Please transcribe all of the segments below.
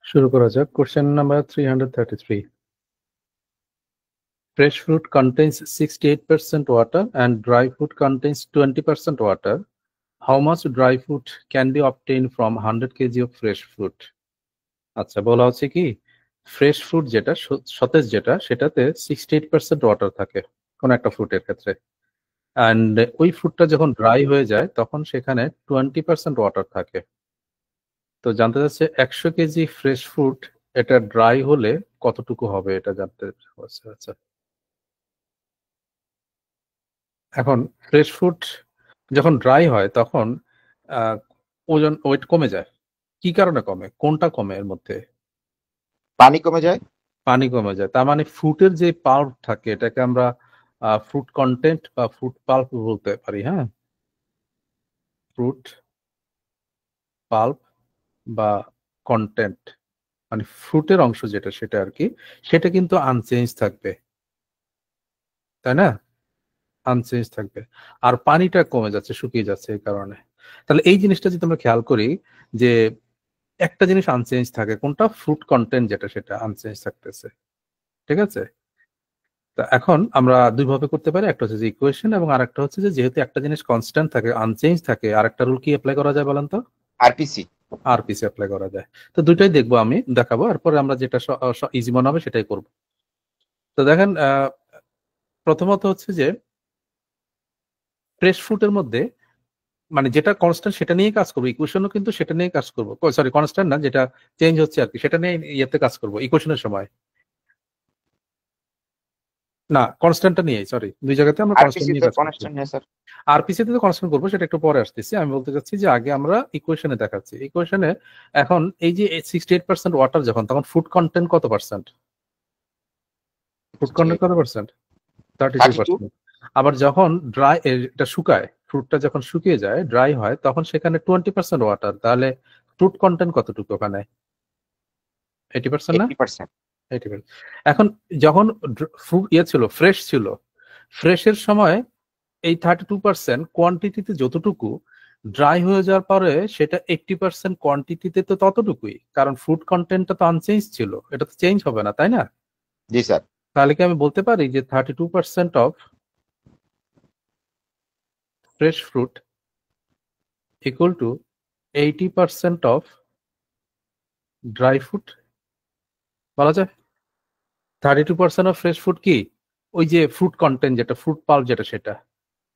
শুরু করা যাক। Question number 333. Fresh fruit contains 68% water and dry fruit contains 20% water. How much dry fruit can be obtained from 100 kg of fresh fruit? আচ্ছা, বলা হচ্ছে কি fresh fruit যেটা সতেজ যেটা সেটাতে 68% ওয়াটার থাকে কোন একটা ফ্রুটের ক্ষেত্রে, অ্যান্ড ওই ফ্রুটটা যখন ড্রাই হয়ে যায় তখন সেখানে 20% ওয়াটার থাকে। তো জানতে চাচ্ছে 100 কেজি ফ্রেশ ফ্রুট এটা ড্রাই হলে কতটুকু হবে এটা জানতে চাচ্ছে। আচ্ছা, এখন ফ্রেশ ফ্রুট যখন ড্রাই হয় তখন ওয়েট কমে যায়। কি কারণে কমে, কোনটা কমে এর মধ্যে? পানি কমে যায়। পানি কমে যায়, তার মানে ফ্রুটের যে পাল্প থাকে এটাকে আমরা ফ্রুট কন্টেন্ট বা ফ্রুট পাল্প বলতে পারি। হ্যাঁ, ফ্রুট পাল্প বা কন্টেন্ট মানে ফ্রুটের অংশ যেটা সেটা আর কি, সেটা কিন্তু আনচেঞ্জ থাকবে, তাই না? আনচেঞ্জ থাকবে। আর পানিটা কমে যাচ্ছে, শুকিয়ে যাচ্ছে এই কারণে। তাহলে এই জিনিসটা যদি আমরা খেয়াল করি যে একটা জিনিস আনচেঞ্জ থাকে, কোনটা? ফ্রুট কন্টেন্ট যেটা সেটা আনচেঞ্জ থাকতেছে। ঠিক আছে, তা এখন আমরা দুই ভাবে করতে পারি, একটা হচ্ছে যে ইকুয়েশন এবং আরেকটা হচ্ছে যে যেহেতু একটা জিনিস কনস্ট্যান্ট থাকে আনচেঞ্জ থাকে, আরেকটা রুল কি অ্যাপ্লাই করা যায় বলেন তো? আরপিসি। আরপিসি অ্যাপ্লাই করা যায়। তো দুইটাই দেখবো, আমি দেখাবো, এরপরে আমরা যেটা ইজি মনে হবে সেটাই করব। তো দেখেন, প্রথমত হচ্ছে যে ফ্রেশ ফ্রুটের মধ্যে মানে যেটা কনস্ট্যান্ট সেটা নিয়ে কাজ করবো, ইকুয়েশনও কিন্তু সেটা নিয়ে কাজ করবো, সরি কনস্ট্যান্ট না, যেটা চেঞ্জ হচ্ছে আর কি সেটা নিয়ে ইয়েতে কাজ করবো ইকুয়েশনের সময়। না, কনস্ট্যান্টটা নিয়ে, সরি, দুই জায়গাতে আমরা কনস্ট্যান্ট আরপিসি নিয়ে তো কাজ করছি। কনস্ট্যান্ট হ্যাঁ স্যার। আরপিসি তে তো কনস্ট্যান্ট করবো, সেটা একটু পরে আসতেছি। আমি বলতে চাচ্ছি যে আগে আমরা ইকুয়েশনে দেখাচ্ছি। ইকুয়েশনে এখন এই যে 68% ওয়াটার যখন, তখন ফুড কন্টেন্ট কত পার্সেন্ট? ফুড কন্টেন্ট কত পার্সেন্ট? 32। 32%। আবার যখন ড্রাই এটা শুকায়, ফ্রুটটা যখন শুকিয়ে যায়, ড্রাই হয়, তখন সেখানে 20% ওয়াটার, তাহলে ফ্রুট কন্টেন্ট কতটুকু ওখানে? 80% না? 80%। 80%। এখন যখন ফ্রুট ছিল, ফ্রেশ ছিল, ফ্রেশের সময় এই 32% কোয়ান্টিটিতে যতটুকু, ড্রাই হয়ে যাওয়ার পরে সেটা 80% কোয়ান্টিটিতে তো ততটুকুই, কারণ ফুড কন্টেন্টটা তো আনচেঞ্জ ছিল, এটা তো চেঞ্জ হবে না, তাই না? জি স্যার। তাহলে কি আমি বলতে পারি যে 32% of fresh fruit equal to 80% of dry fruit? বলা যায় 32% অফ ফ্রেশ ফ্রুট কি ওই যে ফ্রুট কন্টেন্ট যেটা, ফ্রুট পাল্প যেটা সেটা,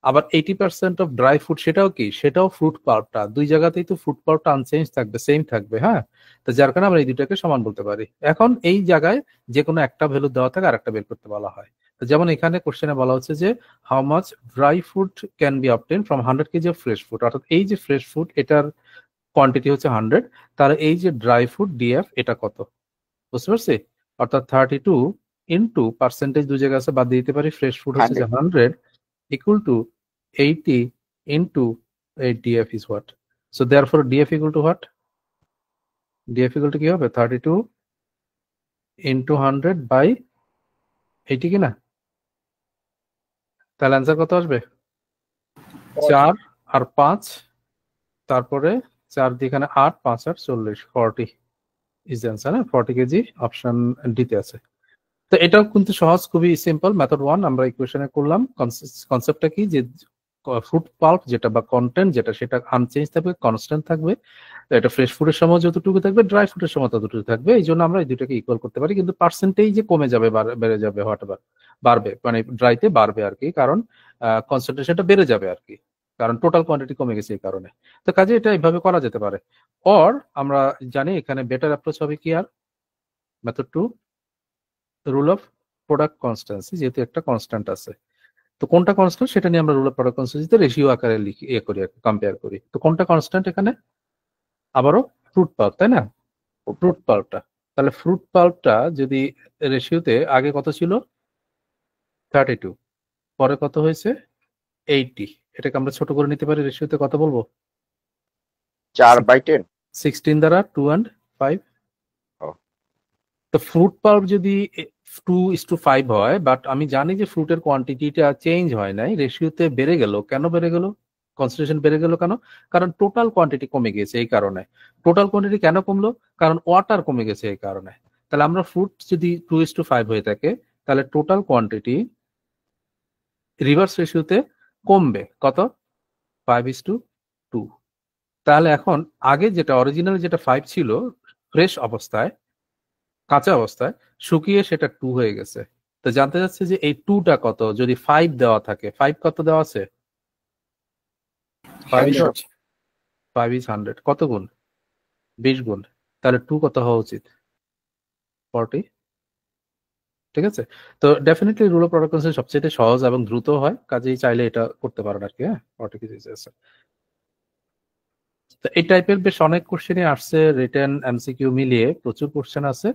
আবার 80% অফ ড্রাই ফ্রুট সেটাও কি, সেটাও ফ্রুট পাল্পটা। দুই জায়গাতেই তো ফ্রুট পাল্পটা আনচেঞ্জ থাকবে, সেম থাকবে। হ্যাঁ, তো যার কারণে আমরা এই দুটাকে সমান বলতে পারি। এখন এই জায়গায় যে কোনো একটা ভ্যালু দেওয়া থাকে আর একটা বের করতে বলা হয়। তো যেমন এখানে কোশ্চেনে বলা হচ্ছে যে how much dry fruit can be obtain from 100 KG of fresh fruit, অর্থাৎ এই যে ফ্রেশ ফ্রুট এটার কোয়ান্টিটি হচ্ছে 100, তার এই যে ড্রাই ফ্রুট ডিএফ এটা কত? বুঝতে পারছি? অর্থাৎ 32 ইন্টু পার্সেন্টেজ দুই জায়গায় আছে, বাদ দিয়ে দিতে পারি, ফ্রেশ ফ্রুট হচ্ছে যে 100 equal to 80 into a df is what? So therefore df equal to what? df equal to কি হবে? 32 into 100 by 80 কি না? তাহলে অ্যান্সার কত আসবে? 4 আর 5, তারপরে 4 দিয়ে এখানে 8, 5 আর 40, 40 is the answer. 40 KG option D তে আছে। তো এটাও কিন্তু সহজ, খুবই সিম্পল। মেথড 1 আমরা ইকুয়েশনে করলাম। কনসেপ্টটা কি যে ফ্রুট পাল্প যেটা বা কন্টেন্ট যেটা সেটা আনচেঞ্জ থাকবে, কনস্ট্যান্ট থাকবে। তো এটা ফ্রেশ ফুডের সময় যতটুকু থাকবে, ড্রাই ফুডের সময় ততটুকু থাকবে। এই জন্য আমরা এই দুটাকে ইকুয়াল করতে পারি, কিন্তু পার্সেন্টেজ যে কমে যাবে, বেড়ে যাবে, হোয়াটএভার, বাড়বে, মানে ড্রাইতে বাড়বে আর কি, কারণ কনসেন্ট্রেশনটা বেড়ে যাবে আর কি, কারণ টোটাল কোয়ান্টিটি কমে গেছে এই কারণে। তো কাজে এটা এইভাবে করা যেতে পারে। অর আমরা জানি এখানে বেটার অ্যাপ্রোচ হবে কি, আর মেথড 2, রুল অফ প্রোডাক্ট কনস্ট্যান্সি, যেহেতু একটা কনস্ট্যান্ট আছে, তো কোনটা কনস্ট্যান্ট সেটা নিয়ে আমরা রুল অফ প্রোডাক্ট কনস্ট্যান্সিতে রেশিও আকারে লিখি, করি, কম্পেয়ার করি। তো কোনটা কনস্ট্যান্ট এখানে? আবারও ফ্রুট পাল্প, তাই না? ফ্রুট পাল্পটা, তাহলে ফ্রুট পাল্পটা যদি রেশিওতে আগে কত ছিল? 32, পরে কত হয়েছে? 80। এটাকে আমরা ছোট করে নিতে পারি, রেশিওতে কত বলবো? 4/10। 16 দ্বারা 2 and 5। ও। তো ফ্রুট পাল্প যদি 2:5 হয়, বাট আমি জানি যে ফ্রুটের কোয়ান্টিটিটা চেঞ্জ হয় নাই, রেশিওতে বেড়ে গেল, কেন বেড়ে গেল? কনসেন্ট্রেশন বেড়ে গেল কেন? কারণ টোটাল কোয়ান্টিটি কমে গিয়েছে এই কারণে। টোটাল কোয়ান্টিটি কেন কমলো? কারণ ওয়াটার কমে গেছে এই কারণে। তাহলে আমরা ফ্রুট যদি 2:5 হয়ে থাকে, তাহলে টোটাল কোয়ান্টিটি রিভার্স রেশিওতে কমবে কত? 5:2। তাহলে এখন আগে যেটা অরিজিনাল যেটা 5 ছিল ফ্রেশ অবস্থায়, কাঁচা অবস্থায়, শুকিয়ে সেটা 2 হয়ে গেছে। তো জানতে চাচ্ছে যে এই 2টা কত যদি 5 দেওয়া থাকে। 5 কত দেওয়া আছে? 5 is 100। কত গুণ? 20 গুণ। তাহলে 2 কত হওয়া উচিত? 40। ঠিক আছে। তো ডেফিনেটলি রুল অফ প্রোডাক্ট সবচেয়ে সহজ এবং দ্রুত হয়, কাজেই চাইলে এটা করতে পারেন আর কি। হ্যাঁ, 40 কেজি আছে। তো এই টাইপের বেশ অনেক কোশ্চেনই আসছে, রিটেন এমসিকিউ মিলিয়ে প্রচুর কোশ্চেন আছে।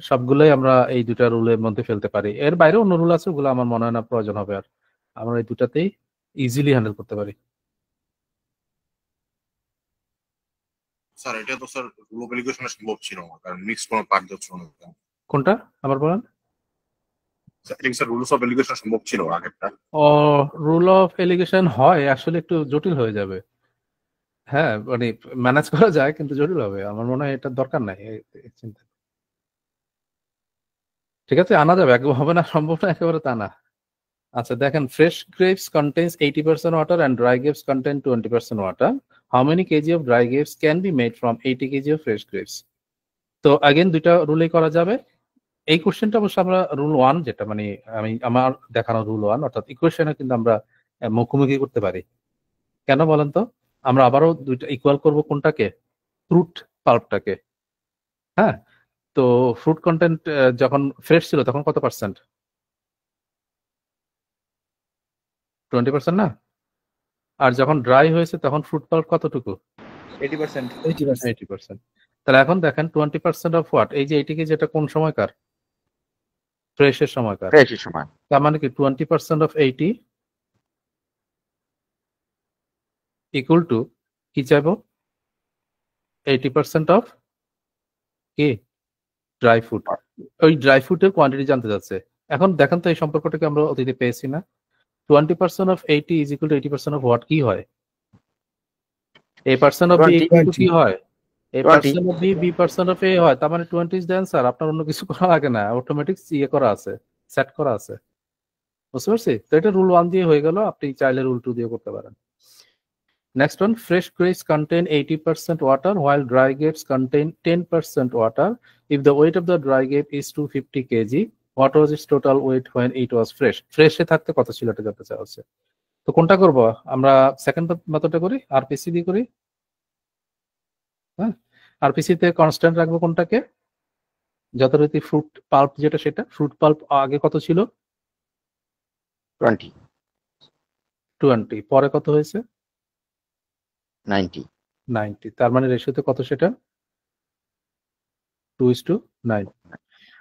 সবগুলোই আমরা এই দুটা রুলের মধ্যে ফেলতে পারি। এর বাইরে অন্য রুল আছে, ওগুলো আমার মনে হয় না প্রয়োজন হবে। আর আমরা এই দুটাতেই ইজিলি হ্যান্ডেল করতে পারি। স্যার এটা তো স্যার রুল অফ এলিগেশনে সম্ভব ছিল না, কারণ মিক্স কোনো পার্ট ছিল না। কোনটা আবার বলেন? স্যার রুলস অফ এলিগেশন সম্ভব ছিল আগেরটা। ও, রুল অফ এলিগেশন হয় আসলে একটু জটিল হয়ে যাবে। হ্যাঁ, মানে ম্যানেজ করা যায় কিন্তু জটিল হবে। আমার মনে হয় এটার দরকার নাই এই চিন্তা। ঠিক আছে, আনা যাবে, একদম হবে না সম্ভব না একেবারে তা না। আচ্ছা দেখেন, fresh grapes contains 80% water and dry grapes contain 20% water. How many kg of dry grapes can be made from 80 kg of fresh grapes? তো अगेन দুইটা রুলেই করা যাবে। এই কোশ্চেনটা অবশ্য আমরা রুল 1 যেটা মানে আমার দেখানো রুল 1 অর্থাৎ ইকুয়েশনে কিন্তু আমরা মুখোমুখি করতে পারি। কেন বলেন তো? আমরা আবারও দুইটা ইকুয়াল করব কোনটাকে? ফ্রুট পাল্পটাকে। হ্যাঁ, তো ফ্রুট কন্টেন্ট যখন ফ্রেশ ছিল তখন কত পার্সেন্ট? 20% না? আর যখন ড্রাই হয়েছে তখন ফ্রুট পাল্প কতটুকু? 80%। 80%। তাহলে এখন দেখেন 20% অফ হোয়াট? এই যে 80 কেজি, এটা কোন সময়কার? ফ্রেশের সময়কার। ফ্রেশের সময়। তার মানে কি 20% অফ 80 ইকুয়াল টু কি চাইবো? 80% অফ কি? Dry fruit. ওই ড্রাই ফ্রুটের কোয়ান্টিটি জানতে যাচ্ছে। এখন দেখেন তো এই সম্পর্কটাকে আমরা অতীতে পেয়েছি না? 20% of 80 is equal to 80% of what কি হয়? A পার্সেন্ট অফ বি 20 কি হয়? A 20 percent of B B percent of A হয়। তার মানে 20 ইজ দ্য অ্যান্সার। আপনার অন্য কিছু করা লাগে না, অটোমেটিক ইয়ে করা আছে, সেট করা আছে। বুঝতে পারছি? তো এটা রুল 1 দিয়ে হয়ে গেল, আপনি চাইলে রুল 2 দিয়ে করতে পারেন। Next one, fresh grapes contain 80% water while dry grapes contain 10% water. If the weight of the dry grape is 250 kg, what was its total weight when it was fresh? ফ্রেশে থাকতে কত ছিল এটা জানতে চাওয়া হচ্ছে। তো কোনটা করব আমরা? সেকেন্ড মেথডটা করি, আরপিসি দিয়ে করি। হ্যাঁ, আরপিসি তে কনস্ট্যান্ট রাখবো কোনটাকে? যথারীতি ফ্রুট পাল্প যেটা, সেটা ফ্রুট পাল্প আগে কত ছিল? 20 20। পরে কত হয়েছে? 90 90। তার মানে রেশিওতে কত সেটা? 2:9।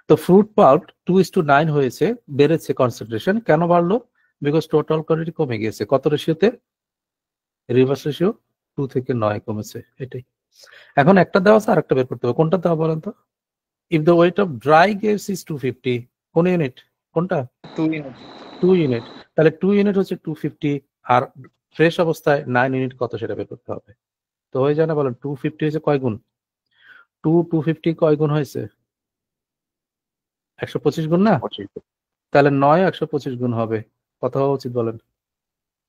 তো ফ্রুট পাল্প 2:9 হয়েছে, বেড়েছে কনসেন্ট্রেশন। কেন বাড়লো? বিকজ টোটাল কোয়ান্টিটি কমে গিয়েছে। কত রেশিওতে? রিভার্স রেশিও 2 থেকে 9 কমেছে, এটাই। এখন একটা দেওয়া আছে, আরেকটা বের করতে হবে। কোনটা দেওয়া বলেন তো? If the weight of dry grapes is 250, কোন ইউনিট? কোনটা? 2 ইউনিট। 2 ইউনিট। তাহলে 2 ইউনিট হচ্ছে 250, আর ফ্রেশ অবস্থায় 9 ইউনিট কত সেটা বের করতে হবে। তো হয়ে যায় না বলেন? 250 হয়েছে কয় গুণ? 250 কয় গুণ হয়েছে? 125 গুণ না? 25 তাহলে 9 125 গুণ হবে। কত হওয়া উচিত বলেন?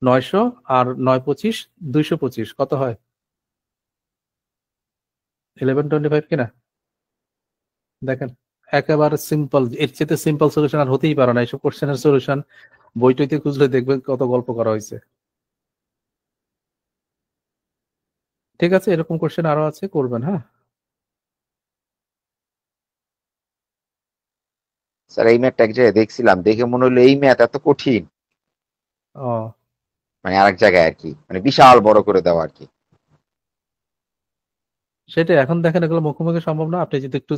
900 আর 9 25 225 কত হয়? 1125 কিনা? দেখেন, একেবারে সিম্পল। এর চেয়ে সিম্পল সলিউশন আর হতেই পারে না। এইসব কোশ্চেনের সলিউশন বইটইতে খুঁজলে দেখবেন কত গল্প করা হয়েছে। ঠিক আছে, এরকম কোশ্চেন আরো আছে, করবেন। হ্যাঁ, স্যার এই ম্যাথটা এক জায়গায় দেখছিলাম, দেখে মনে হলো এই ম্যাথ এত কঠিন, ও মানে আরেক জায়গায় আর কি, মানে বিশাল বড় করে দেওয়া আর কি। সেটাই। এখন দেখেন এগুলো মুখোমুখি সম্ভব না, আপনি যদি একটু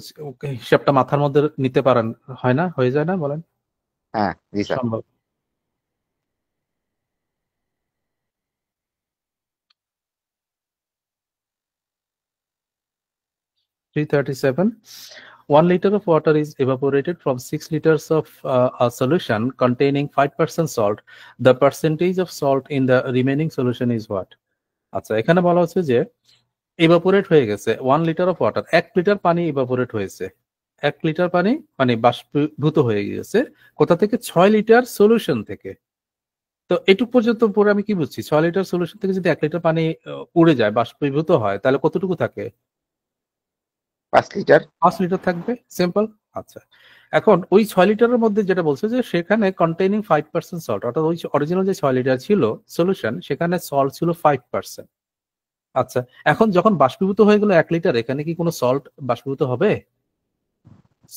হিসাবটা মাথার মধ্যে নিতে পারেন, হয় না? হয়ে যায় না বলেন? হ্যাঁ জি স্যার। সম্ভব। Three 37. 1 liter of water is evaporated from 6 liters of a solution containing 5% salt. The percentage of salt in the remaining solution is what? আচ্ছা, এখানে বলা হচ্ছে যে evaporate হয়ে গেছে 1 liter of water, 1 লিটার পানি evaporate হয়েছে, 1 লিটার পানি মানে বাষ্পীভূত হয়ে গেছে কোথা থেকে? 6 লিটার সলিউশন থেকে। তো এটুক পর্যন্ত পরে আমি কি বুঝছি? 6 লিটার সলিউশন থেকে যদি 1 লিটার পানি উড়ে যায়, বাষ্পীভূত হয়, তাহলে কতটুকু থাকে? 5 লিটার। 5 লিটার থাকবে, সিম্পল। আচ্ছা, এখন ওই 6 লিটারের মধ্যে যেটা বলছে যে সেখানে কন্টেইনিং 5% সল্ট, অর্থাৎ ওই অরিজিনাল যে 6 লিটার ছিল সলিউশন, সেখানে সল্ট ছিল 5%। আচ্ছা, এখন যখন বাষ্পীভূত হয়ে গেল 1 লিটার, এখানে কি কোনো সল্ট বাষ্পীভূত হবে?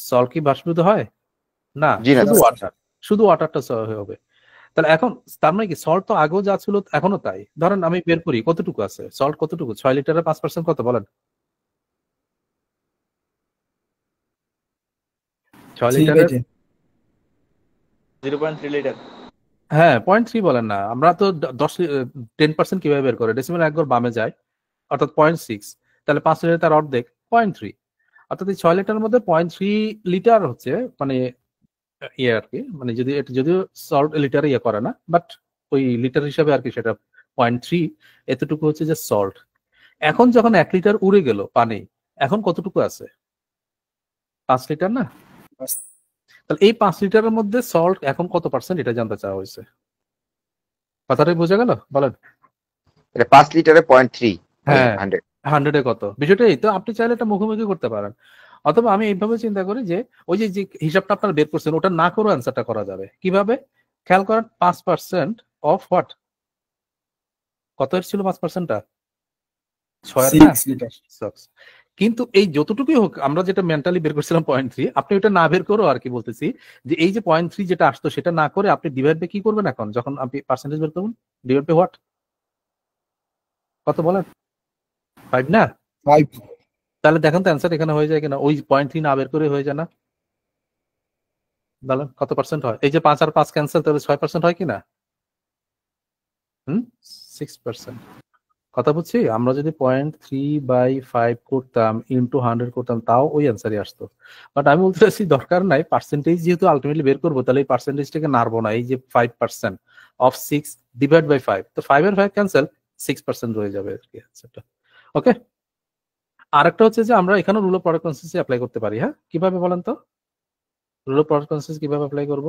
সল্ট কি বাষ্পীভূত হয় না? শুধু ওয়াটারটা হবে। তাহলে এখন তার মানে কি সল্ট তো আগেও যা ছিল এখনো তাই। ধরেন আমি বের করি কতটুকু আছে সল্ট, কতটুকু? 6 লিটারের 5% কত বলেন? 6 লিটারের 0.3 লিটার। হ্যাঁ 0.3 বলেন না, আমরা তো 10% কিভাবে বের করে? ডেসিমেল একবার বামে যায়, অর্থাৎ 0.6। তাহলে 5 লিটার তার অর্ধেক 0.3, অর্থাৎ এই 6 লিটারের মধ্যে 0.3 লিটার হচ্ছে মানে ইয়ে আর কি, মানে যদি এটা যদিও সল্ট লিটারে ইয়ে করে না, বাট ওই লিটার হিসাবে আর কি সেটা 0.3, এতটুকু হচ্ছে যে সল্ট। এখন যখন 1 লিটার উড়ে গেল পানি, এখন কতটুকু আছে? 5 লিটার না? তাহলে এই 5 লিটারের মধ্যে সল্ট এখন কত পার্সেন্ট, এটা জানতে চাওয়া হয়েছে। কথাটাই বোঝা গেল? বলেন। এটা 5 লিটারে 0.3। হ্যাঁ 100 100 এ কত? বিষয়টা এই তো, আপনি চাইলে এটা মুখোমুখি করতে পারেন, অথবা আমি এইভাবে চিন্তা করি যে ওই যে হিসাবটা আপনারা বের করছেন ওটা না করে অ্যান্সারটা করা যাবে কিভাবে? খেয়াল করেন 5% অফ হোয়াট, কত ছিল 5%টা? 6 লিটার। কিন্তু এই যতটুকুই হোক, আমরা যেটা মেন্টালি বের করছিলাম 0.3, আপনি ওটা না বের করো আর কি বলতেছি যে এই যে 0.3 যেটা আসতো সেটা না করে আপনি ডিভাইড বাই কি করবেন এখন যখন আপনি পার্সেন্টেজ বের করবেন? ডিভাইড বাই হোয়াট, কত বলেন? 5 না? 5। তাহলে দেখেন তো অ্যান্সার এখানে হয়ে যায় কিনা, ওই 0.3 না বের করে হয়ে যায় না? বলেন কত পার্সেন্ট হয়? এই যে 5 আর 5 ক্যান্সেল, তাহলে 6% হয় কিনা? 6%। কথা বুঝছি? আমরা যদি 0.3/5 করতাম ইন্টু 100 করতাম তাও ওই অ্যান্সারই আসতো। বাট আমি বলতে চাচ্ছি দরকার নাই, পার্সেন্টেজ যেহেতু আলটিমেটলি বের করবো, তাহলে এই পার্সেন্টেজটাকে নাড়বো না। এই যে 5% অফ 6 ডিভাইড বাই 5, তো 5 এর 5 ক্যান্সেল, 6% রয়ে যাবে আর কি অ্যান্সারটা। ওকে, আরেকটা হচ্ছে যে আমরা এখানে rule of product consistency apply করতে পারি। হ্যাঁ, কিভাবে বলেন তো? রুল অফ প্রোডাক্ট কনসিস্টেন্সি কিভাবে অ্যাপ্লাই করব?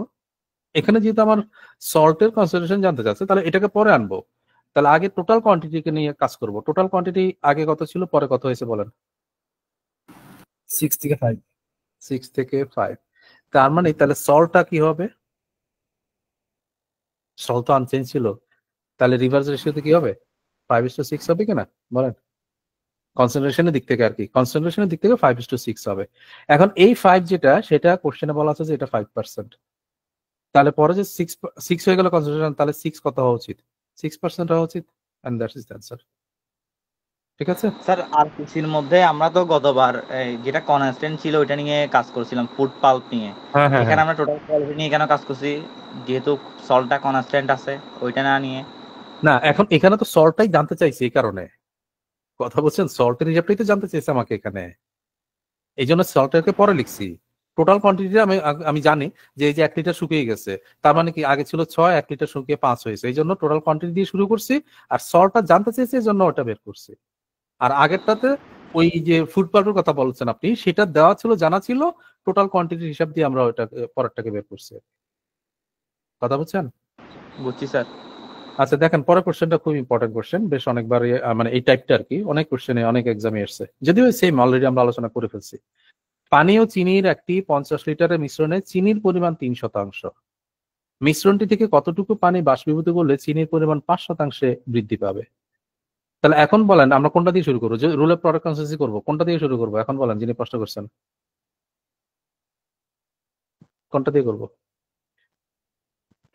এখানে যেহেতু আমার সল্টের কনসেন্ট্রেশন জানতে চাচ্ছে, তাহলে এটাকে পরে আনবো। তাহলে আগে টোটাল কোয়ান্টিটিকে নিয়ে কাজ করব। টোটাল কোয়ান্টিটি আগে কত ছিল, পরে কত হয়েছে বলেন? 6 থেকে 5। 6 থেকে 5। তার মানে তাহলে সল্টটা কি হবে? সল্ট তো আনচেঞ্জ ছিল, তাহলে রিভার্স রেশিওতে কি হবে? 5:6 হবে কিনা বলেন? কনসেন্ট্রেশনের দিক থেকে আর কি, কনসেন্ট্রেশনের দিক থেকে 5:6 হবে। এখন এই 5 যেটা, সেটা কোশ্চেনে বলা আছে যে এটা 5%। তাহলে পরে যে 6 হয়ে গেল কনসেন্ট্রেশন, তাহলে 6 কত হওয়া উচিত? 6% হওয়া উচিত, and that is the answer. ঠিক আছে স্যার, আর কিছুর মধ্যে আমরা তো গতবার যেটা কনস্ট্যান্ট ছিল ওইটা নিয়ে কাজ করছিলাম, ফুড পাল্প নিয়ে। হ্যাঁ হ্যাঁ এখানে আমরা টোটাল কোয়ালিটি নিয়ে কেন কাজ করছি, যেহেতু সল্টটা কনস্ট্যান্ট আছে ওইটা না নিয়ে? না, এখন এখানে তো সল্টটাই জানতে চাইছি, এই কারণে কথা বলছেন, সল্টের হিসাবটাই তো জানতে চাইছে আমাকে এখানে, এই জন্য সল্টেরকে পরে লিখছি। টোটাল কোয়ান্টিটি আমি জানি যে এই যে 1 লিটার শুকিয়ে গেছে, তার মানে কি আগে ছিল 6, 1 লিটার শুকিয়ে 5 হয়েছে, এই জন্য টোটাল কোয়ান্টিটি দিয়ে শুরু করছি, আর সল্টটা জানতে চাইছি এই জন্য ওটা বের করছি। আর আগেরটাতে ওই যে ফুড পাল্পের কথা বলছেন আপনি, সেটা দেওয়া ছিল, জানা ছিল, টোটাল কোয়ান্টিটির হিসাব দিয়ে আমরা ওটা পরেরটাকে বের করছি। কথা বুঝছেন? বুঝছি স্যার। আচ্ছা দেখেন, পরের কোশ্চেনটা খুব ইম্পর্টেন্ট কোশ্চেন, বেশ অনেকবার মানে এই টাইপটা আর কি অনেক কোশ্চেনে অনেক এক্সামে এসছে, যদিও সেম অলরেডি আমরা আলোচনা করে ফেলছি। পানি ও চিনির একটি 50 লিটারের মিশ্রণে চিনির পরিমাণ 3%। মিশ্রণটি থেকে কতটুকু পানি বাষ্পীভূত করলে চিনির পরিমাণ 5% বৃদ্ধি পাবে? তাহলে এখন বলেন আমরা কোনটা দিয়ে শুরু করবো? যে রুল অফ প্রোডাক্ট কনসিস্টেন্সি করবো, কোনটা দিয়ে শুরু করবো এখন বলেন, যিনি প্রশ্ন করছেন কোনটা দিয়ে করবো?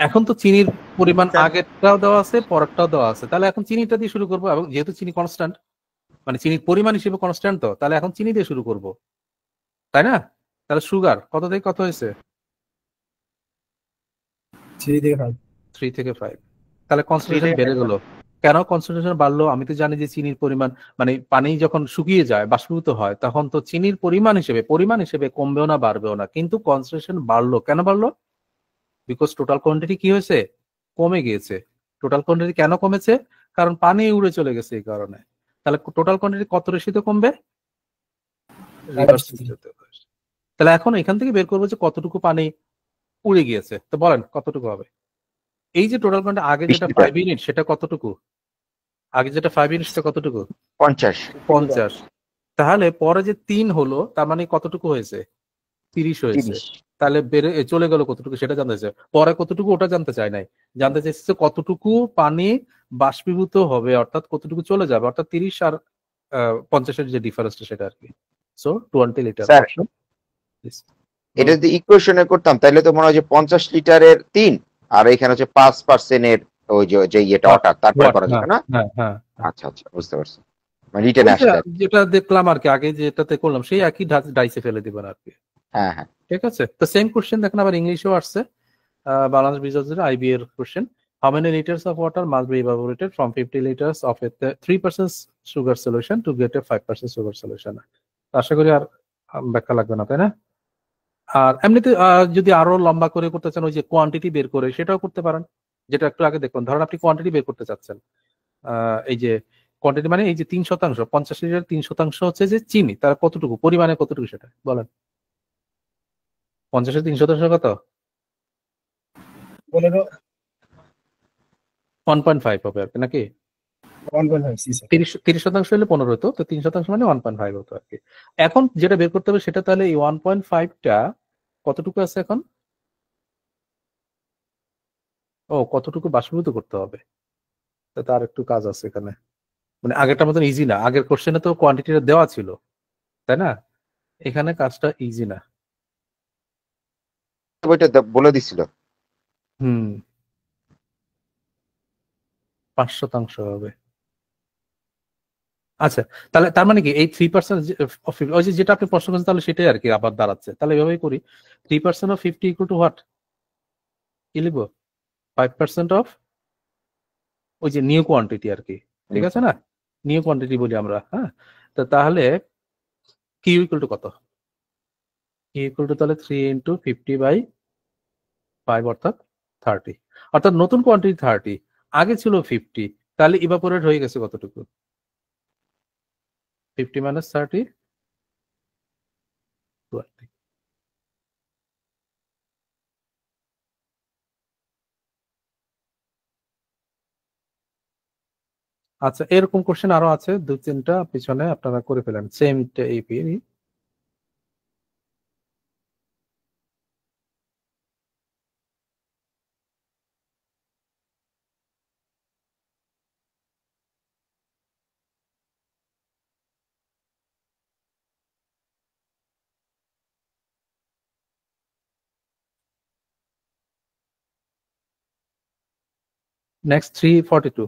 এখন তো চিনির পরিমাণ আগেরটাও দেওয়া আছে, পরেরটাও দেওয়া আছে, তাহলে এখন চিনিটা দিয়ে শুরু করবো, এবং যেহেতু চিনি কনস্ট্যান্ট, মানে চিনির পরিমাণ হিসেবে কনস্ট্যান্ট, তো তাহলে এখন চিনি দিয়ে শুরু করব, তাই না? তাহলে সুগার কত থেকে কত হয়েছে? 3 থেকে 5। 3 থেকে 5। তাহলে কনসেন্ট্রেশন বেড়ে গেল, কেন কনসেন্ট্রেশন বাড়লো? আমি তো জানি যে চিনির পরিমাণ, মানে পানি যখন শুকিয়ে যায় বাষ্পীভূত হয় তখন তো চিনির পরিমাণ হিসেবে কমবেও না বাড়বেও না, কিন্তু কনসেন্ট্রেশন বাড়লো। কেন বাড়লো? বিকজ টোটাল কোয়ান্টিটি কি হয়েছে? কমে গিয়েছে। টোটাল কোয়ান্টিটি কেন কমেছে? কারণ পানি উড়ে চলে গেছে এই কারণে। তাহলে টোটাল কোয়ান্টিটি কত রেশিওতে কমবে? রিভার্স রেশিওতে। তাহলে এখন এখান থেকে বের করবো যে কতটুকু পানি উড়ে গিয়েছে। তো বলেন কতটুকু হবে? এই যে টোটাল কোয়ান্টিটি আগে 20 যেটা লিটার। 5 ইউনিট সেটা কতটুকু? আগে যেটা 5 ইউনিট সেটা কতটুকু? 50। 50। তাহলে পরে যে 3 হলো তার মানে কতটুকু হয়েছে? 30 হয়েছে। 30। তাহলে চলে গেল কতটুকু সেটা জানতে চাই। পরে কতটুকু ওটা জানতে চাই নাই, জানতে চাইছে কতটুকু পানি বাষ্পীভূত হবে, অর্থাৎ কতটুকু চলে যাবে, অর্থাৎ 30 আর 50 এর যে ডিফারেন্সটা সেটা আর কি। So 20 litre sir, option. এটা যদি ইকুয়েশনে করতাম তাহলে তো মনে হয় যে 50 লিটারের 3 আর এখানে হচ্ছে 5% এর ওই যে ইয়েটা ওটা তারপরে করা যেত না? হ্যাঁ হ্যাঁ। আচ্ছা আচ্ছা, বুঝতে পারছি। মানে রিটেন আসছে আর কি। যেটা দেখলাম আর কি, আগে যেটাতে করলাম সেই একই ডাইসে ফেলে দিবেন আর কি। হ্যাঁ হ্যাঁ। ঠিক আছে। তো সেম কোশ্চেন দেখেন আবার ইংলিশেও আসছে। বাংলাদেশ বিজনেস আইবি এর question. How many liters of water must be evaporated from 50 liters of a 3% sugar solution to get a 5% sugar solution? আশা করি আর ব্যাখ্যা লাগবে না, তাই না? আর এমনিতে যদি আরো লম্বা করে করতে চান, ওই যে কোয়ান্টিটি বের করে সেটাও করতে পারেন, যেটা একটু আগে দেখুন। ধরেন আপনি কোয়ান্টিটি বের করতে চাচ্ছেন, এই যে কোয়ান্টিটি মানে এই যে 3%, 50 লিটার 3% হচ্ছে যে চিনি, তার কতটুকু পরিমাণে কতটুকু সেটা বলেন। 50 এর 3% কত? 15 1.5 হবে আর কি, নাকি? 1.5 সি স্যার। 30% হলে 15 হতো, তো 3% মানে 1.5 হতো আর কি। এখন যেটা বের করতে হবে সেটা তাহলে এই 1.5টা কতটুকু আছে এখন? কতটুকু বাষ্পীভূত করতে হবে, তো তার একটু কাজ আছে এখানে। মানে আগেরটার মতন ইজি না, আগের কোশ্চেনে তো কোয়ান্টিটিটা দেওয়া ছিল, তাই না? এখানে কাজটা ইজি না। বইটা বলে দিছিল। হুম, 5% হবে। আচ্ছা, তাহলে তার মানে কি এই 3% ওই যে যেটা আপনি প্রশ্ন করেছেন তাহলে সেটাই আর কি আবার দাঁড়াচ্ছে। তাহলে এভাবেই করি, 3% অফ 50 ইকুয়াল টু হোয়াট? কি লিখবো? 5% অফ ওই যে নিউ কোয়ান্টিটি আর কি, ঠিক আছে না? নিউ কোয়ান্টিটি বলি আমরা, হ্যাঁ। তো তাহলে কি ইকুয়াল টু কত? কি ইকুয়াল টু তাহলে 3 ইন্টু 50/5 অর্থাৎ 30, অর্থাৎ নতুন কোয়ান্টিটি 30, আগে ছিল 50, তাহলে ইভাপোরেট হয়ে গেছে কতটুকু? 50 মাইনাস 30, 20। আচ্ছা, এরকম কোশ্চেন আরো আছে 2-3টা, পিছনে আপনারা করে ফেলেন same টাইপই। Next 342.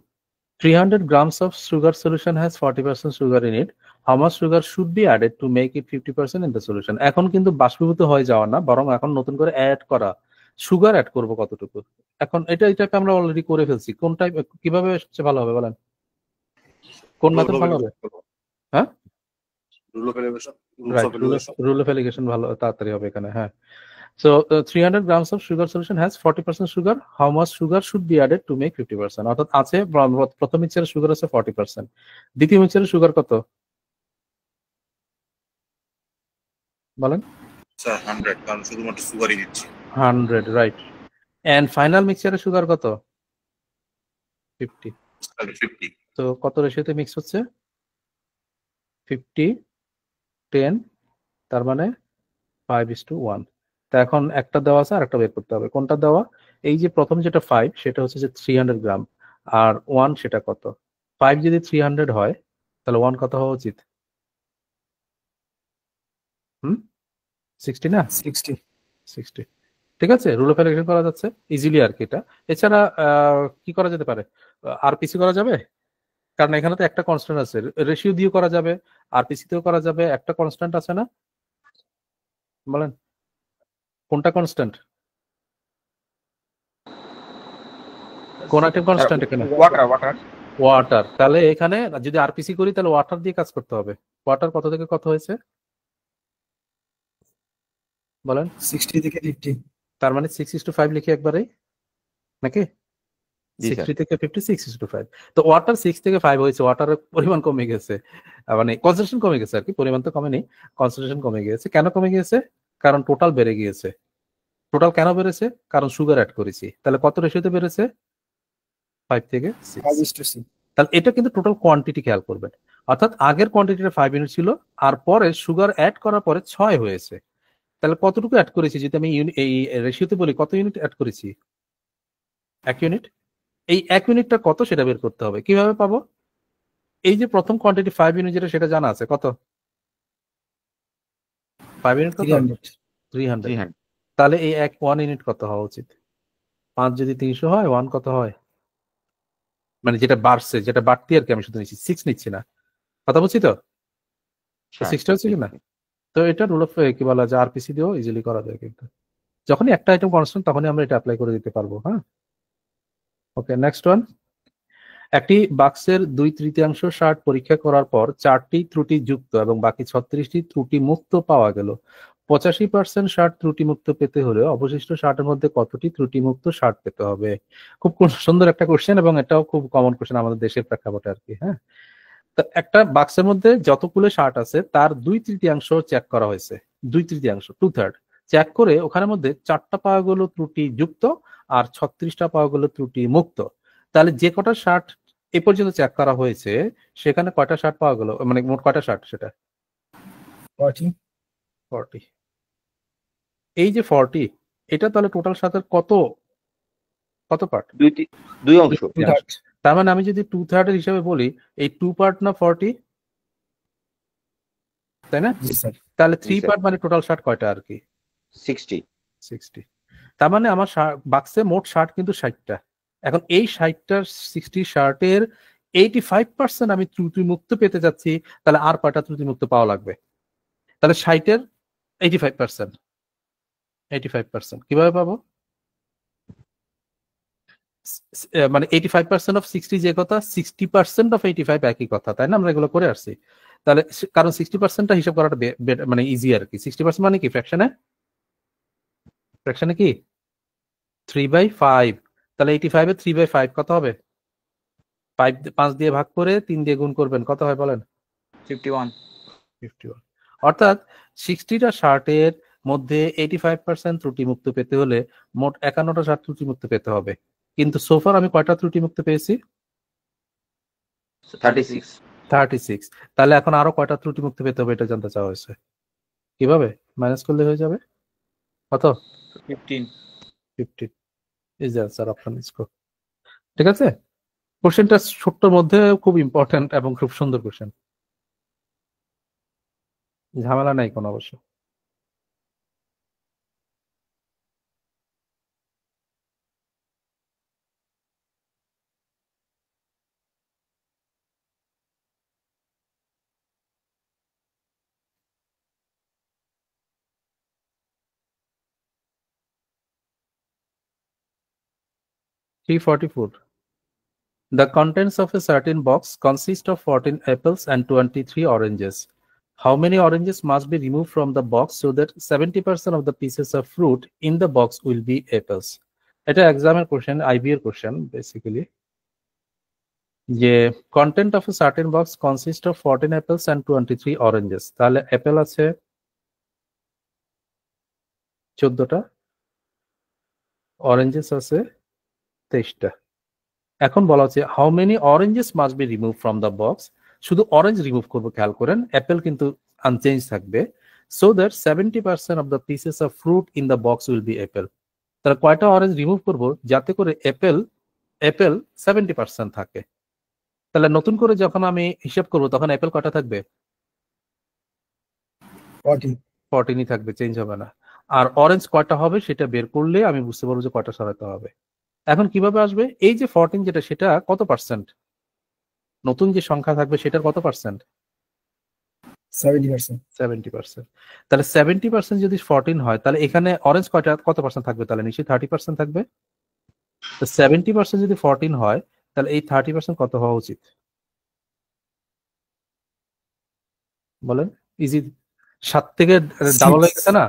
300 grams of sugar solution has 40% sugar in it. How much sugar should be added to make it 50% in the solution? এখন কিন্তু বাষ্পীভূত হয়ে যাওয়া না, বরং এখন নতুন করে অ্যাড করা, সুগার অ্যাড করব কতটুকু। এখন এটাকে আমরা অলরেডি করে ফেলছি। কোন টাইপ, কিভাবে সবচেয়ে ভালো হবে বলেন? কোন মেথড ভালো হবে? হ্যাঁ, রাইট, রুল অফ এলিগেশন ভালো, তাড়াতাড়ি হবে এখানে। হ্যাঁ। So 300 grams of sugar solution has 40% sugar. How much sugar should be added to make 50%? অর্থাৎ আছে প্রথম মিক্সচারে সুগার আছে 40%, দ্বিতীয় মিক্সচারে সুগার কত বলেন? স্যার 100, কারণ শুধুমাত্র সুগারই দিচ্ছি। 100, রাইট। এন্ড ফাইনাল মিক্সচারে সুগার কত? 50। 50। তো কত রেশিওতে মিক্স হচ্ছে? 50-10, তার মানে 5:1। তা এখন একটা দেওয়া আছে আর একটা বের করতে হবে। কোনটা দেওয়া? এই যে প্রথম যেটা 5 সেটা হচ্ছে যে 300 গ্রাম, আর 1 সেটা কত? 5 যদি 300 হয় তাহলে 1 কত হওয়া উচিত? 60 না? 60। ঠিক আছে, রুল অফ এলিগেশন করা যাচ্ছে ইজিলি আর কি এটা। এছাড়া কি করা যেতে পারে? আরপিসি করা যাবে, কারণ এখানে তো একটা কনস্ট্যান্ট আছে। রেশিও দিয়ে করা যাবে, আরপিসি তেও করা যাবে, একটা কনস্ট্যান্ট আছে না? বলেন কোনটা কনস্ট্যান্ট? কোন একটা কনস্ট্যান্ট এখানে? ওয়াটার ওয়াটার, তাহলে এখানে যদি আরপিসি করি তাহলে ওয়াটার দিয়ে কাজ করতে হবে। ওয়াটার কত থেকে কত হয়েছে বলেন? 60 থেকে 50। তার মানে 6:5 লিখি একবারে নাকি? জি স্যার। 60 থেকে 50, 6:5। তো ওয়াটার 6 থেকে 5 হয়েছে, ওয়াটারের পরিমাণ কমে গেছে, মানে কনসেন্ট্রেশন কমে গেছে আর কি, পরিমাণ তো কমেনি, কনসেন্ট্রেশন কমে গিয়েছে। কেন কমে গিয়েছে? কারণ টোটাল বেড়ে গিয়েছে। টোটাল কেন বেড়েছে? কারণ সুগার অ্যাড করেছি। তাহলে কত রেশিওতে বেড়েছে? 5 থেকে 6। 5:6। তাহলে এটা কিন্তু টোটাল কোয়ান্টিটি খেয়াল করবেন, অর্থাৎ আগের কোয়ান্টিটিটা 5 ইউনিট ছিল, আর পরে সুগার অ্যাড করার পরে 6 হয়েছে। তাহলে কতটুকু অ্যাড করেছি? যদি আমি এই রেশিওতে বলি কত ইউনিট অ্যাড করেছি? 1 ইউনিট। এই 1 ইউনিটটা কত সেটা বের করতে হবে। কিভাবে পাবো? এই যে প্রথম কোয়ান্টিটি 5 ইউনিট যেটা, সেটা জানা আছে কত? 5 ইউনিট কত? 300। 300। তাহলে এই 1 ইউনিট কত হওয়া উচিত? 5 যদি 300 হয়, 1 কত হয়? মানে যেটা বাড়ছে, যেটা বাড়তি আর কি, আমি শুধু নিচ্ছি, 6 নিচ্ছি না। কথা বলছি তো? 6টা হচ্ছে কিনা? তো এটা রুল অফ কি বলা যায়, আরপিসি দিয়েও ইজিলি করা যায়। কিন্তু যখনই একটা আইটেম কনস্ট্যান্ট তখনই আমরা এটা অ্যাপ্লাই করে দিতে পারবো। হ্যাঁ, ওকে, নেক্সট ওয়ান। একটি বাক্সের 2/3 শার্ট পরীক্ষা করার পর 4টি ত্রুটি যুক্ত এবং বাকি 36টি ত্রুটি মুক্ত পাওয়া গেল। 85% শার্ট ত্রুটি মুক্ত পেতে হলে অবশিষ্ট শার্টের মধ্যে কতটি ত্রুটি মুক্ত শার্ট পেতে হবে? খুব সুন্দর একটা কোশ্চেন, এবং এটাও খুব কমন কোশ্চেন আমাদের দেশের প্রেক্ষাপটে আর কি। হ্যাঁ, তো একটা বাক্সের মধ্যে যতগুলো শার্ট আছে তার 2/3 চেক করা হয়েছে। 2/3, 2/3 চেক করে ওখানের মধ্যে 4টা পাওয়া গেল ত্রুটি যুক্ত আর 36টা পাওয়া গেল ত্রুটি মুক্ত। তাহলে যে কটা শার্ট এ পর্যন্ত চেক করা হয়েছে সেখানে কয়টা শার্ট পাওয়া গেল, মানে মোট কয়টা শার্ট? সেটা 40। এই যে 40, এটা তাহলে টোটাল শার্টের কত পার্ট? দুই অংশ। তার মানে আমি যদি 2/3 এর হিসাবে বলি, এই 2 পার্ট না 40, তাই না? তাহলে 3 পার্ট মানে টোটাল শার্ট কয়টা আর কি? 60। তার মানে আমার বাক্সে মোট শার্ট কিন্তু 60টা। এখন এই 60টার 60 শার্টের 85% আমি ত্রুটি মুক্ত পেতে যাচ্ছি, তাহলে আর কয়টা ত্রুটি মুক্ত পাওয়া লাগবে? তাহলে 60-এর 85% কিভাবে পাবো? মানে 85% অফ 60 যে কথা, 60% অফ 85 একই কথা, তাই না? আমরা এগুলো করে আসছি। তাহলে কারণ 60%টা হিসাব করাটা মানে ইজি আর কি। 60% মানে কি ফ্র্যাকশনে কি 3/5। তাহলে 85 এর 3/5 কত হবে? 5 দিয়ে ভাগ করে 3 দিয়ে গুণ করবেন, কত হয় বলেন? 51। অর্থাৎ 60টা শার্টের মধ্যে 85% ত্রুটি মুক্ত পেতে হলে মোট 51টা শার্ট ত্রুটি মুক্ত পেতে হবে। কিন্তু সোফার আমি কয়টা ত্রুটি মুক্ত পেয়েছি? 36। তাহলে এখন আরো কয়টা ত্রুটি মুক্ত পেতে হবে এটা জানতে চাওয়া হয়েছে। কিভাবে মাইনাস করলে হয়ে যাবে? কত? 15 is the answer, option is কো। ঠিক আছে, কোশ্চেনটা ছোট্টর মধ্যে খুব ইম্পর্টেন্ট এবং খুব সুন্দর কোশ্চেন, ঝামেলা নাই কোনো অবশ্য। T44. The contents of a certain box consist of 14 apples and 23 oranges. How many oranges must be removed from the box so that 70% of the pieces of fruit in the box will be apples? এটা এক্সামের question, IB এর question basically, যে content of a certain box consist of 14 apples and 23 oranges. তাহলে Apple আছে 14টা, oranges আছে 23টা। এখন বলা হচ্ছে how many oranges must be remove from the box. শুধু অরেঞ্জ রিমুভ করবো, খেয়াল করেন, অ্যাপেল কিন্তু আনচেঞ্জ থাকবে। So that 70% of the pieces of fruit in the box will be Apple. তাহলে কয়টা অরেঞ্জ রিমুভ করবো যাতে করে অ্যাপেল 70% থাকে? তাহলে নতুন করে যখন আমি হিসাব করবো তখন অ্যাপেল কয়টা থাকবে? 14ই থাকবে, চেঞ্জ হবে না। আর অরেঞ্জ কয়টা হবে সেটা বের করলে আমি বুঝতে পারবো যে কয়টা সরাতে হবে। এখন কিভাবে আসবে? এই যে 14 যেটা, সেটা কত পার্সেন্ট? নতুন যে সংখ্যা থাকবে সেটার কত পার্সেন্ট? 70%। তাহলে 70% যদি 14 হয় তাহলে এখানে অরেঞ্জ কত পার্সেন্ট থাকবে? তাহলে নিশ্চয়ই 30% থাকবে। তো 70% যদি 14 হয় তাহলে এই 30% কত হওয়া উচিত বলেন? ইজি। 7 থেকে ডাবল হয়ে গেছে না,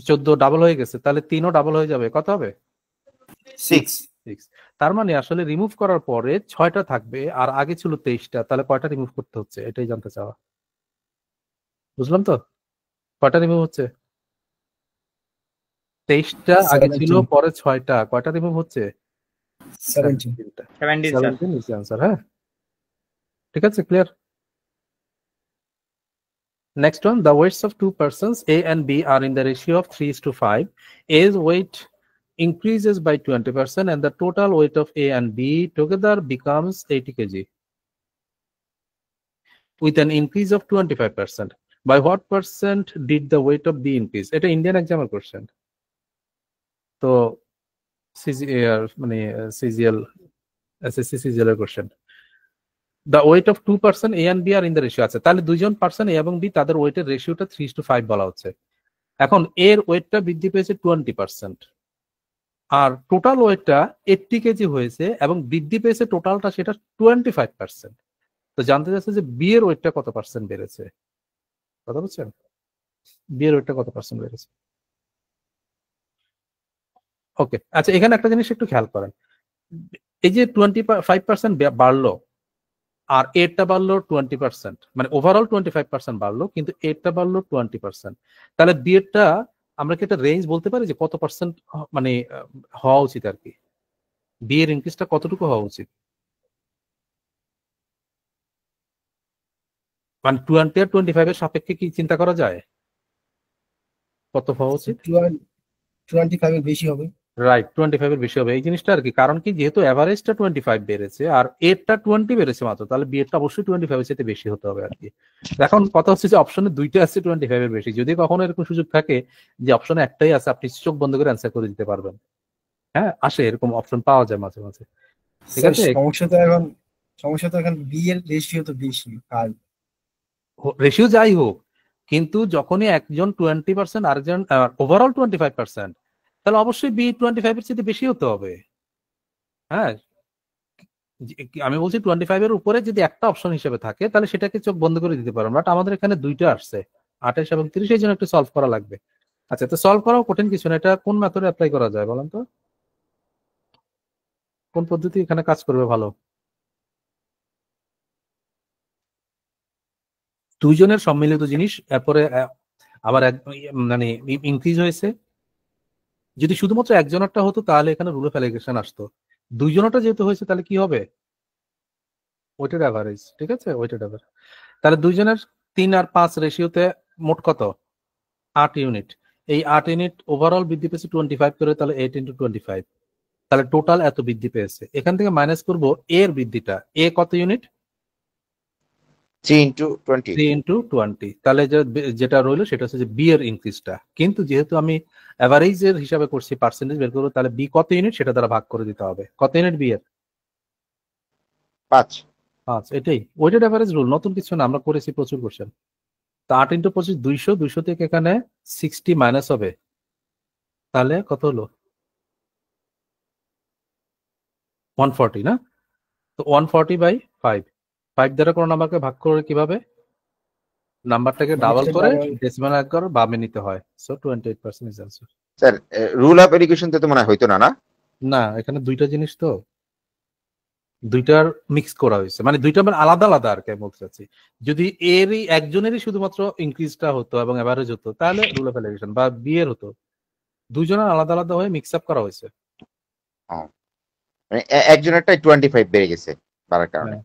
14 ডাবল হয়ে গেছে, তাহলে 3ও ডাবল হয়ে যাবে, কত হবে? 6 6। তার মানে আসলে রিমুভ করার পরে 6টা থাকবে আর আগে ছিল 23টা, তাহলে কয়টা রিমুভ করতে হচ্ছে এটাই জানতে চাওয়া। বুঝলাম তো? কয়টা রিমুভ হচ্ছে? 23টা আগে ছিল, 17 পরে 6টা, কয়টা রিমুভ হচ্ছে? 17 17টা। 17 স্যার। 17 is the answer, হ্যাঁ ঠিক আছে, clear. Next one, the weights of two persons A and B are in the ratio of 3:5. A's weight increases by 20% and the total weight of A and B together becomes 80 kg with an increase of 25%. By what percent did the weight of B increase? এটা Indian এক্সামের question. তো মানে CGL SSC CGL এর question. The weight of two person A and B are in the ratio আছে, তাহলে দুইজন person A এবং B তাদের ওয়েটের রেশিওটা 3:5 বলা হচ্ছে। এখন এর ওয়েটটা বৃদ্ধি পেয়েছে 20%, আর টোটাল ওয়েটটা 80 কেজি হয়েছে এবং বৃদ্ধি পেয়েছে টোটালটা সেটা 25%। তো জানতে চাচ্ছে যে বি এর ওয়েটটা কত পার্সেন্ট বেড়েছে, কথা বলছেন? বি এর ওয়েটটা কত পার্সেন্ট বেড়েছে? ওকে, আচ্ছা এখানে একটা জিনিস একটু খেয়াল করেন, এই যে 25% বাড়লো আর এরটা বাড়লো 20%, মানে ওভারঅল 25% বাড়লো, কিন্তু এরটা বাড়লো 20%, তাহলে বি এরটা আমরা কি একটা রেঞ্জ বলতে পারি যে কত পার্সেন্ট মানে হওয়া উচিত আর কি, বি এর ইনক্রিজটা কতটুকু হওয়া উচিত? মানে 20 আর 25 এর সাপেক্ষে কি চিন্তা করা যায় কত হওয়া উচিত? 25 এর বেশি হবে। রাইট, 25 এর বেশি হবে এই জিনিসটা আর কি, কারণ কি যেহেতু এভারেজটা 25 বেড়েছে আর এরটা 20 বেড়েছে মাত্র, তাহলে বি এরটা অবশ্যই 25 এর চেয়ে বেশি হতে হবে আর কি। এখন কথা হচ্ছে যে অপশনে দুইটা আছে 25 এর বেশি, যদি কখনো এরকম সুযোগ থাকে যে অপশনে একটাই আছে, আপনি চোখ বন্ধ করে অ্যান্সার করে দিতে পারবেন। হ্যাঁ আসে, এরকম অপশন পাওয়া যায় মাঝে মাঝে, ঠিক স্যার, আছে। সমস্যা তো এখন বি এর রেশিও তো বেশি, আর রেশিও যাই হোক, কিন্তু যখনই একজন 20% আরেকজন ওভারঅল 25%, তাহলে অবশ্যই বি 25 এর চেয়ে বেশি হতে হবে। হ্যাঁ আমি বলছি 25 এর উপরে যদি একটা অপশন হিসেবে থাকে তাহলে সেটাকে চোখ বন্ধ করে দিতে পারো, বাট আমাদের এখানে দুইটা আসছে 28 এবং 30, এই জন্য একটু সলভ করা লাগবে। আচ্ছা, তো সলভ করাও কঠিন কিছু না, এটা কোন মেথডে অ্যাপ্লাই করা যায় বলেন তো, কোন পদ্ধতি এখানে কাজ করবে ভালো? দুইজনের সম্মিলিত জিনিস, এরপরে আবার মানে ইনক্রিজ হয়েছে। যদি শুধুমাত্র একজনেরটা হতো তাহলে এখানে রুল অফ অ্যালিগেশন আসতো, দুইজনেরটা যেহেতু হয়েছে তাহলে কি হবে? ওয়েটেড অ্যাভারেজ, ঠিক আছে, ওয়েটেড অ্যাভারেজ। তাহলে দুইজনের 3 আর 5 রেশিওতে মোট কত? 8 ইউনিট। এই 8 ইউনিট ওভারঅল বৃদ্ধি পেয়েছে 25 করে, তাহলে 8 × 25, তাহলে টোটাল এত বৃদ্ধি পেয়েছে। এখান থেকে মাইনাস করব এর বৃদ্ধিটা, এ কত ইউনিট? 3 × 20 3 × 20, তাহলে যেটা রইলো সেটা হচ্ছে যে বি এর ইনক্রিজটা, কিন্তু যেহেতু আমি অ্যাভারেজের হিসাবে করছি, পার্সেন্টেজ বের করবো, তাহলে বি কত ইউনিট সেটা দ্বারা ভাগ করে দিতে হবে। কত ইউনিট বি এর? 5 5। এটাই ওয়েটেড অ্যাভারেজ রুল, নতুন কিছু না, আমরা করেছি প্রচুর কোশ্চেন। তা 8 × 25 200, 200 থেকে এখানে 60 মাইনাস হবে, তাহলে কত হলো? 140 না? তো 140/5, 5 দ্বারা কোনো নাম্বারকে ভাগ করে কিভাবে? নাম্বারটাকে ডাবল করে ডেসিমাল এক করে বামে নিতে হয়। So 28% is answer. Sir rule of education তো মনে হয় হইতো না, না না, এখানে দুইটা জিনিস তো, দুইটার মিক্স করা হয়েছে, মানে দুইটা মানে আলাদা আলাদা আর কি বলতে চাচ্ছি। যদি এরই একজনেরই শুধুমাত্র ইনক্রিজটা হতো এবং এভারেজ হতো তাহলে রুল অফ এলিগেশন, বা বি এর হতো, দুইজনের আলাদা আলাদা হয়ে মিক্স আপ করা হয়েছে। মানে একজনেরটাই 25 বেড়ে গেছে বাড়ার কারণে।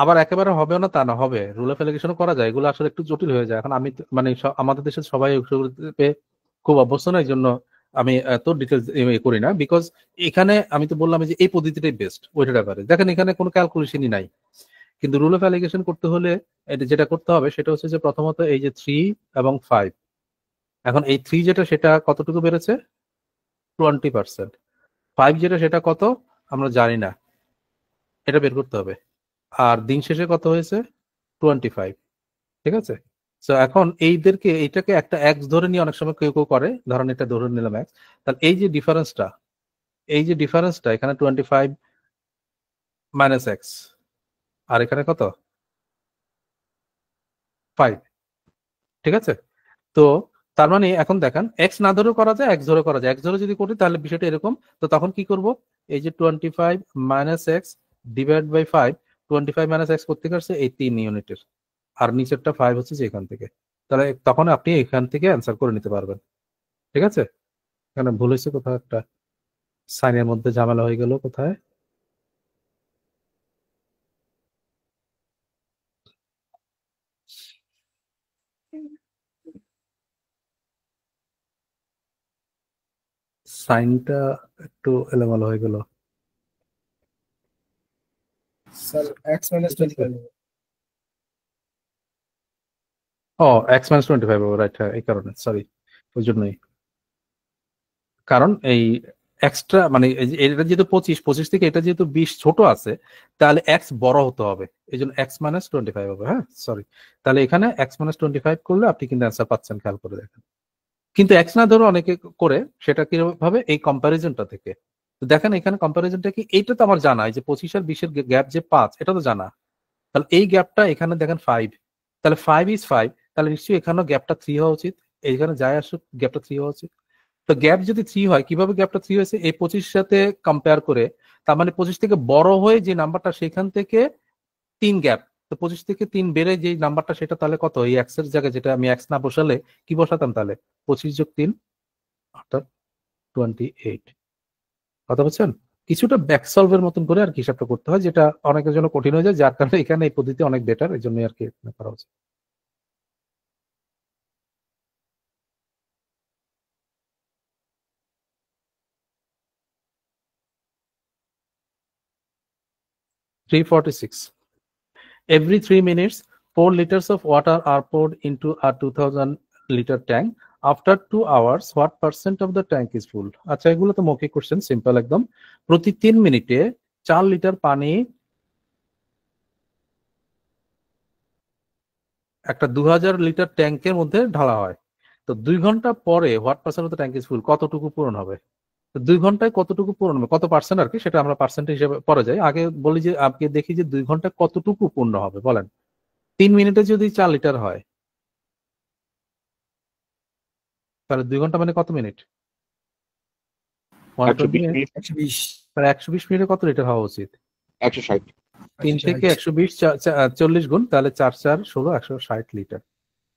আবার একেবারে হবেও না তা না, হবে, রুল অফ এলিগেশনও করা যায়, এগুলো আসলে একটু জটিল হয়ে যায়। এখন আমি মানে আমাদের দেশের সবাই খুব অভ্যস্ত না, এই জন্য আমি এত ডিটেলস করি না, বিকজ এখানে আমি তো বললাম যে এই পদ্ধতিটাই বেস্ট ওয়েটেড অ্যাভারেজ। দেখেন এখানে কোনো ক্যালকুলেশনই নাই, কিন্তু রুল অফ অ্যালিগেশন করতে হলে যেটা করতে হবে সেটা হচ্ছে যে প্রথমত এই যে 3 এবং 5, এখন এই 3 যেটা সেটা কতটুকু বেড়েছে? 20%। 5 যেটা সেটা কত আমরা জানি না, এটা বের করতে হবে। আর দিন শেষে কত হয়েছে? 25, ঠিক আছে। তো এখন এইটাকে একটা এক্স ধরে নিয়ে অনেক সময় কেউ কেউ করে, ধরেন এটা ধরে নিলাম এক্স, তাহলে এই যে ডিফারেন্সটা এখানে 25 মাইনাস এক্স, আর এখানে কত 5, ঠিক আছে? তো তার মানে এখন দেখেন এক্স না ধরে করা যায়, এক্স ধরে করা যায়। এক্স ধরে যদি করি তাহলে বিষয়টা এরকম। তো তখন কি করব, এই যে 25 minus X divide by 5, 25 minus X করতে আসছে এই 3 ইউনিটের, আর নিচেরটা 5 হচ্ছে যে এখান থেকে। তাহলে তখন আপনি এখান থেকে অ্যান্সার করে নিতে পারবেন, ঠিক আছে? এখানে ভুল হয়েছে কোথাও, একটা সাইনের মধ্যে ঝামেলা হয়ে গেল কোথায়। সাইনটা একটু এলোমেলো হয়ে গেল। স্যার এক্স মাইনাস 25 ও এক্স মাইনাস 25, রাইট, হ্যাঁ এই কারণে, সরি, ওই জন্যই। কারণ এই এক্সট্রা মানে এটা যেহেতু 25 থেকে এটা যেহেতু 20 ছোট আছে, তাহলে এক্স বড় হতে হবে, এই জন্য এক্স মাইনাস 25 হবে। হ্যাঁ সরি, তাহলে এখানে এক্স মাইনাস 25 করলে আপনি কিন্তু অ্যান্সার পাচ্ছেন, খেয়াল করে দেখেন। কিন্তু এক্স না ধরে অনেকে করে, সেটা কিভাবে, এই কম্পারিজনটা থেকে। তো দেখেন এখানে কম্পারিজনটা কি, এইটা তো আমার জানা, এই যে 25 আর 20 এর গ্যাপ যে 5, এটা তো জানা। তাহলে এই গ্যাপটা এখানে দেখেন 5, তাহলে 5 is 5, তাহলে নিশ্চয়ই এখানেও গ্যাপটা 3 হওয়া উচিত। এইখানে যাই আসুক গ্যাপটা 3 হওয়া উচিত। তো গ্যাপ যদি 3 হয়, কিভাবে গ্যাপটা 3 হয়েছে, এই 25 সাথে কম্পেয়ার করে, তার মানে 25 থেকে বড় হয়ে যে নাম্বারটা সেখান থেকে 3 গ্যাপ, তো 25 থেকে 3 বেড়ে যে নাম্বারটা সেটা তাহলে কত, এই এক্স এর জায়গায় যেটা আমি এক্স না বসালে কি বসাতাম, তাহলে 25 যোগ 3 অর্থাৎ 28। কথা বলছেন? কিছুটা ব্যাক সলভের মতন করে আর কি হিসাবটা করতে হয়, যেটা অনেকের জন্য কঠিন হয়ে যায়, যার কারণে এখানে এই পদ্ধতি অনেক বেটার, এই জন্য আর কি করা উচিত। Every 3 minutes, 4 liters of water are poured into a 2000-liter tank. After 2 hours, what percent of the tank is full? আচ্ছা, এগুলো তো মৌখিক কোশ্চেন, সিম্পল একদম। প্রতি 3 মিনিটে 4 লিটার পানি একটা 2000 লিটার ট্যাঙ্কের মধ্যে ঢালা হয়। তো 2 ঘন্টা পরে what percent of the tank is full, কতটুকু পূরণ হবে? তো 2 ঘন্টায় কতটুকু পূরণ হবে, কত পার্সেন্ট আর কি, সেটা আমরা পার্সেন্ট হিসেবে পরে যাই। আগে বলি যে আপনি দেখি যে 2 ঘন্টায় কতটুকু পূর্ণ হবে, বলেন। 3 মিনিটে যদি 4 লিটার হয়, তাহলে 2 ঘন্টা মানে কত মিনিট? 120 মিনিট। 120 তাহলে 120 মিনিটে কত লিটার হওয়া উচিত? 160। 3 থেকে 120 40 গুণ, তাহলে 4 4 16 160 লিটার।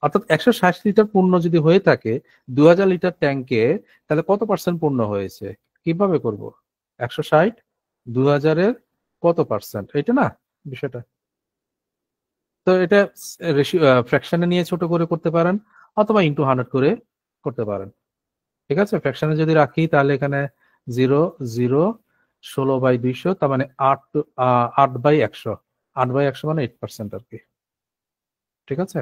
অর্থাৎ 160 লিটার পূর্ণ যদি হয়ে থাকে 2000 লিটার ট্যাঙ্কে, তাহলে কত পার্সেন্ট পূর্ণ হয়েছে? কিভাবে করব? 160 2000 এর কত পার্সেন্ট, এটা না বিষয়টা। তো এটা ফ্র্যাকশনে নিয়ে ছোট করে করতে পারেন, অথবা ইনটু 100 করে করতে পারেন, ঠিক আছে? ফ্র্যাকশনে যদি রাখি তাহলে এখানে 0 0 16/200, তার মানে 8/100, 8/100 মানে 8% আর কি, ঠিক আছে?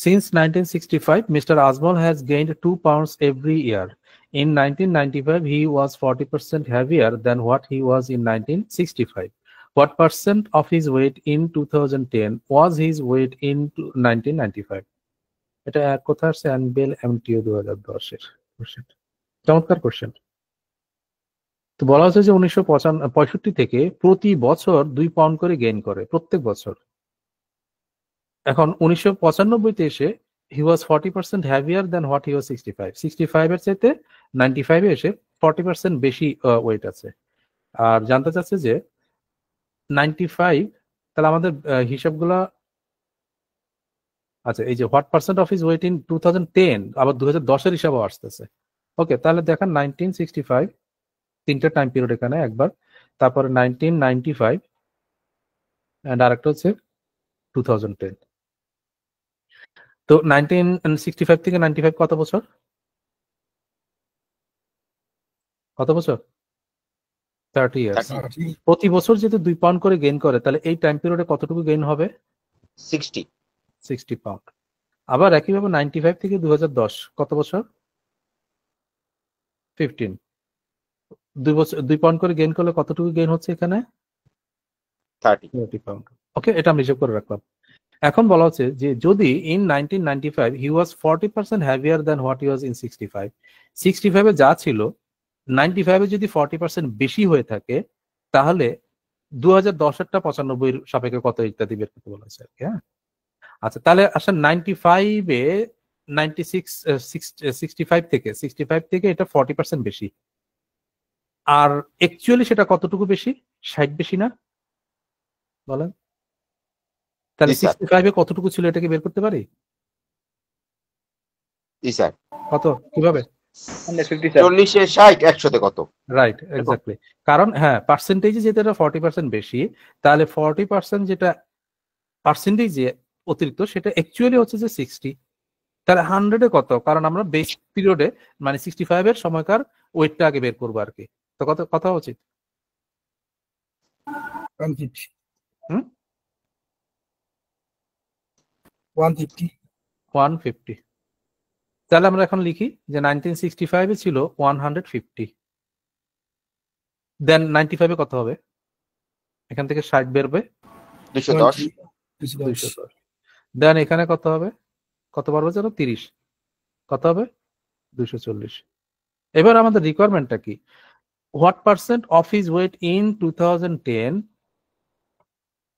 Since 1965, Mr. Azmal has gained 2 pounds every year. In 1995, he was 40% heavier than what he was in 1965. What percent of his weight in 2010 was his weight in 1995? এটা এক কথা আসছে অ্যানবেল এমটিও 2010 এর কোশ্চেন। চমৎকার কোশ্চেন। তো বলা হচ্ছে যে 1965 থেকে প্রতি বছর 2 পাউন্ড করে গেইন করে, প্রত্যেক বছর। এখন 1995-তে এসে হি ওয়াজ 40% হ্যাভিয়ার দেন হোয়াট হি ওয়াজ 65 এর চাইতে 95-এ এসে 40% বেশি ওয়েট আছে। আর জানতে চাচ্ছে যে 95, তাহলে আমাদের হিসাবগুলা, আচ্ছা এই যে what percent of his weight in 2010, আবার 2010 এর হিসাবও আসতেছে। ওকে, তাহলে দেখেন 1965, 3টা টাইম পিরিয়ড এখানে একবার, তারপরে 1995 এন্ড আরেকটা হচ্ছে 2010। তো 1965 থেকে 95 কত বছর? কত বছর? 30 ইয়ার্স। প্রতি বছর যদি 2 পাউন্ড করে গেইন করে, তাহলে এই টাইম পিরিয়ডে কতটুকু গেইন হবে? 60 পাউন্ড। আবার একইভাবে 95 থেকে 2010 কত বছর? 15। 2 বছর 2 পাউন্ড করে গেইন করলে কতটুকু গেইন হচ্ছে এখানে? 30 পাউন্ড। ওকে, এটা আমি হিসাব করে রাখলাম। এখন বলা হচ্ছে যে যদি in 1995 he was 40% heavier than what he was in 65, 65 এ যা ছিল 95 এ যদি 40% বেশি হয়ে থাকে তাহলে 2010 এরটা 95 সাপেক্ষে কত ইত্যাদি বের করতে বলা হয়েছে আর কি। হ্যাঁ, আচ্ছা তাহলে আসলে 95 এ 65 থেকে এটা 40% বেশি, আর অ্যাকচুয়ালি সেটা কতটুকু বেশি? 60 বেশি না বলেন? তাহলে জি স্যার, 65 এ কতটুকু ছিল এটাকে বের করতে পারি? জি স্যার। কত কিভাবে? 150 স্যার। 40-এ 60, 100-তে কত? Right, exactly. কারণ হ্যাঁ, পার্সেন্টেজে যেটা 40% বেশি, তাহলে 40% যেটা পার্সেন্টেজে অতিরিক্ত সেটা অ্যাকচুয়ালি হচ্ছে যে 60। তাহলে 100-এ কত? কারণ আমরা বেস পিরিয়ডে মানে 65 এর সময়কার ওয়েটটা আগে বের করবো আর কি। তো কত কথা উচিত? 150 হুম, 150 150। তাহলে আমরা এখন লিখি যে 1965 এ ছিল 150, দেন 95 এ কত হবে? এখান থেকে 60 বেরবে 210। 210, দেন এখানে কত হবে? কত পারবো যেন 30, কত হবে? 240। এবার আমাদের রিকোয়ারমেন্টটা কি? What percent of his weight in 2010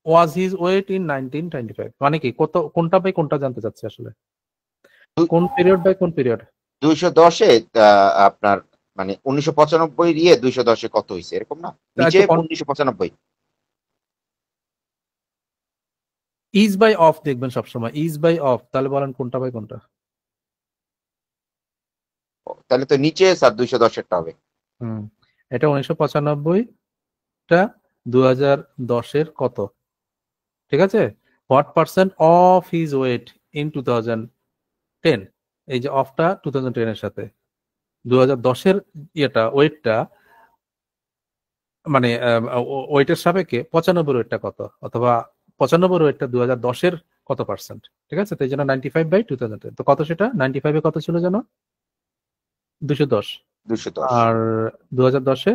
was his weight in 1925? মানে কি কত, কোনটা বাই কোনটা জানতে চাচ্ছে আসলে? কোন পিরিয়ড বাই কোন পিরিয়ড? 210-এ আপনার মানে 1995 দিয়ে 210-এ কত হয়েছে এরকম না? নিচে 1995। ইজ বাই অফ দেখবেন সবসময়, ইজ বাই অফ, তাহলে বলেন কোনটা বাই কোনটা? তাহলে তো নিচে স্যার 210-এরটা হবে। হুম, এটা 1995টা 2010-এর কত, ঠিক আছে? What percent of his weight in 2010, এই যে অফটা 2010 এর সাথে 2010-এর ইয়েটা ওয়েটটা মানে ওয়েটের সাপেক্ষে 95 ওয়েটটা কত, অথবা 95 ওয়েটটা 2010-এর কত পার্সেন্ট, ঠিক আছে? তো এই জন্য 95/2010। তো কত সেটা? 95-এ কত ছিল যেন? 210, 210। আর 2010-এ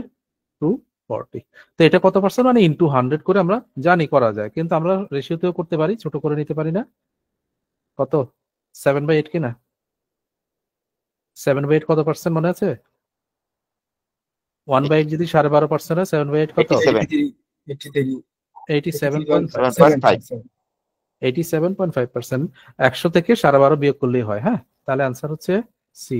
240। তো এটা কত পার্সেন্ট? মানে ইন্টু 100 করে আমরা জানি করা যায়, কিন্তু আমরা রেশিওতেও করতে পারি, ছোট করে নিতে পারি না? কত? 7/8 কিনা? 7/8 কত পার্সেন্ট মনে আছে? 1/8 যদি 12.5% হয়, 7/8 কত? 87, 83 87.5, 7.5। 87.5%। 100 থেকে 12.5 বিয়োগ করলেই হয়। হ্যাঁ, তাহলে আনসার হচ্ছে C.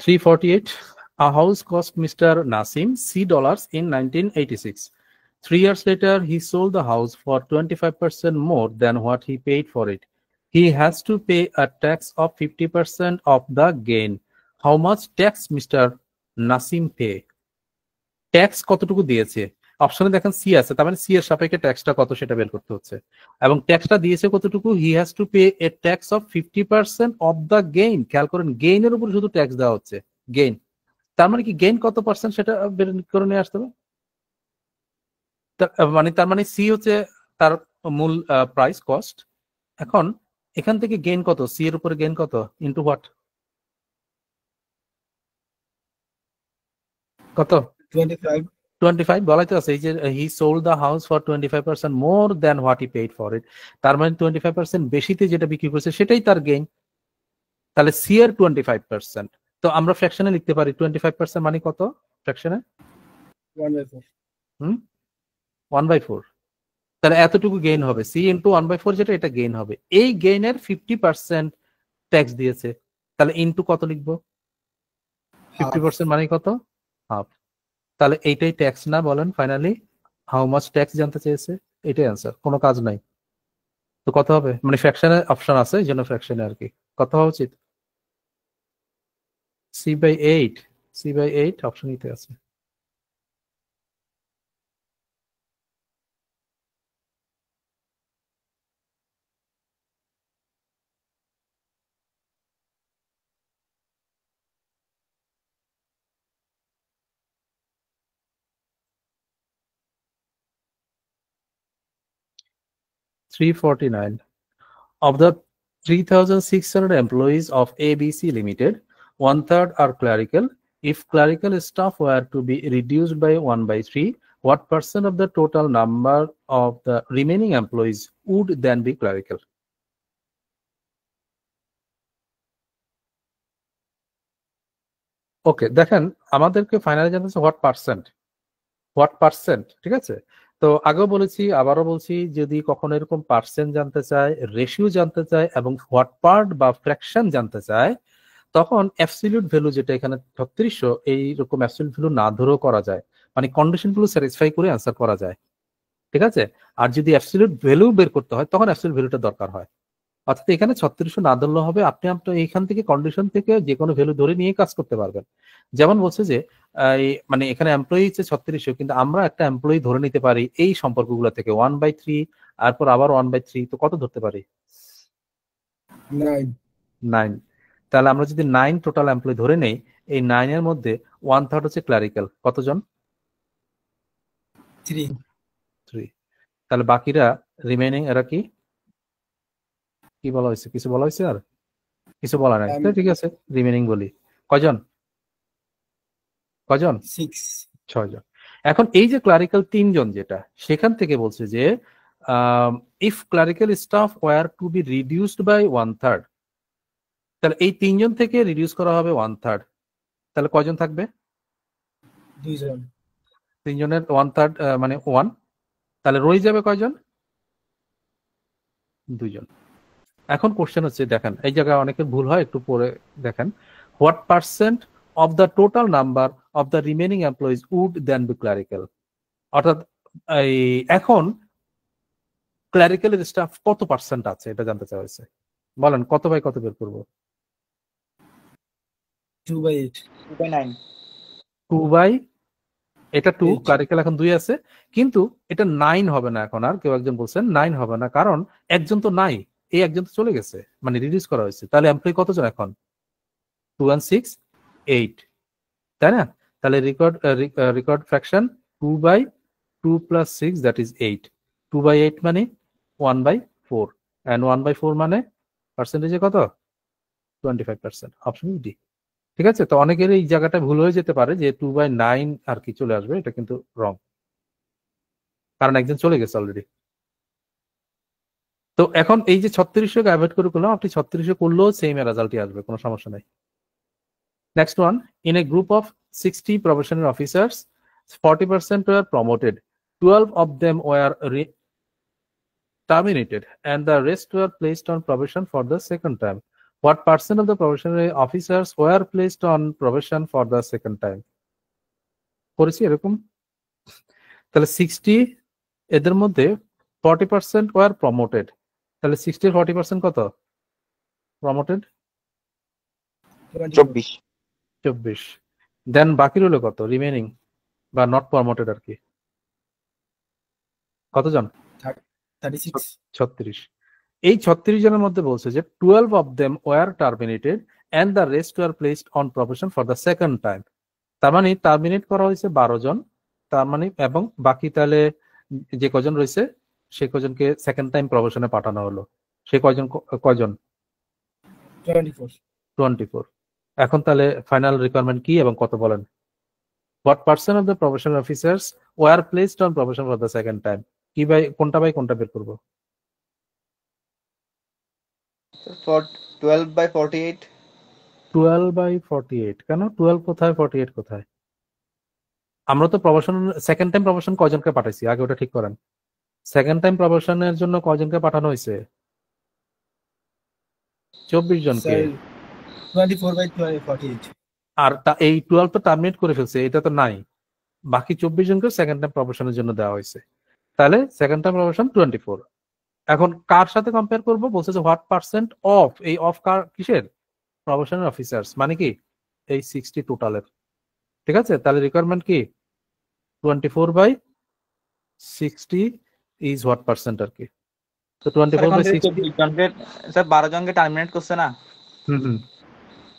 $348. A house cost Mr. Nasim $C in 1986. 3 years later, he sold the house for 25% more than what he paid for it. He has to pay a tax of 50% of the gain. How much tax Mr. Nasim pay? Tax কতটুকু দিয়েছে? অপশনে দেখেন C আছে, তার মানে C এর সাপেক্ষে ট্যাক্সটা কত সেটা বের করতে হচ্ছে, এবং ট্যাক্সটা দিয়েছে কতটুকু? He has to pay A tax of 50% of the gain. খেয়াল করেন, গেইনের উপর শুধু ট্যাক্স দেওয়া হচ্ছে, গেইন। তার মানে কি গেইন কত পার্সেন্ট সেটা বের করে নিয়ে আসতে হবে। তার মানে সি হচ্ছে তার মূল প্রাইস কস্ট। এখন এখান থেকে গেইন কত? সি এর উপরে গেইন কত ইনটু হোয়াট? কত? 25 25 বলাই তো আছে, এই যে he sold the house for 25% more than what he paid for it. তার মানে 25% বেশিতে যেটা বিক্রি করছে সেটাই তার গেইন। তাহলে সি এর 25%। তো আমরা ফ্র্যাকশনে লিখতে পারি 25% মানে কত ফ্র্যাকশনে? 1/4 হুম, 1/4। তাহলে এতটুকু গেইন হবে, সি ইন্টু 1/4 যেটা, এটা গেইন হবে। এই গেইনের 50% ট্যাক্স দিয়েছে, তাহলে ইন্টু কত লিখবো? 50% মানে কত? হাফ। তাহলে এইটাই ট্যাক্স না বলেন ফাইনালি? হাউ মাচ ট্যাক্স জানতে চেয়েছে, এটাই অ্যান্সার, কোনো কাজ নাই। তো কত হবে? মানে ফ্র্যাকশনের অপশন আছে, এই জন্য ফ্র্যাকশনে আর কি। কত হওয়া উচিত? C/8, C/8 অপশন ইতে আছে। 349. Of the 3,600 employees of ABC Limited, 1/3 are clerical. If clerical staff were to be reduced by 1/3, what percent of the total number of the remaining employees would then be clerical? ওকে, দেখেন আমাদেরকে finally জানতে হচ্ছে what percent, ঠিক আছে? তো আগেও বলেছি, আবারও বলছি, যদি কখনো এরকম পার্সেন্ট জানতে চায়, রেশিও জানতে চায় এবং হোয়াট পার্ট বা ফ্র্যাকশন জানতে চায়, তখন অ্যাবসলিউট ভ্যালু, যেটা এখানে 3600, এইরকম অ্যাবসলিউট ভ্যালু না ধরেও করা যায়, মানে কন্ডিশনগুলো স্যাটিসফাই করে অ্যান্সার করা যায়, ঠিক আছে? আর যদি অ্যাবসলিউট ভ্যালু বের করতে হয় তখন অ্যাবসলিউট ভ্যালুটা দরকার হয়। অর্থাৎ এখানে 3600 না ধরলে হবে, আপনি আপনার এইখান থেকে কন্ডিশন থেকে যে কোনো ভ্যালু ধরে নিয়ে কাজ করতে পারবেন। যেমন বলছে যে মানে এখানে এমপ্লয়ি হচ্ছে 3600, কিন্তু আমরা একটা এমপ্লয়ি ধরে নিতে পারি এই সম্পর্কগুলো থেকে 1/3, তারপর আবার 1/3, তো কত ধরতে পারি? 9। তাহলে আমরা যদি 9 টোটাল এমপ্লয়ি ধরে নেই, এই 9 এর মধ্যে 1/3 হচ্ছে ক্লারিক্যাল। কতজন? 3। তাহলে বাকিরা রিমেইনিং, এরা কি কি বলা হয়েছে? কিছু বলা হয়েছে? আর কিছু বলা নাই, ঠিক আছে, রিমেইনিং বলি। কয়জন? 6 জন। এখন এই যে ক্লারিক্যাল 3 জন, যেটা সেখান থেকে বলছে যে if clerical staff were to be reduced by 1/3, তাহলে এই 3 জন থেকে রিডিউস করা হবে 1/3, তাহলে কয়জন থাকবে? 2 জন। 3 জনের 1/3 মানে 1, তাহলে রয়ে যাবে কয়জন? 2 জন। এখন কোশ্চেন হচ্ছে, দেখেন এই জায়গায় অনেকের ভুল হয়, একটু পরে দেখেন, what percent of the total number of the remaining employees would then be clerical. অর্থাৎ এখন ক্লারিক্যালের স্টাফ কত পার্সেন্ট আছে এটা জানতে চাওয়া হয়েছে। বলেন কত বাই কত বের করবো? 2/8 2/9 2/, এটা 2, ক্লারিক্যাল এখন 2 আছে, কিন্তু এটা 9 হবে না এখন। আর কেউ একজন বলছেন 9 হবে না, কারণ একজন তো নাই, এই একজন তো চলে গেছে, মানে রিডিউস করা হয়েছে। তাহলে এমপ্লয়ি কতজন এখন? 2 and 6 8, তাই না? তাহলে রেকর্ড ফ্র্যাকশন 2/2 + 6, দ্যাট ইজ 8। 2/8 মানে 1/4, and 1/4 মানে পার্সেন্টেজে কত? 25%। অপশন ডি, ঠিক আছে? তো অনেকের এই জায়গাটা ভুল হয়ে যেতে পারে যে 2/9 আর কি চলে আসবে, এটা কিন্তু রং, কারণ একজন চলে গেছে অলরেডি। তো এখন এই যে 3600 কে অ্যাভয়েড করে করলাম, আপনি 3600 করলেও সেম রেজাল্টই আসবে, কোনো সমস্যা নাই। Next one, in a group of 60 probationary officers, 40% were promoted, 12 of them were terminated, and the rest were placed on probation for the second time. What percent of the probationary officers were placed on probation for the second time? করেছি এরকম। তাহলে 60 এদের মধ্যে 40% were promoted, তাহলে 60 এর 40% কত? Promoted 24। দেন বাকি রইল কত? রিমেইনিং বা নট প্রমোটেড আর কি, কতজন? 36। এই 36 জনের মধ্যে বলছে যে 12 of them were terminated and the rest were placed on probation for the second time. তার মানে টার্মিনেট করা হয়েছে 12 জন, তার মানে, এবং বাকি তাহলে যে কজন রয়েছে সে কজনকে সেকেন্ড টাইম প্রবেশনে পাঠানো হলো। সে কয়জন? 24। এখন তাহলে ফাইনাল রিকোয়ারমেন্ট কি এবং কত বলেন? What percent of the probation officers were placed on probation for the second time? কি বাই কোনটা বের করব? 12/48। 12/48 কেন? 12 কোথায়, 48 কোথায়? আমরা তো প্রবাসন, সেকেন্ড টাইম প্রবাসন কয়জনকে পাঠাইছি আগে ওটা ঠিক করেন। সেকেন্ড টাইম প্রবাসনের জন্য কয়জনকে পাঠানো হয়েছে? 24 জনকে। 24/48। আর এই 12 তো টার্মিনেট করে ফেলছে, এটা তো নাই, বাকি 24 জনকে সেকেন্ড টাইম প্রবাসনের জন্য দেওয়া হয়েছে। তাহলে সেকেন্ড টাইম প্রবাসন 24। এখন কার সাথে কম্পেয়ার করব? বলছে যে হোয়াট পার্সেন্ট অফ, এই অফ কার, কিসের? প্রবাসনের অফিসার্স, মানে কি এই 60 টোটালের, ঠিক আছে? তাহলে রিকোয়ারমেন্ট কি? 24/60 ইজ হোয়াট পার্সেন্ট আর কি। তো 24/60 জনকে স্যার 12 জনকে টার্মিনেট করছে না? হুম।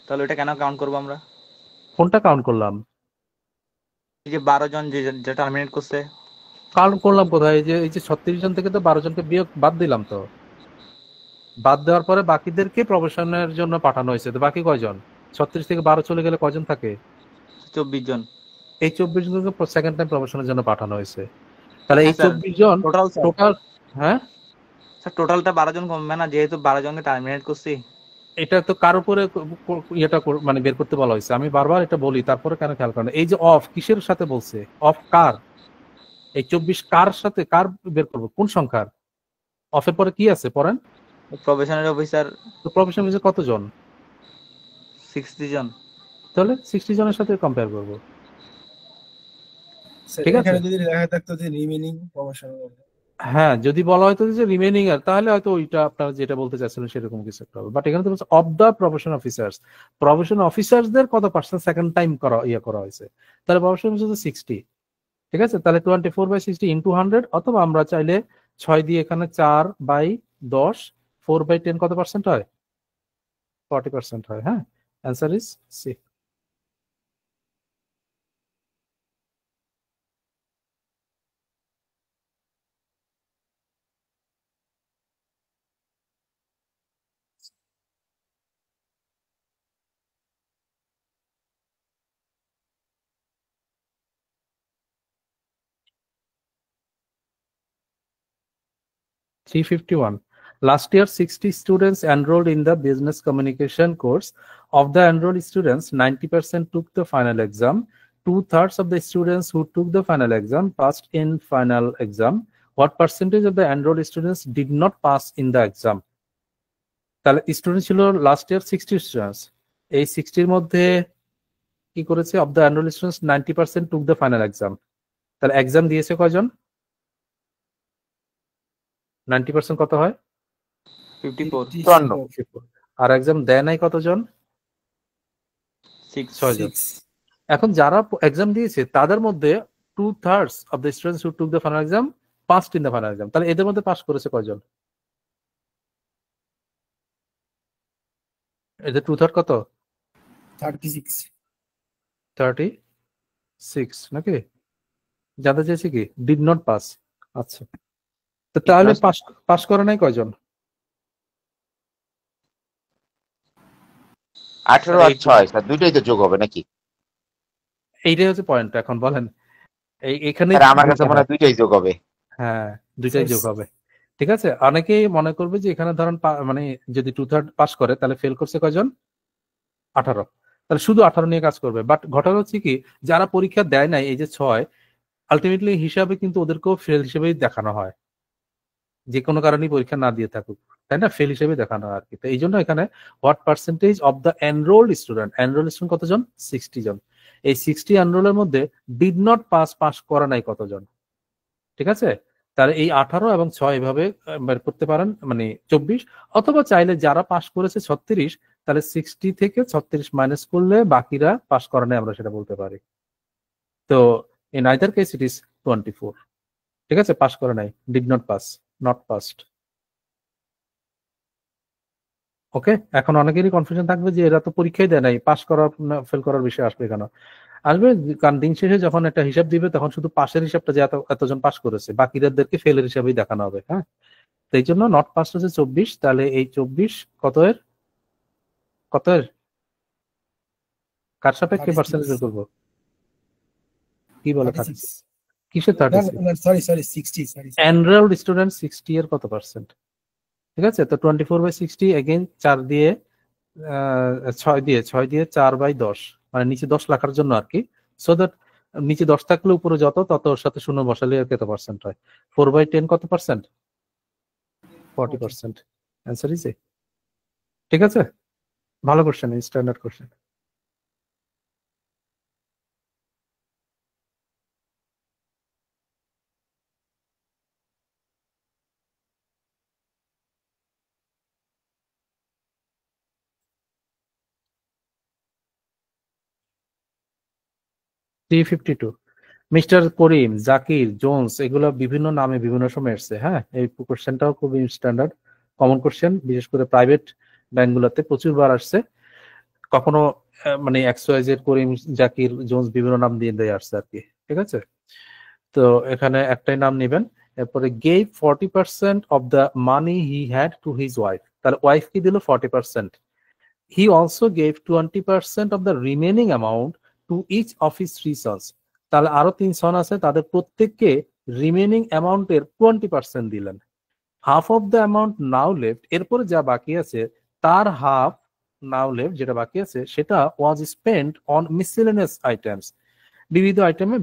তাহলে এটা কেন কাউন্ট করব আমরা? কোনটা কাউন্ট করলাম? এই যে 12 জন যে টার্মিনেট করছে, কারণ করলাম কোথায়, এই যে 36 জন থেকে তো 12 জনকে বিয়োগ বাদ দিলাম, তো বাদ দেওয়ার পরে বাকিদেরকে প্রফেশনের জন্য পাঠানো হয়েছে। তো বাকি কয়জন? 36 থেকে 12 চলে গেলে কয়জন থাকে? 24 জন। এই 24 জনকে সেকেন্ড টাইম প্রফেশনের জন্য পাঠানো হয়েছে। তাহলে এই হ্যাঁ স্যার, 24 জন টোটাল স্যার, টোটাল, হ্যাঁ স্যার টোটালটা 12 জন কমবে না, যেহেতু 12 জনকে টার্মিনেট করছি। এটা তো কার উপরে ইয়েটা মানে বের করতে বলা হয়েছে? আমি বারবার এটা বলি, তারপরে কেন খেয়াল করেন? এই যে অফ কিসের সাথে বলছে? অফ কার? এই 24 কার সাথে, কার বের করবো, কোন সংখ্যার? অফের পরে কি আছে পড়েন? প্রফেশনাল অফিসার তো প্রফেশনাল অফিসার কতজন? 60 জন। তাহলে 60 জনের সাথে কম্পেয়ার করবো, স্যার ঠিক আছে? এখানে যদি লেখা থাকতো যে রিমেনিং প্রমোশনাল, হ্যাঁ, যদি বলা হয়তো যে রিমেনিং এর, তাহলে হয়তো ওইটা আপনারা যেটা বলতে চাচ্ছিলেন সেরকম কিছু একটা হবে। বাট এখানে তো বলছে of the professional officers, professional অফিসার্সদের কত পার্সেন্ট সেকেন্ড টাইম করা করা হয়েছে। তাহলে প্রফেশনাল অফিসার 60, ঠিক আছে? তাহলে 24/60 ইন্টু 100, অথবা আমরা চাইলে 6 দিয়ে এখানে 4/10, 4/10 কত পার্সেন্ট হয়? 40% হয়। হ্যাঁ, answer is C. $351. Last year, 60 students enrolled in the business communication course. Of the enrolled students, 90% took the final exam. 2/3 of the students who took the final exam passed in final exam. What percentage of the enrolled students did not pass in the exam? তাহলে student ছিল last year 60 students. এই 60 এর মধ্যে কি করেছে? Of the enrol students 90% took the final exam. তাহলে exam দিয়েছে কয়জন? 90% কত হয়? 54। 54। আর এক্সাম দেয় নাই কতজন? 6 জন। এখন যারা এক্সাম দিয়েছে তাদের মধ্যে 2/3 of the students who took the final exam passed in the final exam. তাহলে এদের মধ্যে পাস করেছে কয়জন? এদের 2/3 কত? 36 নাকি? জানতে চাইছি কি ডিড নট পাস। আচ্ছা, তো তাহলে পাস করে নাই কয়জন? 18 আর 6 স্যার, দুইটাই তো যোগ হবে নাকি? এইটাই হচ্ছে পয়েন্ট। এখন বলেন এখানে স্যার আমার কাছে মনে হয় দুইটাই যোগ হবে। হ্যাঁ, দুইটাই যোগ হবে, ঠিক আছে? অনেকেই মনে করবে যে এখানে ধরেন মানে যদি 2/3 পাস করে তাহলে ফেল করছে কয়জন? 18। তাহলে শুধু 18 নিয়ে কাজ করবে। বাট ঘটনা হচ্ছে কি, যারা পরীক্ষা দেয় নাই, এই যে 6, আলটিমেটলি হিসাবে কিন্তু ওদেরকেও ফেল হিসেবেই দেখানো হয়, যে কোনো কারণেই পরীক্ষা না দিয়ে থাকুক, তাই না? ফেল হিসেবে দেখানো হয় আর কি। তো এই জন্য এখানে what percentage of the enrolled student, enrolled student কতজন? 60 জন। এই 60 এনরোলের মধ্যে ডিড নট পাস, পাস করে নাই কতজন? ঠিক আছে? তাহলে এই 18 এবং 6 এভাবে বের করতে পারেন, মানে 24। অথবা চাইলে যারা পাস করেছে 36, তাহলে 60 থেকে 36 মাইনাস করলে বাকিরা পাস করে নাই, আমরা সেটা বলতে পারি। তো in either case it is 24, ঠিক আছে? পাস করে নাই, did not pass, not passed. Okay, এখন অনেকেরই কনফিউশন থাকবে যে এরা তো পরীক্ষাই দেয় নাই, পাস করা ফেল করার বিষয় আসবে কেন? আসবে কারণ দিন শেষে যখন একটা হিসাব দিবে তখন শুধু পাশের হিসাবটা যে এতজন পাস করেছে, বাকিদেরকে ফেলের হিসাবেই দেখানো হবে। হ্যাঁ, তো এই জন্য নট পাস হচ্ছে 24। তাহলে এই 24 কত এর, কত এর, কার সাপেক্ষে পার্সেন্টেজ বের করবো? কি বলে 36? কিসের 36? সরি 60, এনরোলড স্টুডেন্ট 60 এর কত পার্সেন্ট? ঠিক আছে, তো 24/60 এগেইন 4 দিয়ে 6 দিয়ে 4/10, মানে নিচে 10 রাখার জন্য আর কি। সো দ্যাট নিচে 10 থাকলে উপরে যত, তত ওর সাথে শূন্য বসালে আর কত পার্সেন্ট হয়? 4/10 কত পার্সেন্ট? 40%। Answer is a. ঠিক আছে, ভালো কোশ্চেন, স্ট্যান্ডার্ড কোশ্চেন। মিস্টার করিম, জাকির, জোন্স, এগুলো বিভিন্ন নামে বিভিন্ন সময় এসছে। হ্যাঁ, এই কোশ্চেনটাও খুবই স্ট্যান্ডার্ড কমন কোশ্চেন, বিশেষ করে প্রাইভেট ব্যাংকগুলোতে প্রচুর বার আসছে। কখনো মানে XYZ, করিম, জাকির, জোন্স বিভিন্ন নাম দিয়ে আসছে আর কি। ঠিক আছে, তো এখানে একটাই নাম নেবেন। এরপরে gave 40% of the money he had to his wife, তাহলে ওয়াইফ কি দিল 40%। He also gave 20% of the remaining amount to each of his 3 sons, তাহলে আরো 3 সন আছে, তাদের প্রত্যেককে রিমেনিং অ্যামাউন্টের 20% দিলেন। Half of the amount now left, এরপরে যা বাকি আছে তার হাফ নাও লেফট যেটা বাকি আছে সেটা was spent on miscellaneous items, বিবিধ আইটেমে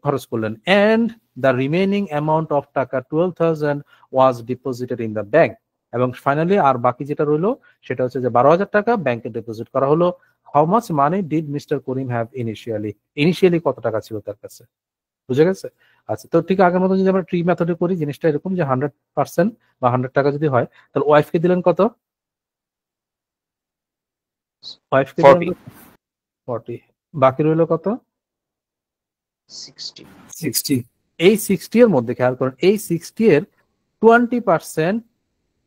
খরচ করলেন। And the remaining amount of টাকা 12,000 was deposited in the bank, এবং ফাইনালি আর বাকি যেটা রইলো সেটা হচ্ছে যে 12,000 টাকা ব্যাংকে ডিপোজিট করা হলো। How much money did mister Karim have initially কত টাকা ছিল তার কাছে, বুঝে গেছে? আচ্ছা, তো ঠিক আগের মতো যদি আমরা ট্রি মেথডে করি জিনিসটা এরকম যে 100% বা 100 টাকা যদি হয় তাহলে ওয়াইফকে দিলেন কত? ওয়াইফকে দিলেন 40, বাকি রইলো কত? 60। এই 60 এর মধ্যে খেয়াল করেন, এই 60 এর 20%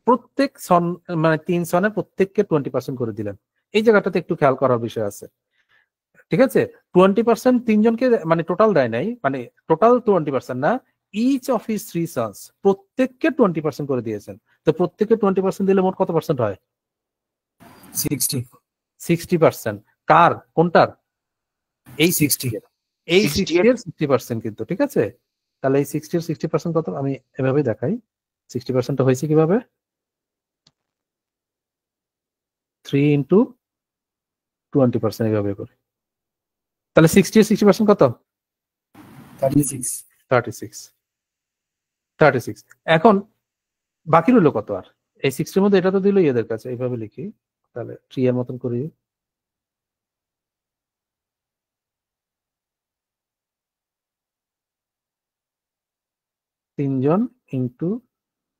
প্রত্যেক সন, মানে 3 সনের প্রত্যেককে 20% করে দিলেন। এই জায়গাটাতে একটু খেয়াল করার বিষয় আছে, ঠিক আছে? 20% তিনজনকে মানে টোটাল দেয় নাই, মানে টোটাল 20% না, ইচ অফ হিজ 3 সন্স প্রত্যেককে 20% করে দিয়েছেন। তো প্রত্যেককে 20% দিলে মোট কত পার্সেন্ট হয়? 60%। কার, কোনটার? এই 60 এর, এই 60 এর 60% কিন্তু, ঠিক আছে? তাহলে এই 60 এর 60% কত আমি এভাবেই দেখাই। 60% হয়েছে কিভাবে? 3 ইনটু 20% এভাবে করে। তাহলে 60 এর 60% কত? 36। এখন বাকি রইল কত? আর এই 60 এর মধ্যে এটা তো দিল এদের কাছে, এইভাবে লিখি, তাহলে 3 এর মতন করি। তিনজন ইন্টু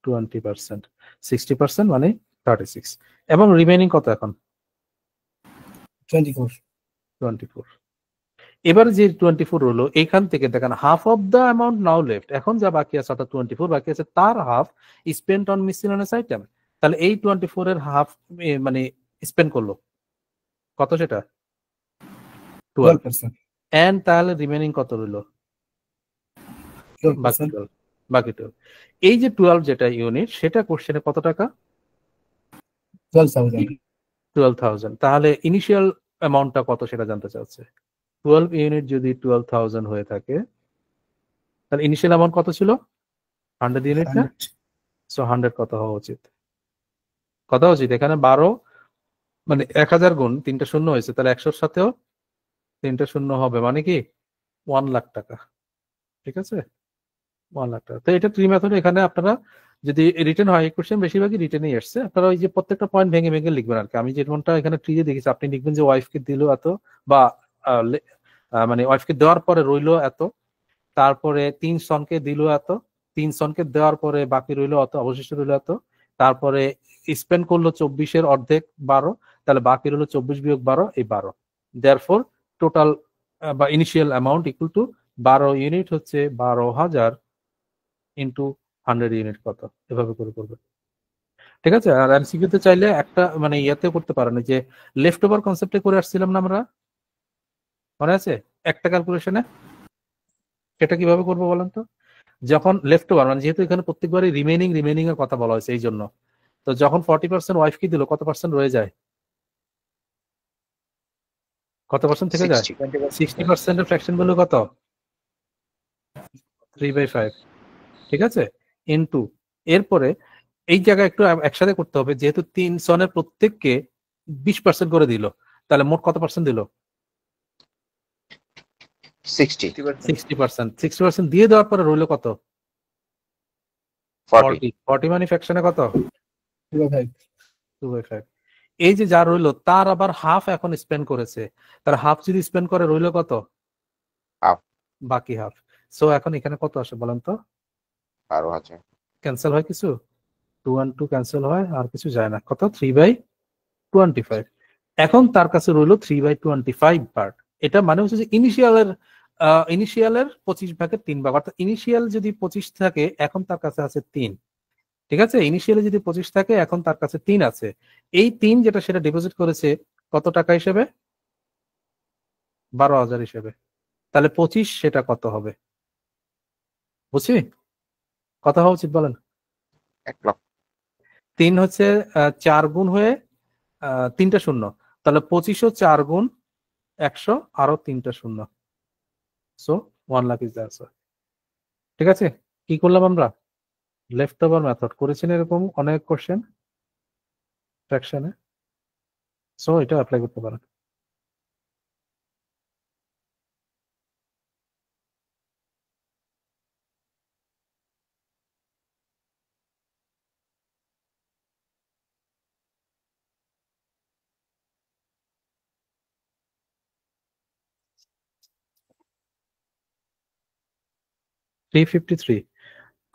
20%, 60% মানে 36, এবং রিমেইনিং কত এখন? 24। এবার যে 24 হলো এখান থেকে দেখেন half of the amount now left, এখন যা বাকি আছে অর্থাৎ 24 বাকি আছে, তার half spent on miscellaneous item, তাহলে এই 24 এর হাফ মানে স্পেন্ড করলো কত? সেটা 12%। এন্ড তাহলে রিমেইনিং কত রইলো? বাকি 12। এই যে 12 যেটা ইউনিট সেটা কোশ্চেনে কত টাকা? 12,000। তাহলে ইনিশিয়াল অ্যামাউন্টটা কত সেটা জানতে চাচ্ছে। 12 ইউনিট যদি 12,000 হয়ে থাকে তাহলে ইনিশিয়াল অ্যামাউন্ট কত ছিল? 100 ইউনিট না? সো 100 কত হওয়া উচিত? কত উচিত? এখানে 12 মানে 1000 গুণ 3টা শূন্য হয়েছে, তাহলে 100 এর সাথেও 3টা শূন্য হবে, মানে কি 1 লাখ টাকা, ঠিক আছে? 1 লাখ টাকা। তো এটা ট্রি মেথড, এখানে আপনারা যদি রিটেন হয় কোশ্চেন বেশিরভাগই রিটেনই আসছে, আপনারা ওই যে প্রত্যেকটা পয়েন্ট ভেঙে ভেঙে লিখবেন আর কি। আমি যেমনটা এখানে ট্রিতে দেখেছি, আপনি লিখবেন যে ওয়াইফকে দিল এত, বা মানে ওয়াইফকে দেওয়ার পরে রইলো এত, তারপরে 3 সনকে দিল এত, 3 সনকে দেওয়ার পরে বাকি রইলো অত, অবশিষ্ট রইলো এত, তারপরে স্পেন্ড করলো 24 এর অর্ধেক 12, তাহলে বাকি রইলো 24 বিয়োগ 12 এই 12। দেয়ারফর টোটাল বা initial amount equal to 12 unit হচ্ছে 12,000 ইন্টু 100 ইউনিট কত, এভাবে করে করবে, ঠিক আছে? আর এমসিকিউ তে চাইলে একটা মানে ইয়াতে করতে পারেন, যে লেফট ওভার কনসেপ্টে করে আসছিলাম না আমরা, মনে আছে একটা ক্যালকুলেশনে? সেটা কিভাবে করবো বলেন তো? যখন লেফট ওভার মানে যেহেতু এখানে প্রত্যেকবারই রিমেইনিং এর কথা বলা হয়েছে এই জন্য, তো যখন 40% ওয়াইফ কি দিল কত পার্সেন্ট রয়ে যায়? কত পার্সেন্ট থেকে যায়? 60% এর ফ্র্যাকশন ভ্যালু কত? 3/5, ঠিক আছে? ইনটু, এরপরে এই জায়গায় একটু একসাথে করতে হবে, যেহেতু 3 সনের প্রত্যেককে 20% করে দিল, তাহলে মোট কত পার্সেন্ট দিল? 60%। 60% দিয়ে দেওয়ার পরে রইল কত? 40 মানে ফ্র্যাকশনে কত? 2/5। এই যে যা রইলো তার আবার হাফ এখন স্পেন্ড করেছে, তার হাফ যদি স্পেন্ড করে রইলো কত? হাফ। বাকি হাফ। সো এখন এখানে কত আসে বলেন তো? 12,000। ক্যান্সেল হয় কিছু? 2 and 2 ক্যান্সেল হয়, আর কিছু যায় না। কত? 3/25। এখন তার কাছে রইলো 3/25 পার্ট। এটা মানে হচ্ছে যে ইনিশিয়ালের 25 ভাগের 3 ভাগ, অর্থাৎ ইনিশিয়াল যদি 25 থাকে এখন তার কাছে আছে 3, ঠিক আছে? ইনিশিয়ালি যদি 25 থাকে এখন তার কাছে 3 আছে। এই 3 যেটা সেটা ডিপোজিট করেছে কত টাকা হিসেবে? 12,000 হিসেবে। তাহলে 25 সেটা কত হবে? বুঝছি কথা হওয়া উচিত বলেন 1 লক্ষ 3 হচ্ছে 4 গুণ হয়ে 3টা শূন্য, তাহলে 2500 4 গুণ 100 আরো 3টা শূন্য, so 1 lakh is the answer. ঠিক আছে, কি করলাম আমরা? লেফট ওভার মেথড করেছেন এরকম অনেক কোশ্চেন ফ্র্যাকশনে, সো এটা অ্যাপ্লাই করতে পারেন। $353.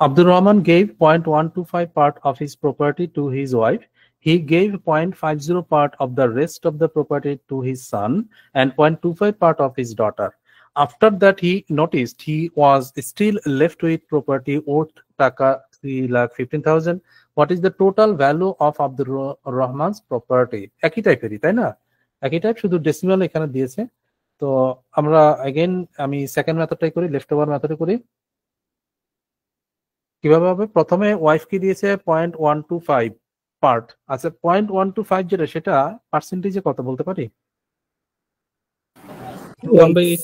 Abdul Rahman gave 0.125 part of his property to his wife. He gave 0.50 part of the rest of the property to his son and 0.25 part of his daughter. After that, he noticed he was still left with property worth taka 3,15,000. What is the total value of Abdul Rahman's property? একই টাইপেরই তাই না, একই type, শুধু decimal এখানে দিয়েছে। তো আমরা अगेन আমি সেকেন্ড মেথডটাই করি, লেফট ওভার মেথডে করি। কিভাবে হবে? প্রথমে ওয়াইফ কি দিয়েছে 0.125 পার্ট। আচ্ছা 0.125 যেটা সেটা পার্সেন্টেজে কত বলতে পারি? 1/8.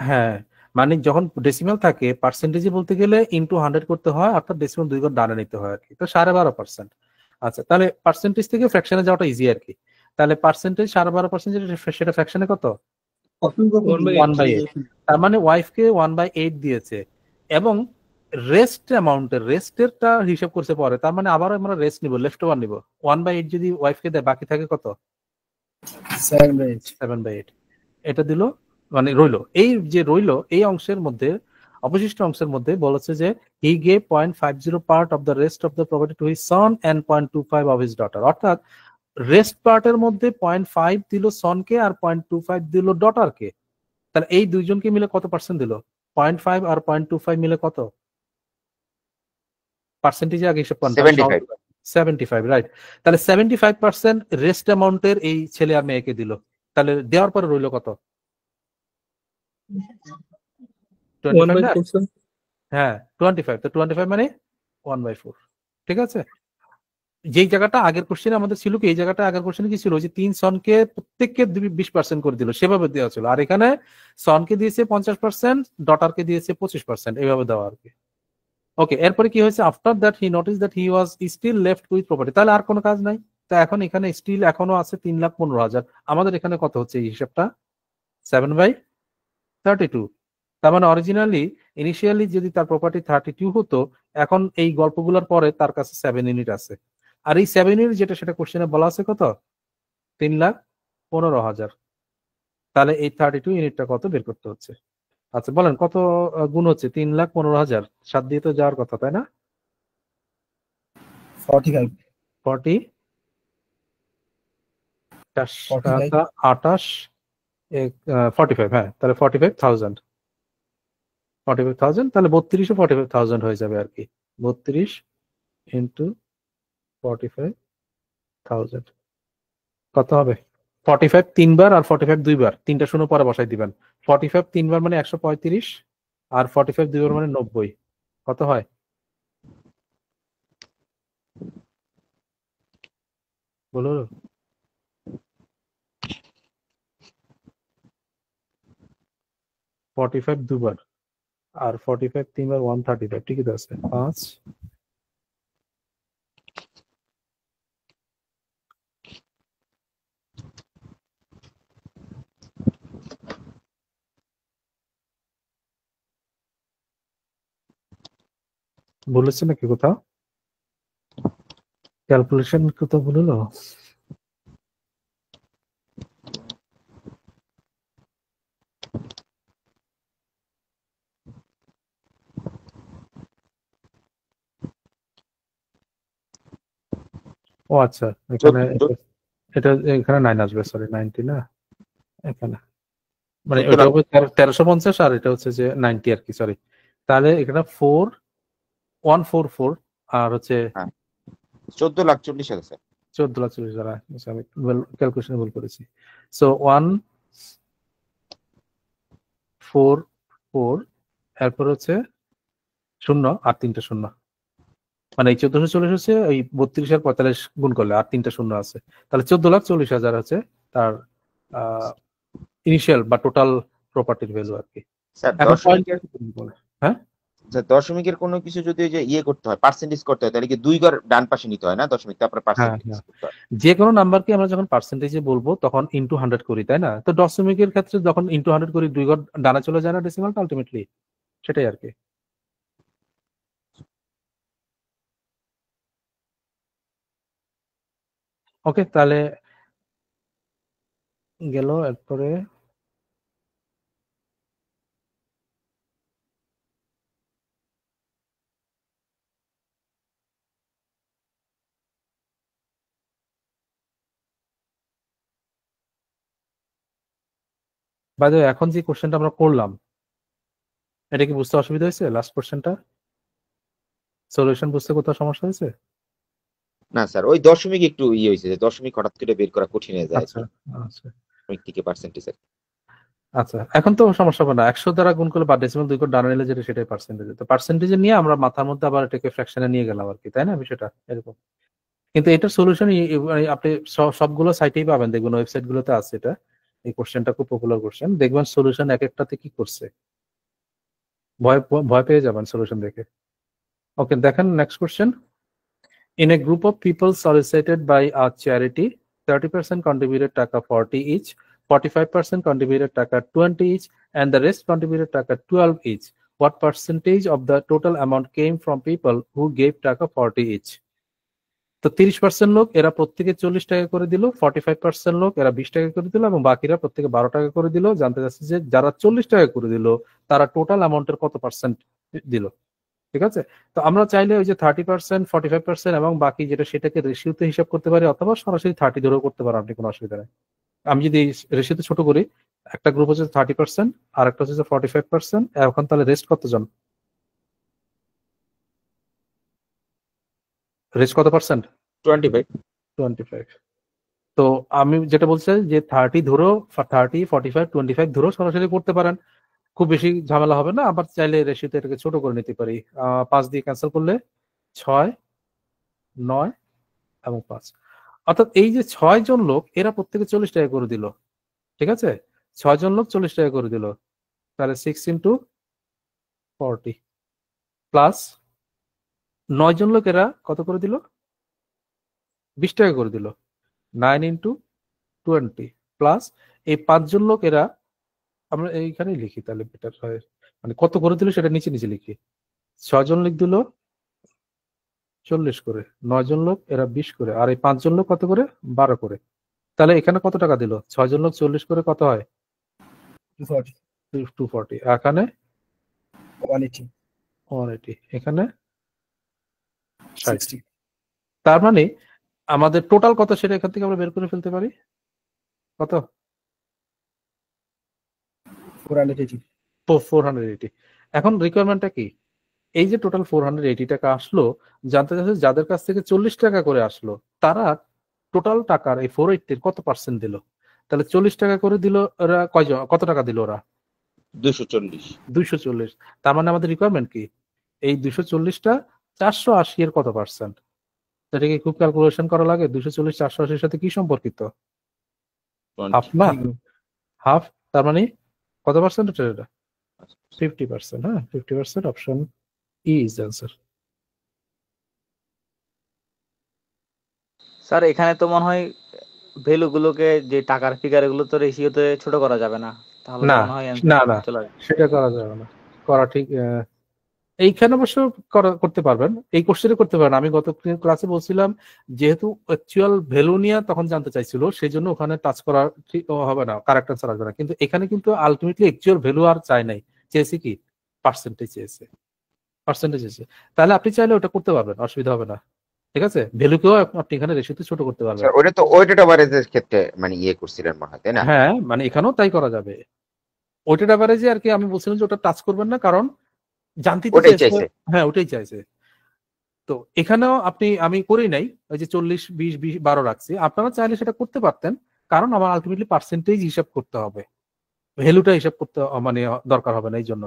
হ্যাঁ, মানে যখন ডেসিমাল থাকে পার্সেন্টেজে বলতে গেলে ইনটু 100 করতে হয়, অর্থাৎ ডেসিমাল 2 ঘর ডানে নিতে হয় আর কি। তো 12.5%। আচ্ছা তাহলে পার্সেন্টেজ থেকে ফ্র্যাকশনে যাওয়াটা ইজি আর কি। তাহলে পার্সেন্টেজ 12.5% যেটা সেটা ফ্র্যাকশনে কত? 1/8। তার মানে ওয়াইফকে 1/8 দিয়েছে এবং রেস্ট অ্যামাউন্টের রেস্টেরটা হিসাব করছে পরে, তার মানে আবার আমরা রেস্ট নিব, লেফট ওভার নিব। 1/8 যদি ওয়াইফকে দেয় বাকি থাকে কত? 7/8। এটা দিল মানে রইলো, এই যে রইলো এই অংশের মধ্যে, অবশিষ্ট অংশের মধ্যে বলেছে যে he gave 0.50 part of the rest of the property to his son and 0.25 of his daughter. অর্থাৎ রেস্ট পার্টের মধ্যে 0.5 দিল সনকে আর 0.25 দিল ডটারকে। তাহলে এই দুইজনকে মিলে কত পার্সেন্ট দিল? 0.5 আর 0.25 মিলে কত পার্সেন্টেজে আগে হিসাব করেন? 75, রাইট। তাহলে 75% রেস্ট অ্যামাউন্টের এই ছেলে আর মেয়েকে দিল। তাহলে দেওয়ার পরে রইল কত? 25। হ্যাঁ 25, তো 25 মানে 1/4। ঠিক আছে, যেই জায়গাটা আগের কোশ্চেনে আমাদের ছিল কি, এই জায়গাটা আগের কোশ্চেনে কি ছিল, যে 3 সনকে প্রত্যেককে 20% করে দিল, সেভাবে দেওয়া ছিল। আর এখানে সনকে দিয়েছে 50%, ডটারকে দিয়েছে 25%, এইভাবে দেওয়া আর কি। ওকে, এরপরে কি হয়েছে? After that he notice that he was still left with property. তাহলে আর কোনো কাজ নাই, তো এখন এখানে স্টিল এখনো আছে 3,15,000। আমাদের এখানে কত হচ্ছে এই হিসাবটা? 7/32। তার মানে অরিজিনালি ইনিশিয়ালি যদি তার প্রপার্টি 32 হতো, এখন এই গল্পগুলোর পরে তার কাছে 7 ইউনিট আছে। আর এই 7 ইউনিট যেটা সেটা কোশ্চেনে বলা আছে কত? 3,15,000। তাহলে এই 32 ইউনিটটা কত বের করতে হচ্ছে। আচ্ছা বলেন কত গুণ হচ্ছে 3,15,000? 7 দিয়ে তো যাওয়ার কথা তাই না? 45 40 28 45, হ্যাঁ তাহলে 45,000। তাহলে 32 ও 45,000 হয়ে যাবে আর কি। 32 ইন্টু 45,000 কত হবে? 45 3 বার আর 45 2 বার, 3টা শূন্য পরে বসাই দিবেন। 45 3 বার মানে 135 আর 45 2 বার মানে 90। কত হয়? বলো 45 2 বার আর 45 3 বার 135, ঠিকই তো আছে। 5 বলেছে নাকি কোথাও? ক্যালকুলেশন কোথাও বললো? ও আচ্ছা, এখানে এটা এখানে 9 আসবে, সরি 90 না, এখানে মানে ওটা হবে 1350 আর এটা হচ্ছে যে 90 আর কি, সরি। তাহলে এখানে 4144 আর হচ্ছে 14,40,000 স্যার। 14,40,000। আমি ক্যালকুলেশন ভুল করেছি। সো 1 4 4 এরপর হচ্ছে 0 আর 3টা শূন্য, মানে এই 1440 হচ্ছে ওই 32 আর 45 গুণ করলে আর 3টা শূন্য আছে, তাহলে 14,40,000 হচ্ছে তার ইনিশিয়াল বা টোটাল প্রপার্টির ভ্যালু আর কি। স্যার এখন দশমিকের বলে হ্যাঁ স্যার দশমিকের কোনো কিছু যদি ওই যে ইয়ে করতে হয়, পার্সেন্টেজ করতে হয়, তাহলে কি 2 ঘর ডান পাশে নিতে হয় না দশমিক, তারপরে পার্সেন্টেজ হ্যাঁ। করতে হয়? যে কোনো নাম্বারকে আমরা যখন পার্সেন্টেজে বলবো তখন ইনটু 100 করি, তাই না? তো দশমিকের ক্ষেত্রে যখন ইনটু 100 করি 2 ঘর ডানে চলে যায় না ডেসিমালটা আলটিমেটলি, সেটাই আর কি। ওকে, তাহলে গেল। এরপরে বাই দ্য ওয়ে, এখন যে কোশ্চেনটা আমরা করলাম এটা কি বুঝতে অসুবিধা হয়েছে? লাস্ট কোশ্চেনটা সলিউশন বুঝতে কোথাও সমস্যা হয়েছে? না স্যার, ওই দশমিক একটু ইয়ে হয়েছে, যে দশমিক হঠাৎ করে বের করা কঠিন হয়ে যায় আচ্ছা আচ্ছা দশমিক থেকে পার্সেন্টেজ। আচ্ছা, এখন তো সমস্যা হবে না, 100 দ্বারা গুণ করলে বা ডেসিমাল 2 ঘর ডানে নিলে যেটা সেটাই পার্সেন্টেজ। তো পার্সেন্টেজে নিয়ে আমরা মাথার মধ্যে আবার এটাকে ফ্র্যাকশনে নিয়ে গেলাম আর কি, তাই না বিষয়টা এরকম। কিন্তু এটার সলিউশন আপনি সবগুলো সাইটেই পাবেন, দেখবেন ওয়েবসাইট গুলোতে আছে এটা। এই কোশ্চেনটা খুব পপুলার কোশ্চেন, দেখবেন সলিউশন এক একটাতে কি করছে, ভয় ভয় পেয়ে যাবেন সলিউশন দেখে। ওকে, দেখেন next question. In a group of people solicited by a charity, 30% contributed taka 40 each, 45% contributed taka 20 each, and the rest contributed taka 12 each. What percentage of the total amount came from people who gave taka 40 each? তো 30% লোক এরা প্রত্যেকে 40 টাকা করে দিল, 45% লোক এরা 20 টাকা করে দিল, এবং বাকিরা প্রত্যেকে 12 টাকা করে দিল। জানতে চাচ্ছি যে যারা 40 টাকা করে দিল তারা টোটাল অ্যামাউন্টের কত পার্সেন্ট দিল। ঠিক আছে, তো আমরা চাইলে ওই যে 30%, 45% এবং বাকি যেটা সেটাকে রেশিওতে হিসাব করতে পারি, অথবা সরাসরি 30 ধরেও করতে পারি, আপনি কোনো অসুবিধা নেই। আমি যদি রেশিওতে ছোট করি, একটা গ্রুপ হচ্ছে 30% আর একটা হচ্ছে 45%, এখন তাহলে রেস্ট কতজন, রেস্ট কত পার্সেন্ট? 25। 25। তো আমি যেটা বলছি যে 30 ধরো, 30, 45, 25 ধরো সরাসরি করতে পারেন, খুব বেশি ঝামেলা হবে না। আবার চাইলে রেশিওতে এটাকে ছোট করে নিতে পারি, 5 দিয়ে ক্যান্সেল করলে 6, 9 এবং 5। অর্থাৎ এই যে 6 জন লোক এরা প্রত্যেকে 40 টাকা করে দিল, ঠিক আছে? 6 জন লোক 40 টাকা করে দিল, তাহলে 6 ইন্টু 40 প্লাস 9 জন লোক এরা কত করে দিল, 20 টাকা করে দিল, 9 ইন্টু 20 প্লাস এই 5 জন লোক এরা, আমরা এইখানেই লিখি তাহলে বেটার হয়, মানে কত করে দিল সেটা নিচে নিচে লিখি। 6 জন লোক দিল 40 করে, 9 জন লোক এরা 20 করে, আর এই 5 জন লোক কত করে, 12 করে। তাহলে এখানে কত টাকা দিল? 6 জন লোক 40 করে কত হয়? 240, 240। এখানে 180, 180, এখানে 60। 60, তার মানে আমাদের টোটাল কত সেটা এখান থেকে আমরা বের করে ফেলতে পারি, কত? 480, 480। এখন রিকোয়ারমেন্টটা কি? এই যে টোটাল 480 টাকা আসলো, জানতে চাচ্ছে যাদের কাছ থেকে 40 টাকা করে আসলো তারা টোটাল টাকার এই 480 কত পার্সেন্ট দিল। তাহলে 40 টাকা করে দিল ওরা, কয়জন, কত টাকা দিল ওরা? 240। 240। তার মানে আমাদের রিকোয়ারমেন্ট কি? এই 240টা 480 এর কত পার্সেন্ট? এটাকে খুব ক্যালকুলেশন করা লাগে। 240 480 সাথে কি সম্পর্কিত? হাফ না, হাফ। তার মানে কত পার্সেন্ট এটা? 50%। হ্যাঁ, 50%। Option E is answer. Sir এখানে তো মনে হয় ভ্যালু গুলোকে, যে টাকার ফিগার এগুলো তো রেশিওতে ছোট করা যাবে না, তাহলে তো না মনে হয় না answer না, চলে আসবে। সেটা করা যাবে না, করা ঠিক। এইখানে অবশ্য করতে পারবেন, এই কোশ্চেনে করতে পারেন। আমি গত ক্লাসে বলছিলাম যেহেতু অ্যাকচুয়াল ভ্যালু নিয়ে তখন জানতে চাইছিল, সেই জন্য ওখানে টাচ করা ঠিক হবে না, কারেক্ট আনসার আসবে না। কিন্তু এখানে কিন্তু আলটিমেটলি অ্যাকচুয়াল ভ্যালু আর চাই নাই, চেয়েছে কি পার্সেন্টেজ চেয়েছে, পার্সেন্টেজ চেয়েছে। তাহলে আপনি চাইলে ওটা করতে পারবেন, অসুবিধা হবে না। ঠিক আছে, ভ্যালুকেও আপনি এখানে রেশিওতে ছোট করতে পারবেন। স্যার ওটা তো ওয়েটেড অ্যাভারেজের ক্ষেত্রে মানে ইয়ে করছিলেন মনে হয়, তাই না? হ্যাঁ, মানে এখানেও তাই করা যাবে। ওইটার ব্যাপারে যে আর কি আমি বলছিলাম যে ওটা টাচ করবেন না, কারণ জানতে তো ওটাই চেয়েছে। চাইছে। হ্যাঁ, ওটাই চাইছে। তো এখানেও আমি করি নাই, ওই যে 40, 20, 12 রাখছি। আপনারা চাইলে সেটা করতে পারতেন, কারণ আমার আলটিমেটলি পার্সেন্টেজ হিসাব করতে হবে। ভ্যালুটা হিসাব করতে মানে দরকার হবে না এই জন্য।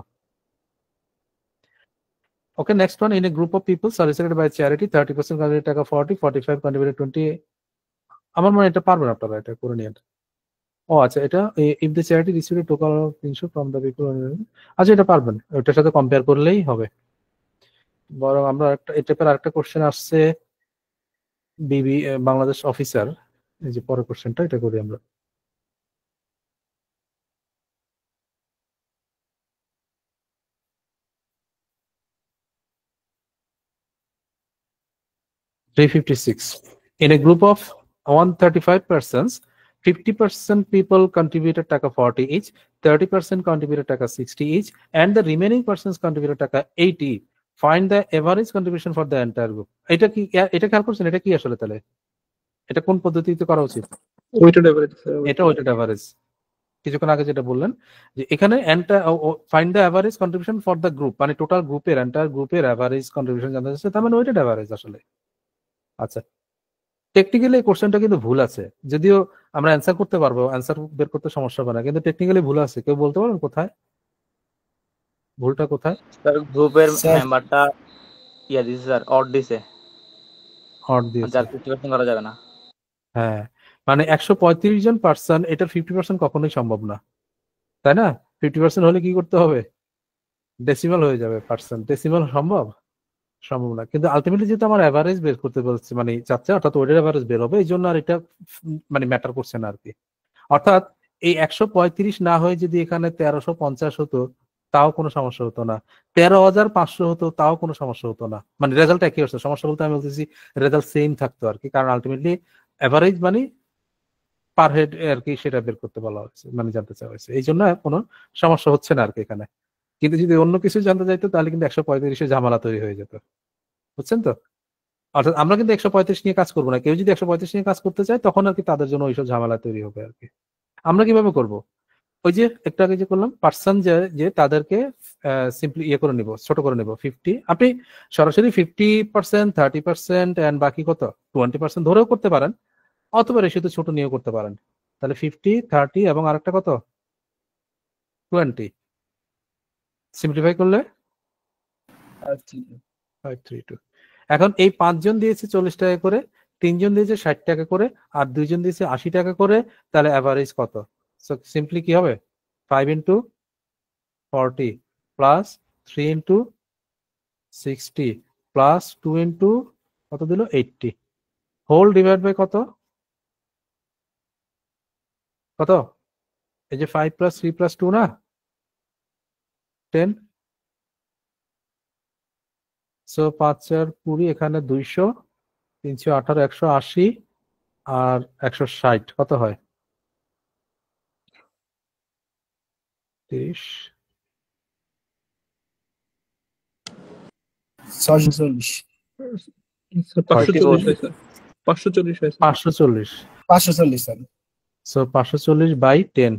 Okay, next one, in a group of people solicited by charity 30% contributed টাকা 40, 45 কন্ট্রিবিউটেড 20। আমার মনে হয় এটা পারবেন আপনারা, এটা করে নিন। ও আচ্ছা, এটা if the charity receive a total of 300 from the people, আচ্ছা এটা পারবেন, ওটার সাথে কম্পেয়ার করলেই হবে। বরং আমরা একটা এই টাইপের আরেকটা কোশ্চেন আসছে বিবি বাংলাদেশ অফিসার, এই যে পরের কোশ্চেনটা, এটা করি আমরা। In a group of 135 persons, 50% people contributed taka 40 each, 30% contributed taka 60 each, and the remaining persons contributed taka 80. Find the average contribution for the entire group. এটা কি, এটা খেয়াল করছেন, এটা কি আসলে তাহলে এটা কোন পদ্ধতিতে করা উচিত? Weighted average. এটা ওয়েটেড এভারেজ, কিছুক্ষণ আগে যেটা বললেন যে এখানে find the average contribution for the group, মানে টোটাল গ্রুপের এন্টায়ার গ্রুপের এভারেজ কন্ট্রিবিউশন জানতে চাচ্ছে, তার মানে ওয়েটেড এভারেজ আসলে। আচ্ছা, টেকনিক্যালি এই কোশ্চেনটা কিন্তু ভুল আছে, যদিও আমরা অ্যান্সার করতে পারবো, অ্যান্সার বের করতে সমস্যা হবে না, কিন্তু টেকনিক্যালি ভুল আছে। কেউ বলতে পারবেন কোথায় ভুলটা কোথায়? স্যার গ্রুপের স্যার। মেম্বারটা ইয়া দিছে স্যার, অড দিছে, হট দিয়েছে। যার 50% করা যাবে না। হ্যাঁ, মানে 135 জন পার্সন, এটার 50% কখনোই সম্ভব না, তাই না? 50% হলে কি করতে হবে? ডেসিমাল হয়ে যাবে পার্সেন্ট। ডেসিমাল সম্ভব না, কিন্তু আলটিমেটলি যেহেতু আমার এভারেজ বের করতে বলছে, মানে চাচ্ছে, অর্থাৎ ওইটার এভারেজ বের হবে, এই জন্য আর এটা মানে ম্যাটার করছে না আর কি। অর্থাৎ এই 135 না হয়ে যদি এখানে 1350 হতো তাও কোনো সমস্যা হতো না, 13,500 হতো তাও কোনো সমস্যা হতো না, মানে রেজাল্ট একই হচ্ছে। সমস্যা বলতে আমি বলতেছি রেজাল্ট সেম থাকতো আর কি, কারণ আলটিমেটলি এভারেজ মানে পার হেড আর কি, সেটা বের করতে বলা হয়েছে, মানে জানতে চাওয়া হয়েছে, এই জন্য কোনো সমস্যা হচ্ছে না আর কি এখানে। কিন্তু যদি অন্য কিছু জানতে চাইতো তাহলে কিন্তু 135-এ ঝামেলা তৈরি হয়ে যেত, বুঝছেন তো? অর্থাৎ আমরা কিন্তু 135 নিয়ে কাজ করবো না, কেউ যদি 135 নিয়ে কাজ করতে চায় তখন আর কি তাদের জন্য ওইসব ঝামেলা তৈরি হবে আর কি। আমরা কিভাবে করব? ওই যে একটু আগে যে করলাম, পার্সন যে তাদেরকে সিম্পলি ইয়ে করে নিব, ছোট করে নিব 50। আপনি সরাসরি 50%, 30% এন্ড বাকি কত 20% ধরেও করতে পারেন, অথবা রেশিওতে ছোট নিয়েও করতে পারেন। তাহলে 50, 30 এবং আরেকটা কত 20, সিম্পলিফাই করলে 532। এখন এই 5 জন দিয়েছে 40 টাকা করে, 3 জন দিয়েছে 60 টাকা করে, আর 2 জন দিয়েছে 80 টাকা করে, তাহলে অ্যাভারেজ কত? সো সিম্পলি কি হবে? 5 into 40 plus 3 into 60 plus 2 into কত দিল 80 হোল ডিভাইড বাই কত এই যে 5 প্লাস 3 প্লাস 2 না 10। সো 5 4 20, এখানে 200, 318, 180 আর 160 কত হয়? 30, 640 540 হয় স্যার, 540 হয় স্যার। 540। 540 স্যার। সো 540 বাই 10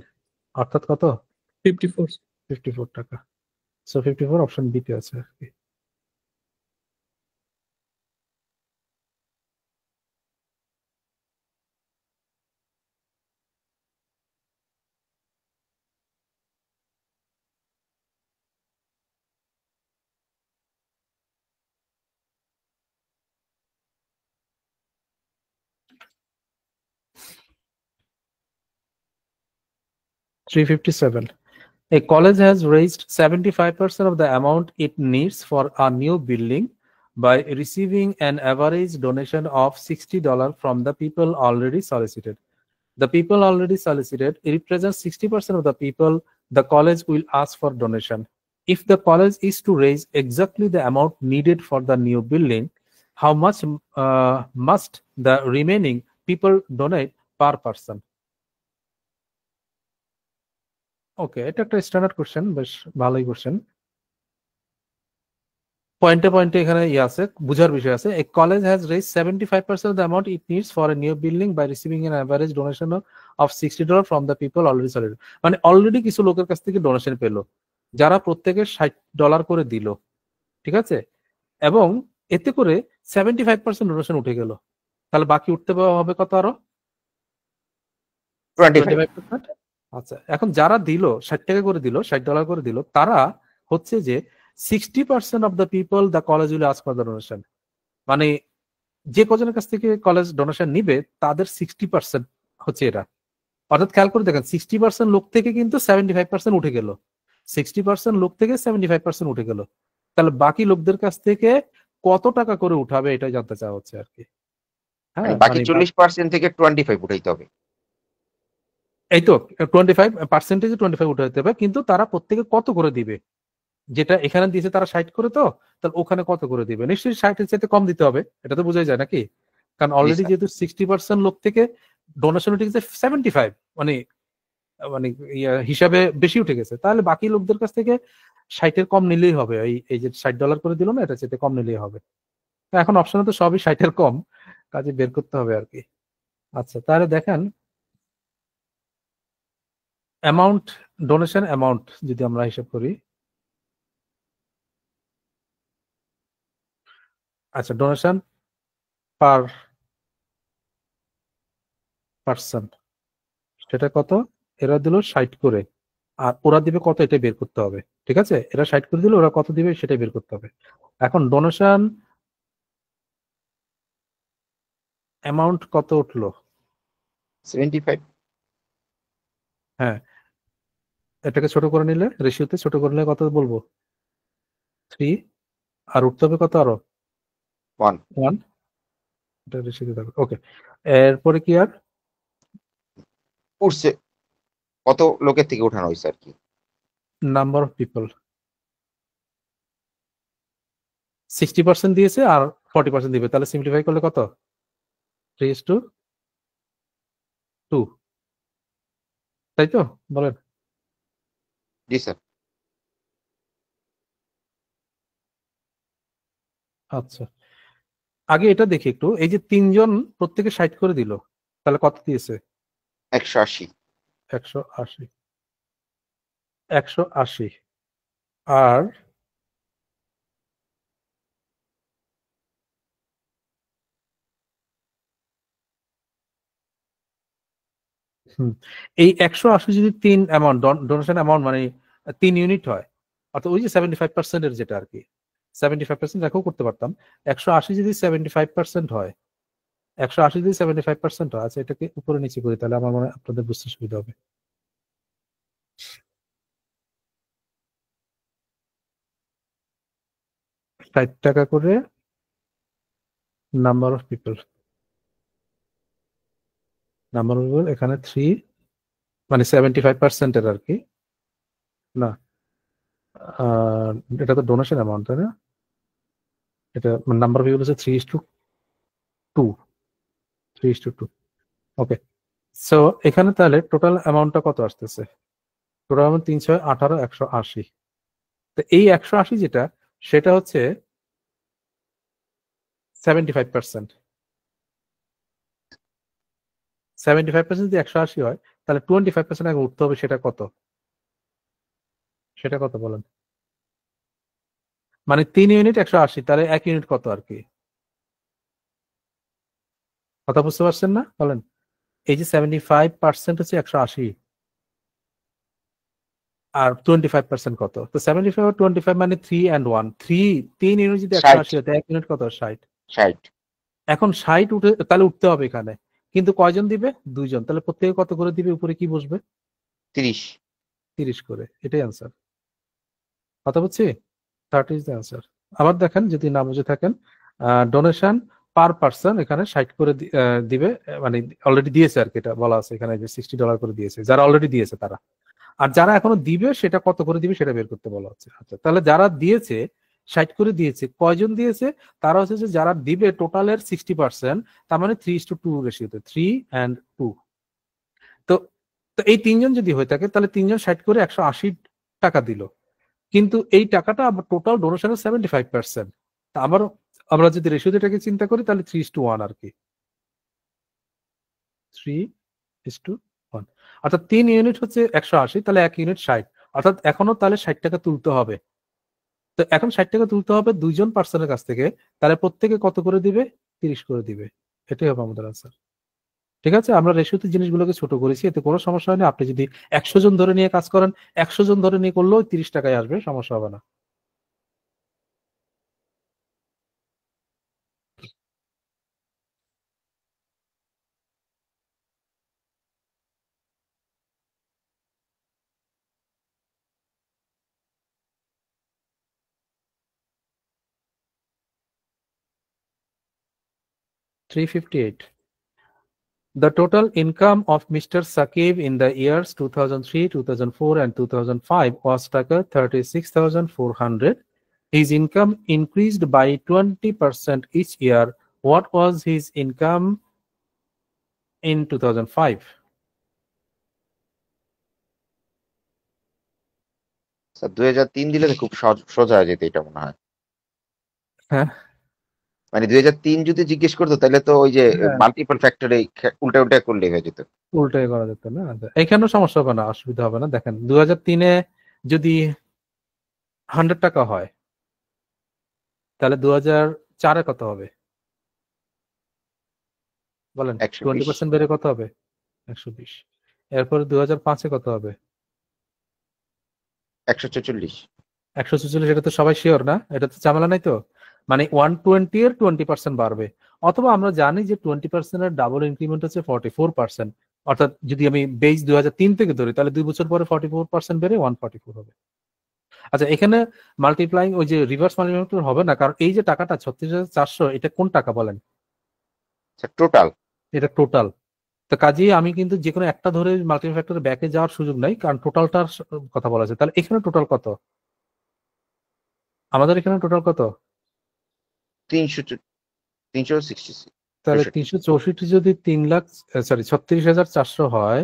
অর্থাৎ কত? 54। 54 টাকা। সো 54 অপশন বি তে আছে আর কি। $357. A college has raised 75% of the amount it needs for a new building by receiving an average donation of $60 from the people already solicited. The people already solicited represents 60% of the people the college will ask for donation. If the college is to raise exactly the amount needed for the new building, how much must the remaining people donate per person? ওকে, এটা একটা standard question, বেশ ভালোই question. পয়েন্টে এখানে আছে, বুঝার বিষয় আছে। A college has raise 75% of the amount it needs for a new building by receiving an average donation of $60 from the people already solicited. মানে অলরেডি কিছু লোকের কাছ থেকে ডোনেশন পেলো, যারা প্রত্যেকে $60 করে দিল, ঠিক আছে, এবং এতে করে 75% ডোনেশন উঠে গেল, তাহলে বাকি উঠতে হবে কত? আরো 25। আচ্ছা, এখন যারা দিল 60 টাকা করে দিল, $60 করে দিল, তারা হচ্ছে যে 60% of the people the college will ask for the donation. মানে যে কজনের কাছ থেকে কলেজ ডোনেশন নিবে তাদের 60% হচ্ছে এরা। অর্থাৎ খেয়াল করে দেখেন 60% লোক থেকে কিন্তু 75% উঠে গেল, 60% লোক থেকে 75% উঠে গেল। তাহলে বাকি লোকদের কাছ থেকে কত টাকা করে উঠাবে এটা জানতে চাওয়া হচ্ছে আর কি। মানে হ্যাঁ, বাকি মানে 40% থেকে 25 উঠাইতে হবে। এই তো 25% উঠে যেতে হবে, কিন্তু তারা প্রত্যেকে কত করে দিবে, যেটা এখানে দিয়েছে তারা 60 করে, তো তাহলে ওখানে কত করে দিবে? নিশ্চয়ই 60-এর চাইতে কম দিতে হবে, এটা তো বোঝাই যায় নাকি? কারণ জি অলরেডি স্যার। যেহেতু 60% লোক থেকে ডোনেশন উঠে গেছে 75, মানে মানে হিসাবে বেশি উঠে গেছে, তাহলে বাকি লোকদের কাছ থেকে 60-এর কম নিলেই হবে। এই যে $60 করে দিল না, এটা চাইতে কম নিলেই হবে। তো এখন অপশনে তো সবই 60-এর কম, কাজে বের করতে হবে আর কি। আচ্ছা, তাহলে দেখেন অ্যামাউন্ট, ডোনেশন অ্যামাউন্ট যদি আমরা হিসাব করি। আচ্ছা, ডোনেশন পার পার্সন সেটা কত? এরা দিল 60 করে, আর ওরা দিবে কত এটা বের করতে হবে। ঠিক আছে, এরা 60 করে দিল, ওরা কত দিবে সেটাই বের করতে হবে। এখন ডোনেশন অ্যামাউন্ট কত উঠলো? 75। হ্যাঁ, এটাকে ছোট করে নিলে, রেশিওতে ছোট করে নিলে কত বলবো? 3। আর উঠতে হবে কত আরো? 1। 1। এটা রেশিওতে থাকবে, ওকে। এরপরে কি আর উঠছে কত লোকের থেকে উঠানো হয়েছে আর কি। নাম্বার অফ পিপল 60% দিয়েছে আর 40% দিবে, তাহলে সিম্পলিফাই করলে কত? 3:2, তাই তো বলেন? জি স্যার। আচ্ছা, আগে এটা দেখি একটু, এই যে 3 জন প্রত্যেকে 60 করে দিল, তাহলে কত দিয়েছে? 180। 180, 180। আর এই 180 যদি 3 অ্যামাউন্ট, ডোনেশন অ্যামাউন্ট মানে 3 ইউনিট হয়, অর্থাৎ ওই যে 75% এর যেটা আর কি, 75% রাখেও করতে পারতাম। 180 যদি 75% হয়, 180 যদি 75% হয়, আচ্ছা এটাকে উপরে নিচে করি, তাহলে আমার মনে হয় আপনাদের বুঝতে সুবিধা হবে। $60 করে number of people, number of people এখানে 3, মানে 75% এর আর কি না। এটা তো ডোনেশন অ্যামাউন্ট, তাই না? এটা নাম্বার অফ পিপল হচ্ছে 3:2, 3:2। ওকে, সো এখানে তাহলে টোটাল অ্যামাউন্টটা কত আসতেছে? Total amount 318, 180। তো এই 180 যেটা, সেটা হচ্ছে 75%। 75% যদি 180 হয়, তাহলে 25% আগে উঠতে হবে, সেটা কত? সেটা কত বলেন? মানে 3 ইউনিট 180, তাহলে 1 ইউনিট কত আর কি? কথা বুঝতে পারছেন না বলেন? এই যে 75% হচ্ছে 180, আর 25% কত? তো 75 আর 25 মানে 3 and 1, 3 ইউনিট যদি 180 হয়, 1 ইউনিট কত? 60। 60। এখন 60 উঠে, তাহলে উঠতে হবে এখানে, কিন্তু কয়জন দিবে? 2 জন, তাহলে প্রত্যেকে কত করে দিবে? উপরে কি বসবে? 30। 30 করে, এটাই আনসার। কথা বুঝছি? 30 ইজ দ্য আনসার। আবার দেখেন যদি না বুঝে থাকেন, ডোনেশন পার পার্সন এখানে 60 করে দিবে, মানে অলরেডি দিয়েছে আর কি, এটা বলা আছে এখানে যে $60 করে দিয়েছে যারা অলরেডি দিয়েছে তারা। আর যারা এখনো দিবে সেটা কত করে দিবে সেটা বের করতে বলা হচ্ছে। আচ্ছা, তাহলে যারা দিয়েছে 60 করে দিয়েছে, কয়জন দিয়েছে? তারা হচ্ছে যে যারা দিবে টোটালের 60%, তার মানে 3:2 রেশিওতে, 3 and 2। তো তো এই 3 জন যদি হয়ে থাকে, তাহলে 3 জন 60 করে 180 টাকা দিল, কিন্তু এই টাকাটা আবার টোটাল ডোনেশনের 75%। তা আবার আমরা যদি রেশিওটাকে চিন্তা করি, তাহলে 3:1 আর কি, 3:1। অর্থাৎ 3 ইউনিট হচ্ছে 180, তাহলে 1 ইউনিট 60, অর্থাৎ এখনো তাহলে 60 টাকা তুলতে হবে। তো এখন 60 টাকা তুলতে হবে 2 জন পার্সনের কাছ থেকে, তাহলে প্রত্যেকে কত করে দিবে? 30 করে দিবে। এটাই হবে আমাদের আনসার। ঠিক আছে, আমরা রেশিওতে জিনিসগুলোকে ছোট করেছি, এতে কোনো সমস্যা হয়নি। আপনি যদি 100 জন ধরে নিয়ে কাজ করেন, 100 জন ধরে নিয়ে করলেও 30 টাকায় আসবে, সমস্যা হবে না। $358. The total income of Mr. Saqib in the years 2003, 2004, and 2005 was টাকা 36,400. His income increased by 20% each year. What was his income in 2005? Sir 2003 দিলে তো খুব সোজা হয়ে যেত এটা মনে হয়। হ্যাঁ, মানে 2003 যদি জিজ্ঞেস করতো তাহলে তো ওই যে হ্যাঁ। মাল্টিপল ফ্যাক্টরে উল্টা উল্টা করলে হয়ে যেত। উল্টাই করা যেত না, এখানেও সমস্যা হবে না, অসুবিধা হবে না। দেখেন 2003-এ যদি 100 টাকা হয়, তাহলে 2004-এ কত হবে বলেন? 120। 20% বেড়ে কত হবে? 120। এরপর 2005-এ কত হবে? 144। 146। এটা তো সবাই শিওর না, এটা তো ঝামেলা নাই তো। মানে 120 এর 20% বাড়বে, অথবা আমরা জানি যে 20% এর ডাবল ইনক্রিমেন্ট হচ্ছে 44%। অর্থাৎ যদি আমি বেস 2003 থেকে ধরি, তাহলে 2 বছর পরে 44% বেড়ে 144 হবে। আচ্ছা, এখানে মাল্টিপ্লাইং ওই যে রিভার্স মাল্টিপ্লাইং হবে না, কারণ এই যে টাকাটা 36,400, এটা কোন টাকা বলেন? টোটাল। এটা টোটাল। তো কাজেই আমি কিন্তু যে কোনো একটা ধরে মাল্টিপ্লাই ফ্যাক্টরে ব্যাকে যাওয়ার সুযোগ নাই, কারণ টোটালটার কথা বলা আছে। তাহলে এখানে টোটাল কত? আমাদের এখানে টোটাল কত? 366। তাহলে 364 যদি 36,400 হয়,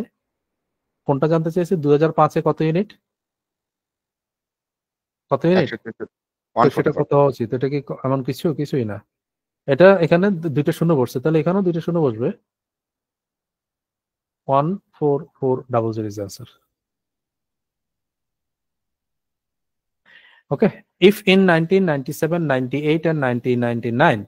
কোনটা জানতে চাইছে? 2005-এ কত ইউনিট? কত ইউনিট? তো সেটা কত হওয়া উচিত? এটা কি এমন কিছুই না। এটা এখানে দুইটা শূন্য বসছে, তাহলে এখানেও দুইটা শূন্য বসবে। 14400 is the answer. Okay. If in 1997, 98, and 1999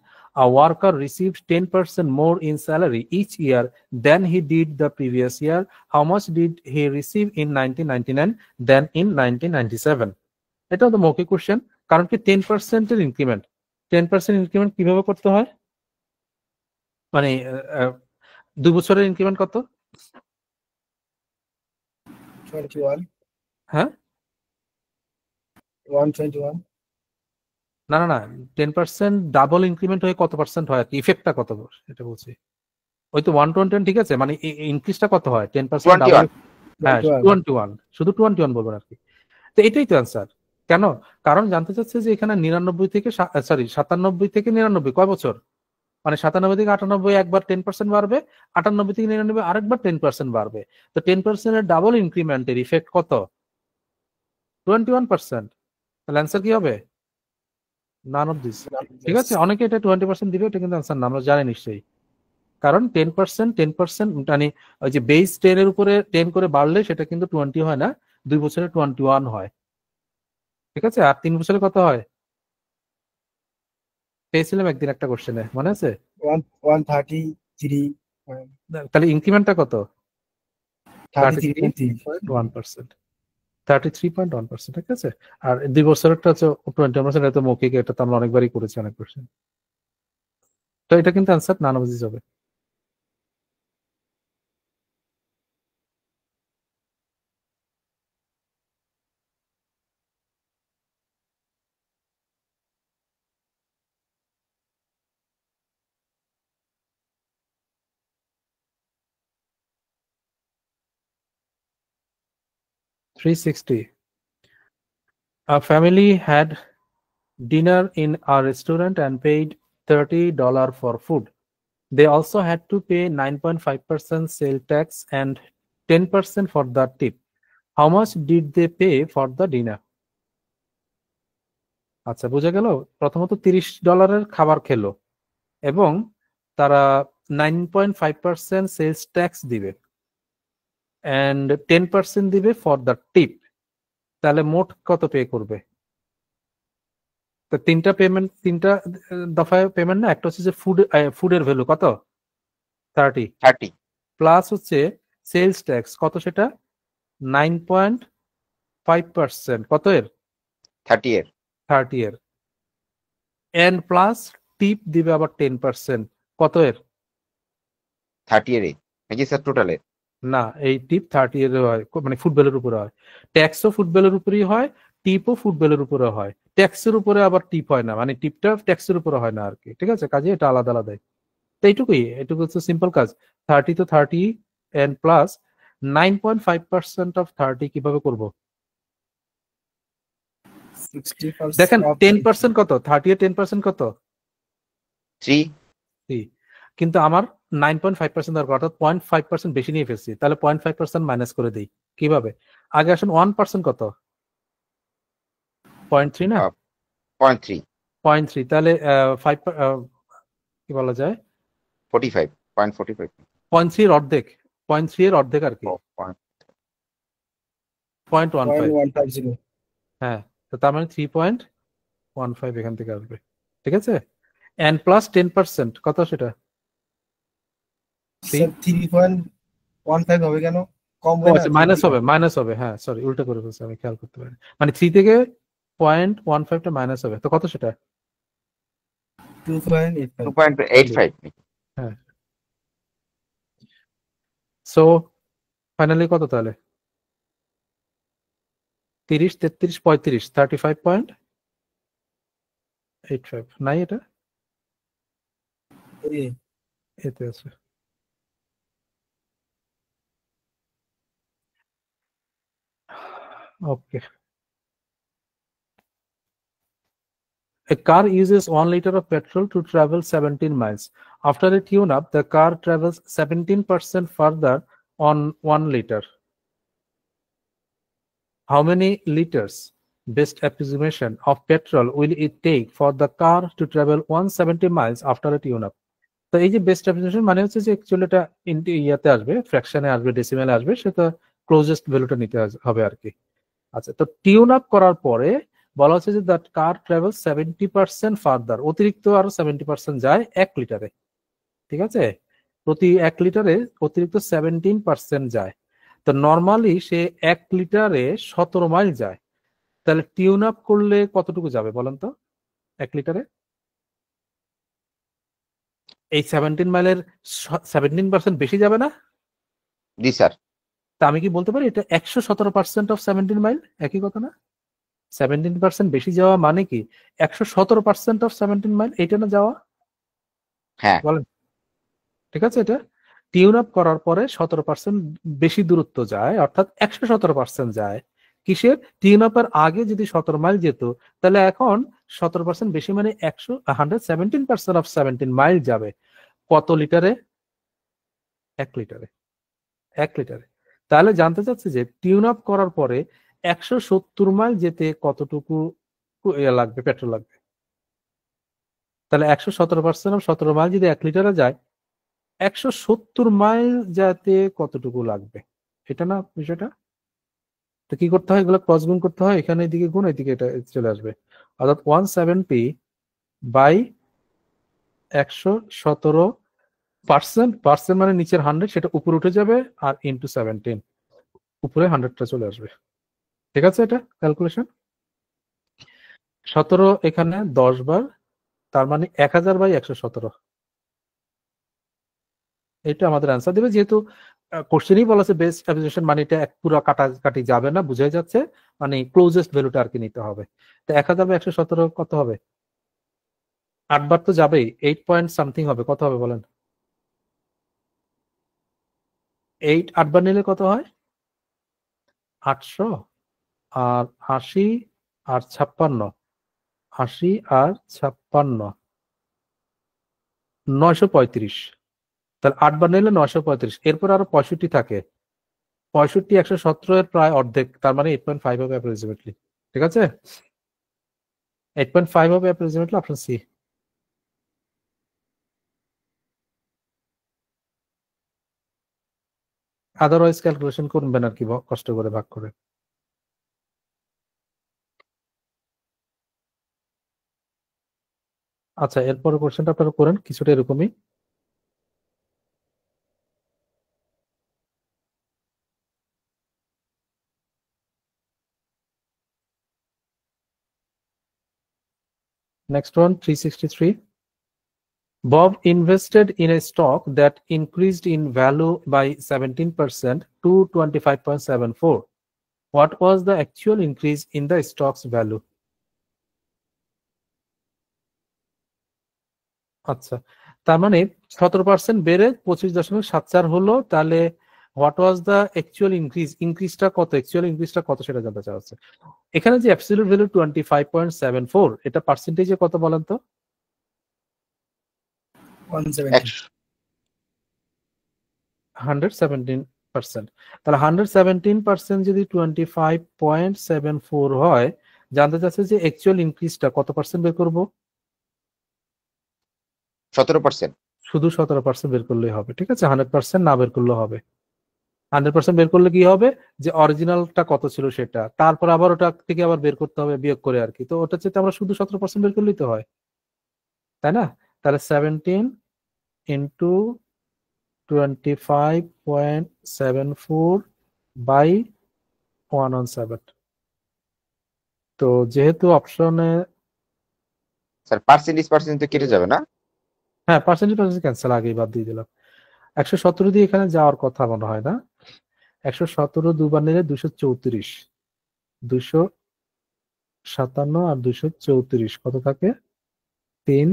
a worker received 10% more in salary each year than he did the previous year, how much did he receive in 1999 than in 1997? এটা তো মৌখিক কোশ্চেন, কারণ কি 10% এর ইনক্রিমেন্ট। 10% ইনক্রিমেন্ট কিভাবে করতে হয়? মানে 2 বছরের ইনক্রিমেন্ট কত? 21, হ্যাঁ, 121, না না না, 10% ডাবল ইনক্রিমেন্ট হয়ে কত পার্সেন্ট হয়, ইফেক্টটা কত, এটা বলছি। ওই তো 120, ঠিক আছে, মানে ইনক্রিজটা কত হয়? 10% ডাবল। হ্যাঁ, 21, শুধু 21 বলবেন আর কি। তো এটাই তো অ্যান্সার। কেন? কারণ জানতে চাচ্ছে যে এখানে 99 থেকে 97 থেকে 99 কয় বছর, মানে 97 থেকে 98 একবার 10% বাড়বে, 98 থেকে 99 আরেকবার 10% বাড়বে। তো 10% এর ডাবল ইনক্রিমেন্টের ইফেক্ট কত? 21%। তাহলে অ্যান্সার কি হবে? None of this. ঠিক আছে, অনেকে এটা 20% দিবে, এটা কিন্তু অ্যান্সার না, আমরা জানি নিশ্চয়ই। কারণ 10% মানে ওই যে বেস 10 এর উপরে 10 করে বাড়লে সেটা কিন্তু 20 হয় না, 2 বছরে 21 হয়। ঠিক আছে, আর 3 বছরে কত হয়? পেয়েছিলাম একদিন একটা কোশ্চেনে, মনে আছে? 133, তাহলে ইনক্রিমেন্টটা কত? 33.3, 33.1%। ঠিক আছে, আর 2 বছরেরটা হচ্ছে 21%। এটা মৌখিক, এটা তো আমরা অনেকবারই করেছি, অনেক কোশ্চেন। তো এটা কিন্তু অ্যান্সার নান অফ দিস হবে। $360. A family had dinner in a restaurant and paid $30 for food. They also had to pay 9.5% sale tax and 10% for the tip. How much did they pay for the dinner? আচ্ছা, বোঝা গেল। প্রথমত $30 খাবার খেলো এবং তারা 9.5% sales tax দিবে and 10% দিবে ফর দ্য টিপ। তাহলে মোট কত পে করবে? তো তিনটা দফায় পেমেন্ট না, একটা হচ্ছে যে ফুডের ভ্যালু কত? 30। প্লাস হচ্ছে সেলস ট্যাক্স কত সেটা 9.5%, কত এর 30 এর 30 এর, এন্ড প্লাস টিপ দিবে আবার 10%, কত এর 30 এর নাকি স্যার টোটালে? না, এই টিপ 30 এর হয়, মানে ফুটবলের উপরে হয়, ট্যাক্সও ফুটবলের উপরেই হয়, টিপও ফুটবলের উপরে হয়, ট্যাক্সের উপরে আবার টিপ হয় না, মানে টিপটা ট্যাক্সের উপরে হয় না আর কি, ঠিক আছে, কাজে এটা আলাদা আলাদা। তো এইটুকুই, এটুকু হচ্ছে সিম্পল কাজ। 30 তো 30 এন্ড প্লাস 9.5% অফ 30 কিভাবে করব? 60% দেখেন of 10% কত, 30 এর 10% কত 3 3, কিন্তু আমার 9.5% দরকার, অর্থাৎ 0.5% বেশি নিয়ে ফেলছি, তাহলে 0.5% মাইনাস করে দিই কিভাবে? আগে আসুন 1% কত 0.3 না, 0.3 0.3, তাহলে 5 কি বলা যায় 45 0.45 0.3 এর অর্ধেক, 0.3 এর অর্ধেক আর কি, 0.15। 0.150 হ্যাঁ, তো তার মানে 3.15 এখান থেকে আসবে, ঠিক আছে, এন্ড প্লাস 10% কত সেটা 3। স্যার 3.15 হবে কেন? কম ও হয় না আচ্ছা, মাইনাস হবে, হ্যাঁ সরি, উল্টা করে ফেলছি আমি, খেয়াল করতে পারি, মানে 3 থেকে 0.15টা মাইনাস হবে, তো কত সেটা 2.85 2.85 হ্যাঁ। সো ফাইনালি কত তাহলে 30 33 35 35.85 নাই, এটা এতে আছে। ওকে, a car uses 1 liter of petrol to travel 17 miles. After a tune-up, the car travels 17% further on 1 liter. How many liters, best approximation, of petrol will it take for the car to travel 170 miles after a tune-up? তো এই যে best application মানে হচ্ছে যে actually এটা ইয়াতে আসবে, ফ্র্যাকশনে আসবে, ডেসিমেলে আসবে, সেটা ক্লোজেস্ট ভ্যালুটা নিতে হবে আর কি। আচ্ছা, তো টিউন আপ করার পরে বলা হচ্ছে যে দ্যাট কার ট্রাভেল 70% ফার্দার, অতিরিক্ত আরো 70% যায় 1 লিটারে, ঠিক আছে, প্রতি 1 লিটারে অতিরিক্ত 17% যায়। তো নর্মালি সে 1 লিটারে 17 মাইল যায়, তাহলে টিউন আপ করলে কতটুকু যাবে বলেন তো 1 লিটারে? এই 17 মাইলের 17% বেশি যাবে না? জি স্যার। তা আমি কি বলতে পারি এটা 117% অফ 17 মাইল, একই কথা না? 17% বেশি যাওয়া মানে কি 117% অফ 17 মাইল, এইটা না যাওয়া, হ্যাঁ বলেন, ঠিক আছে, এটা টিউন আপ করার পরে 17% বেশি দূরত্ব যায়, অর্থাৎ 117% যায়। কিসের টিউন আপের আগে যদি 17 মাইল যেত, তাহলে এখন 17% বেশি, মানে 117% অফ 17 মাইল যাবে কত লিটারে? 1 লিটারে, 1 লিটারে। তাহলে জানতে চাচ্ছি যে টিউন আপ করার পরে 170 মাইল যেতে কতটুকু লাগবে, পেট্রোল লাগবে। তাহলে 117% অফ 17 মাইল যদি 1 লিটারে যায়, 170 মাইল যেতে কতটুকু লাগবে, এটা না বিষয়টা? তো কি করতে হয়, এগুলো ক্রস গুণ করতে হয়, এখানে এদিকে গুণ, এদিকে এটা চলে আসবে, অর্থাৎ 170 বাই 117%, পার্সেন্ট মানে নিচের 100, সেটা উপরে উঠে যাবে, আর ইন্টু 17, উপরে 100টা চলে আসবে, ঠিক আছে, এটা ক্যালকুলেশন। 17 এখানে 10 বার, তার মানে 1000 বাই 117, এটা আমাদের অ্যান্সার দেবে। যেহেতু কোশ্চেনই বলা আছে বেস্ট অ্যাপ্লিকেশন, মানে এটা এক পুরো কাটাকাটি যাবে না, বুঝাই যাচ্ছে, মানে ক্লোজেস্ট ভ্যালুটা আর কি নিতে হবে। তো 1000 বাই 117 কত হবে? 8 বার তো যাবেই, 8 পয়েন্ট সামথিং হবে, কত হবে বলেন? 8 বার নিলে কত হয়? 800 আর 80 আর 56, 80 আর 56, 935। তাহলে 8 বার নিলে 935, এরপর আরো 65 থাকে, 65 117 এর প্রায় অর্ধেক, তার মানে 8.5 হবে অ্যাপ্রক্সিমেটলি, ঠিক আছে, 8.5 হবে approximately, option C. Otherwise calculation করবেন আর কি, কষ্ট করে ভাগ করে। আচ্ছা, এরপরে কোশ্চেনটা আপনারা করেন কিছুটা এরকমই। Next one, 363. Bob invested in a stock that increased in value by 17% to 25.74. What was the actual increase in the stock's value? আচ্ছা, তার মানে 17% বেড়ে 25.74 হলো, তাহলে what was the actual increase, ইনক্রিজটা কত, অ্যাকচুয়াল ইনক্রিজটা কত সেটা জানতে চাওয়া হচ্ছে। এখানে যে অ্যাবসলিউট ভ্যালু 25.74, এটা পার্সেন্টেজে কত বলেন তো? 170 117%। তাহলে 117% যদি 25.74 হয়, জানতে চাচ্ছে যে অ্যাকচুয়াল ইনক্রিজটা কত পার্সেন্ট বের করবো? 17%। শুধু 17% বের করলেই হবে, ঠিক আছে, 100% না বের করলে হবে। 100% বের করলে কি হবে, যে অরিজিনালটা কত ছিল সেটা, তারপর আবার ওটা থেকে আবার বের করতে হবে বিয়োগ করে আর কি। তো ওটা চেয়ে আমরা শুধু 17% বের করলেই তো হয়, তাই না? তাহলে 17 ইন্টু 25.74 বাই 117। তো যেহেতু অপশনে স্যার পার্সেন্টেজ তো কেটে যাবে না? হ্যাঁ, পার্সেন্টেজ ক্যান্সেল, আগেই বাদ দিয়ে দিলাম। 117 দিয়ে এখানে যাওয়ার কথা মনে হয় না। 117 দুবার নিলে 234, 257 আর 234 কত থাকে? 3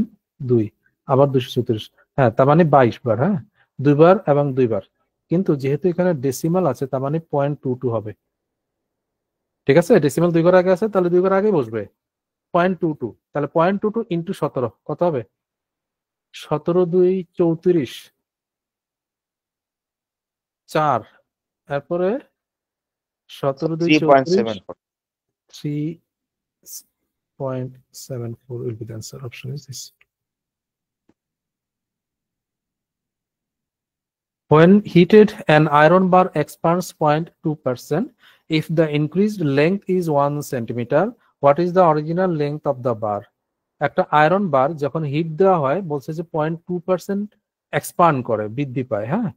2 আবার 234। হ্যাঁ, তার মানে 22 বার। হ্যাঁ, 2 বার এবং 2 বার, কিন্তু যেহেতু এখানে ডেসিমাল আছে তার মানে 0.22 হবে। ঠিক আছে, ডেসিমাল 2 ঘর আগে আছে, তাহলে 2 ঘর আগে বসবে 0.22। তাহলে 0.22 ইন্টু 17 কত হবে? 17 2 34, 4, তারপরে 17 2 34, 3.74। 3.74 will be the answer. Option is this. When heated, an iron bar expands 0.2%. If the increased length is 1 centimeter, what is the original length of the bar? একটা আয়রন বার যখন হিট দেওয়া হয় বলছে যে 0.2% এক্সপান্ড করে, বৃদ্ধি পায়। হ্যাঁ,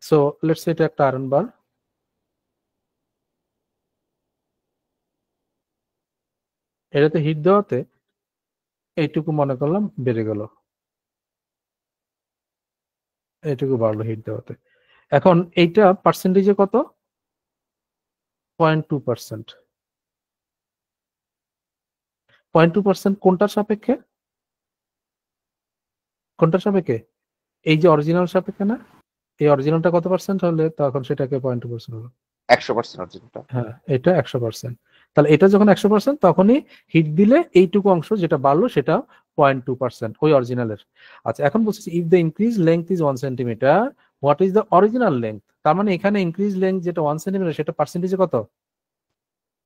সো লেটস সে এটা একটা আয়রন বার। এটাতে হিট দেওয়াতে এইটুকু মনে করলাম বেড়ে গেল, এইটুকু বাড়লো হিট দেওয়াতে। এখন এইটা পার্সেন্টেজে কত? 0.2%। 0.2% কোনটার সাপেক্ষে? কোনটার সাপেক্ষে? এই যে অরিজিনাল সাপেক্ষে না? এই অরিজিনালটা কত পার্সেন্ট হলে তখন সেটাকে 0.2% হলো? 100% অরিজিনালটা। হ্যাঁ, এটা 100%। তাহলে এটা যখন 100% তখনই হিট দিলে এইটুকু অংশ যেটা বাড়লো সেটা 0.2% ওই অরিজিনালের। আচ্ছা, এখন বলছি if the increase length is 1 centimetre, what is the original length? তার মানে এখানে ইনক্রিজ লেংথ যেটা 1 সেন্টিমিটার সেটা পার্সেন্টেজে কত?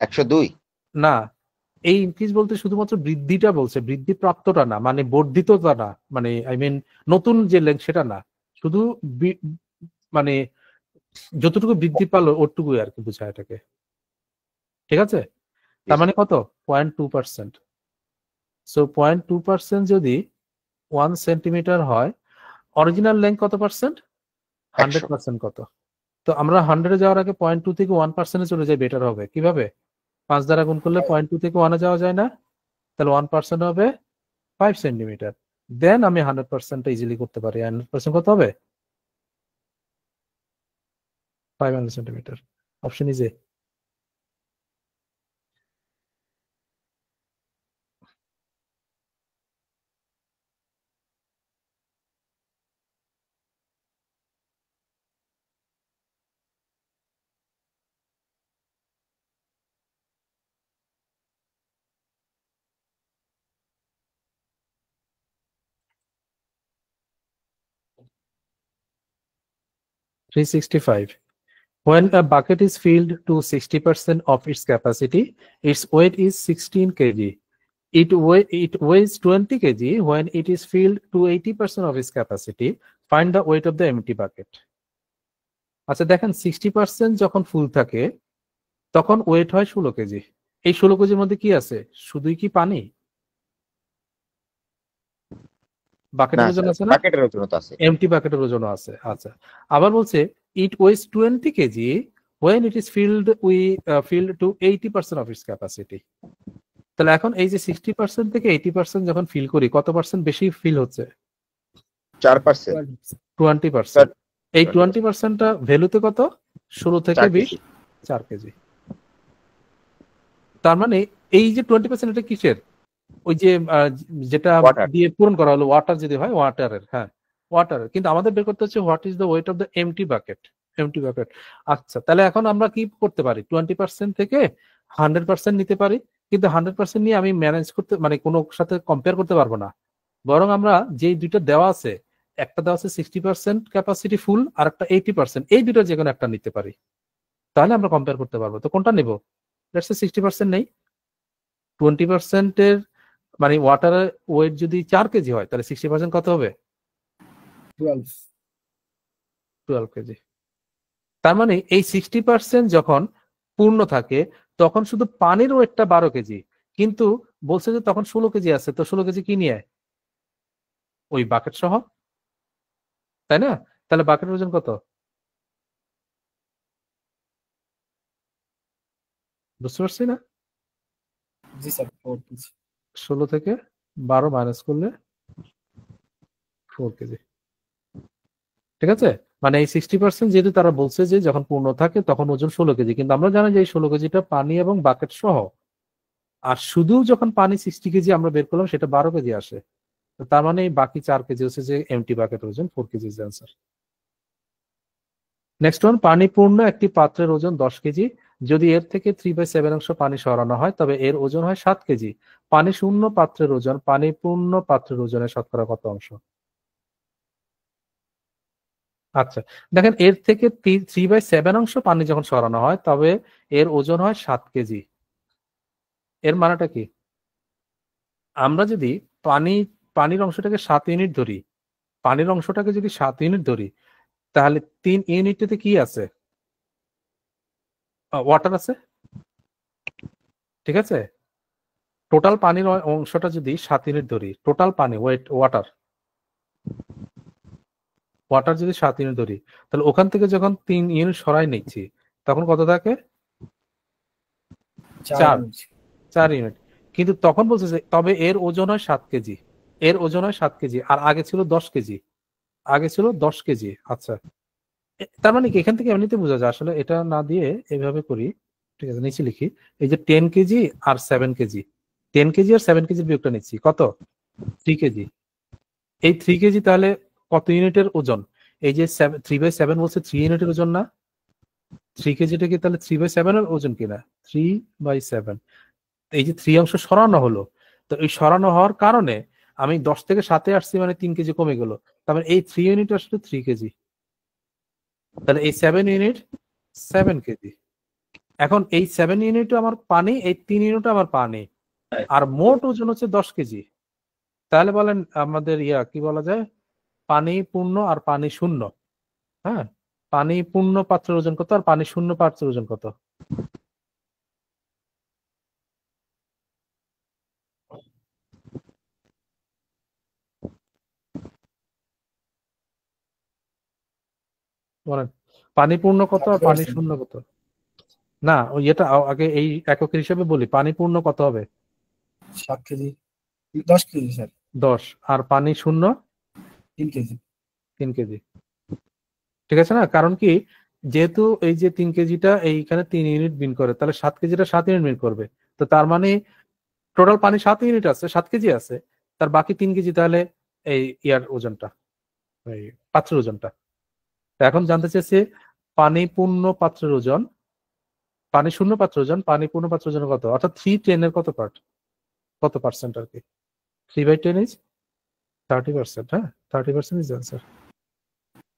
102। না, এই ইনক্রিজ বলতে শুধুমাত্র বৃদ্ধিটা বলছে, বৃদ্ধি প্রাপ্তটা না, মানে বর্ধিতটা না, মানে আই মিন নতুন যে লেংথ সেটা না, শুধু মানে যতটুকু বৃদ্ধি পালো ওটুকুই আর কি বোঝায় এটাকে। ঠিক আছে, তার মানে কত? 0.2%। সো 0.2% যদি 1 সেন্টিমিটার হয়, অরিজিনাল লেংথ কত পার্সেন্ট? 100% কত? তো আমরা 100 যাওয়ার আগে 0.2 থেকে 1% চলে যাই, বেটার হবে। কিভাবে? 5 দ্বারা গুণ করলে 0.2 থেকে 1 যাওয়া যায় না, তাহলে 1% হবে 5 সেন্টিমিটার। দেন আমি 100% ইজিলি করতে পারি। 100% কত হবে? 500 centimetre. Option is a. $365. When a bucket is filled to 60% of its capacity, its weight is 16 kg. It weighs 20 kg when it is filled to 80% of its capacity. Find the weight of the empty bucket. আচ্ছা দেখেন, 60% যখন ফুল থাকে তখন wait হয় 16 KG. এই 16 কেজির মধ্যে কি আছে? শুধুই কি পানি? বাকেটের ওজন আছে না? বাকেটের ওজন তো আছে। এমটি বাকেটের ওজন আছে। আচ্ছা, আবার বলছে it weighs 20 KG when it is filled to 80% of its capacity. তাহলে এখন এই যে 60% থেকে 80% যখন ফিল করি, কত পার্সেন্ট বেশি ফিল হচ্ছে? 4%। 20%। এই 20%। 20%টা ভ্যালুতে কত? 16 থেকে 4 20, কেজি। 4 কেজি। তার মানে এই যে 20% এটা কিসের? ওই যে যেটা Water। দিয়ে পূরণ করা হলো, ওয়াটার যদি হয় ওয়াটারের, হ্যাঁ ওয়াটারের। কিন্তু আমাদের বের করতে হচ্ছে what is the weight of the empty bucket. Empty bucket. আচ্ছা, তাহলে এখন আমরা কি করতে পারি? 20% থেকে 100% নিতে পারি, কিন্তু 100% নিয়ে আমি ম্যানেজ করতে মানে কোনো সাথে কম্পেয়ার করতে পারবো না। বরং আমরা যেই দুইটা দেওয়া আছে, একটা দেওয়া আছে 60% ক্যাপাসিটি ফুল, আর একটা 80%, এই দুটো যে কোনো একটা নিতে পারি, তাহলে আমরা কম্পেয়ার করতে পারবো। তো কোনটা নেব? লেটস সে 60% নেই। 20% মানে ওয়াটারের ওয়েট যদি 4 কেজি হয়, তাহলে 60% কত হবে? 12 কেজি। তার মানে এই 60% যখন পূর্ণ থাকে, তখন শুধু পানির ওয়েটটা 12 কেজি, কিন্তু বলছে যে তখন 16 কেজি আছে। তো 16 কেজি কি নিয়ে? ওই বাকেট সহ, তাই না? তাহলে বাকেটের ওজন কত? বুঝতে পারছি না? জি স্যার 4 কেজি। 16 থেকে 12 মাইনাস করলে 4 কেজি। ঠিক আছে? মানে এই 60% যেহেতু তারা বলছে যে যখন পূর্ণ থাকে তখন ওজন 16 কেজি, কিন্তু আমরা জানি যে এই 16 কেজিটা পানি এবং বাকেট সহ। আর শুধু যখন পানি 60 কেজি আমরা বের করলাম, সেটা 12 কেজি আসে। তো তার মানে এই বাকি 4 কেজি হচ্ছে যে এমটি বাকেট ওজন, 4 KG is answer. Next one, পানি পূর্ণ একটি পাত্রের ওজন 10 কেজি। যদি এর থেকে 3/7 অংশ পানি সরানো হয়, তবে এর ওজন হয় 7 কেজি। পানি শূন্য পাত্রের ওজন পানি পূর্ণ পাত্রের ওজনের শতকরা কত অংশ? আচ্ছা, দেখেন এর থেকে 3/7 অংশ পানি যখন সরানো হয়, তবে এর ওজন হয় 7 কেজি। এর মানেটা কি? আমরা যদি পানি পানির অংশটাকে 7 ইউনিট ধরি, পানির অংশটাকে যদি 7 ইউনিট ধরি, তাহলে 3 ইউনিটে কি আছে? ওয়াটার আছে, ঠিক আছে? টোটাল পানির অংশটা যদি 7 ইউনিট ধরি, টোটাল পানি ওয়াটার ওয়াটার যদি 7 ইউনিট ধরি, তাহলে ওখান থেকে যখন 3 ইউনিট সরাই নিচ্ছি, তখন কত থাকে? 4। 4 ইউনিট। কিন্তু তখন বলছে যে তবে এর ওজন হয় 7 কেজি। এর ওজন হয় 7 কেজি, আর আগে ছিল 10 কেজি। আগে ছিল 10 কেজি। আচ্ছা, তার মানে কি এখান থেকে এমনিতে বোঝা যায়, আসলে এটা না দিয়ে এভাবে করি। ঠিক আছে, নিচে লিখি। এই যে 10 কেজি আর 7 কেজি, 10 কেজি আর 7 কেজির বিয়োগটা নিচ্ছি, কত? 3 কেজি। এই 3 কেজি তাহলে কত ইউনিটের ওজন? এই যে 3/7 বলছে 3 ইউনিটের ওজন না? 3 কেজিটা কি তাহলে 3/7 এর ওজন কিনা? 3/7। এই যে 3 অংশ সরানো হলো, তো এই সরানো হওয়ার কারণে আমি 10 থেকে 7-এ আসছি, মানে 3 কেজি কমে গেল। তার মানে এই 3 ইউনিট আসলে 3 কেজি। তাহলে এই 7 ইউনিট 7 কেজি। এখন এই 7 ইউনিটও আমার পানি, এই 3 ইউনিটও আমার পানি, আর মোট ওজন হচ্ছে 10 কেজি। তাহলে বলেন আমাদের কি বলা যায়? পানি পূর্ণ আর পানি শূন্য। হ্যাঁ, পানি পূর্ণ পাত্রের ওজন কত আর পানি শূন্য পাত্রের ওজন কত? বলেন, পানি পূর্ণ কত আর পানি 30%। শূন্য কত? না, ওই এটা আগে এই এককের হিসেবে বলি, পানি পূর্ণ কত হবে? 7 কেজি। 10 KG sir. 10। আর পানি শূন্য 3 কেজি। 3 কেজি। ঠিক আছে না? কারণ কি, যেহেতু এই যে 3 কেজিটা এইখানে 3 ইউনিট বিন করে, তাহলে 7 কেজিটা 7 ইউনিট বিন করবে। তো তার মানে টোটাল পানি 7 ইউনিট আছে, 7 কেজি আছে, তার বাকি 3 কেজি তাহলে এই ওজনটা, এই পাত্রের ওজনটা। তো এখন জানতে চাইছে পানি পূর্ণ পাত্রের ওজন, পানি শূন্য পাত্রের ওজন পানি পূর্ণ পাত্রের ওজন কত, অর্থাৎ 3/10 এর কত পার্ট, কত পার্সেন্ট আর কি? 3/10 ইজ 30%। হ্যাঁ, 30% ইজ অ্যান্সার।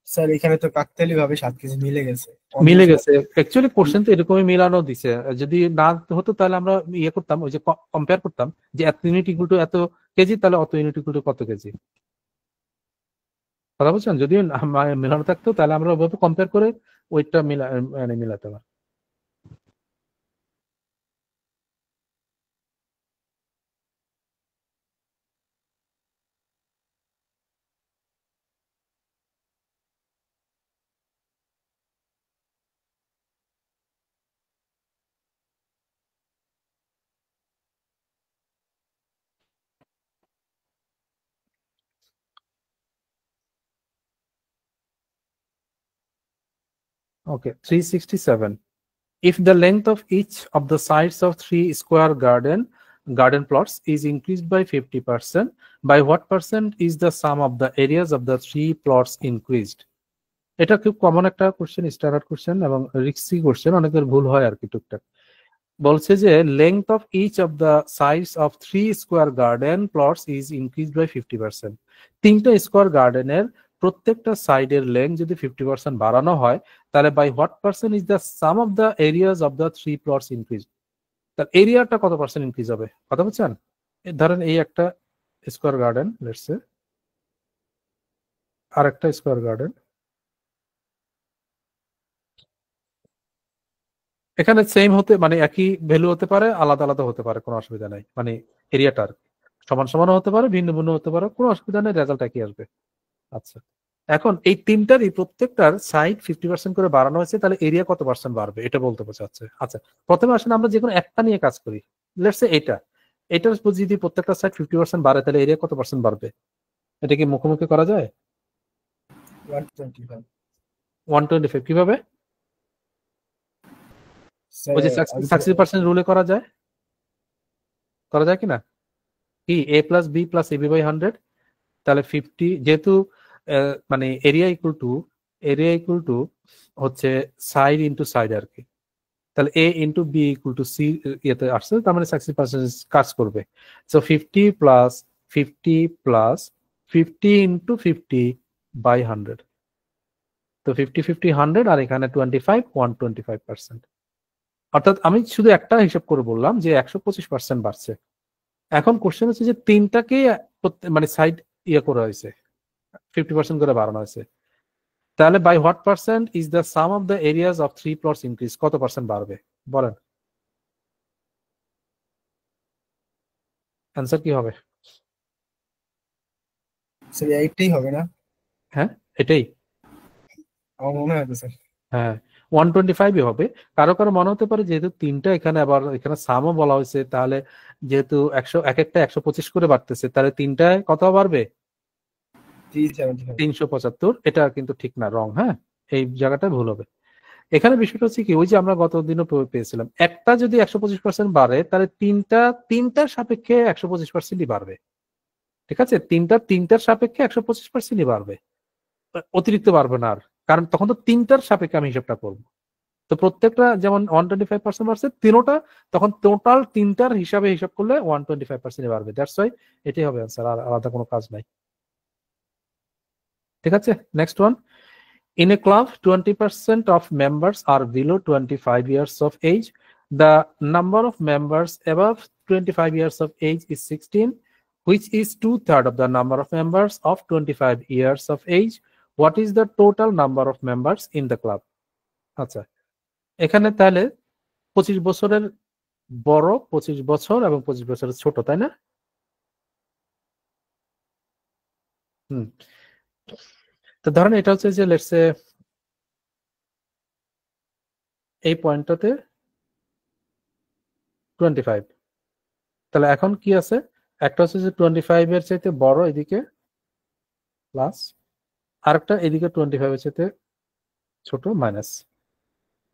স্যার এখানে তো কাকতালি ভাবে 7 কেজি মিলে গেছে। মিলে গেছে। অ্যাকচুয়ালি কোশ্চেন তো এরকমই মিলানো দিছে। যদি না হতো তাহলে আমরা করতাম, ওই যে কম্পেয়ার করতাম যে এত ইউনিট ইকুয়াল টু এত কেজি, তাহলে অত ইউনিট ইকুয়াল টু কত কেজি। কথা বলছেন, যদি মেলানো থাকতো তাহলে আমরা ওইভাবে কম্পেয়ার করে ওইটা মিলাতে পারতাম। Okay, 367. If the length of each of the sides of 3 square garden plots is increased by 50%, by what percent is the sum of the areas of the 3 plots increased? এটা খুব কমন একটা question, standard question এবং risky question, অনেকের ভুল হয় আর কি টুকটাক। বলছে যে length of each of the sides of 3 square garden plots is increased by 50%। 3টা স্কোয়ার গার্ডেনের প্রত্যেকটা সাইডের লেন্থ যদি 50% বাড়ানো হয়, তাহলে by what percent is the sum of the areas of the 3 plots increase? তার এরিয়াটা কত পার্সেন্ট ইনক্রিজ হবে, কথা বলছেন? ধরেন এই একটা স্কোয়ার গার্ডেন, লেটস সে আর একটা স্কোয়ার গার্ডেন, এখানে সেম হতে মানে একই ভ্যালু হতে পারে, আলাদা আলাদা হতে পারে, কোনো অসুবিধা নাই। মানে এরিয়াটার সমান সমান হতে পারে, ভিন্ন ভিন্ন হতে পারে, কোনো অসুবিধা নেই, রেজাল্ট একই আসবে। আচ্ছা, এখন এই তিনটারই প্রত্যেকটার সাইড 50% করে বাড়ানো হয়েছে, তাহলে এরিয়া কত পার্সেন্ট বাড়বে এটা বলতে বোঝাচ্ছে। আচ্ছা, প্রথমে আসেন আমরা যে কোনো একটা নিয়ে কাজ করি। লেটস সে এটার যদি প্রত্যেকটা সাইড 50% বাড়ে, তাহলে এরিয়া কত পার্সেন্ট বাড়বে? এটা কি মুখোমুখি করা যায়? 125 125 কিভাবে? ওই যে সাকসিড রুলে করা যায় কিনা, কি a plus B plus AB by 100, তাহলে 50, যেহেতু মানে এরিয়া ইকুয়াল টু হচ্ছে সাইড ইন্টু সাইড আর কি, তাহলে a into B equal to C ইয়েতে আসছে, তার মানে সাকসিড পার্সেন্টেজ কাজ করবে। সো 50 প্লাস 50 ইন্টু 50 বাই 100, তো 50 50 100, আর এখানে 25 125%। অর্থাৎ আমি শুধু একটা হিসাব করে বললাম যে 125% বাড়ছে। এখন কোশ্চেন হচ্ছে যে তিনটাকে মানে সাইড করা হয়েছে, 50% করে বাড়ানো হয়েছে, তাহলে by what percent is the sum of the areas of 3 plots increase? কত পার্সেন্ট বাড়বে বলেন? অ্যান্সার কি হবে? স্যার এইটাই হবে না? হ্যাঁ, এটাই আমার মনে হয় তো স্যার। হ্যাঁ, 125 হবে। কারো কারো মনে হতে পারে যেহেতু তিনটা এখানে, আবার এখানে সামও বলা হয়েছে, তাহলে যেহেতু 100 এক একটা 125 করে বাড়তেছে, তাহলে তিনটায় কত বাড়বে? 375। এটা কিন্তু ঠিক না, রং। হ্যাঁ, এই জায়গাটা ভুল হবে। এখানে বিষয়টা হচ্ছে কি, ওই যে আমরা গত দিনও পেয়েছিলাম, একটা যদি 125% বাড়ে, তাহলে তিনটার সাপেক্ষে 125%ই বাড়বে। ঠিক আছে, তিনটার সাপেক্ষে 125%ই বাড়বে, অতিরিক্ত বাড়বে না আর, কারণ তখন তো তিনটার সাপেক্ষে আমি হিসাবটা করবো। তো প্রত্যেকটা যেমন 125% বাড়ছে, তিনোটা তখন টোটাল তিনটার হিসাবে হিসাব করলে 125% বাড়বে। দ্যাটস ওয়াই এটাই হবে আনসার, আর আলাদা কোনো কাজ নাই। ঠিক আছে, next one. In a club, 20% of members are below 25 years of age. The number of members above 25 years of age is 16, which is 2/3 of the number of members of 25 years of age. What is the total number of members in the club? আচ্ছা, এখানে তাহলে 25 বছরের বড়, 25 বছর এবং 25 বছরের ছোট, তাই না? তো ধরেন এটা হচ্ছে যে লেটস সে এই পয়েন্টটাতে 25, তাহলে এখন কি আছে, একটা হচ্ছে যে 25 এর চাইতে বড় এদিকে প্লাস, আরেকটা এদিকে 25 এর চাইতে ছোট মাইনাস।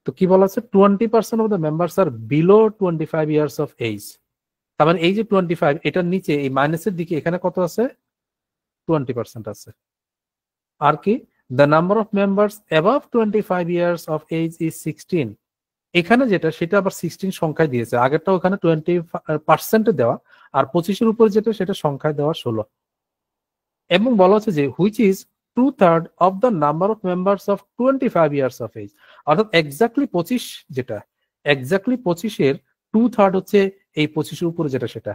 তো কি বলা আছে, 20% of the members are below 25 years of age. তার মানে এই যে 25, এটার নিচে এই মাইনাসের দিকে এখানে কত আছে, 20% আছে। আর কি, the number of members above 25 years of age is 16। এখানে যেটা সেটা আবার 16 সংখ্যায় দিয়েছে, আগেরটা ওখানে 20% দেওয়া, আর 25-এর উপর যেটা সেটা সংখ্যায় দেওয়া 16। এবং বলা হচ্ছে যে which is 2/3 of the number of members of 25 years of age. অর্থাৎ এক্স্যাক্টলি 25, যেটা এক্স্যাক্টলি 25-এর 2/3 হচ্ছে এই 25-এর উপরে যেটা সেটা।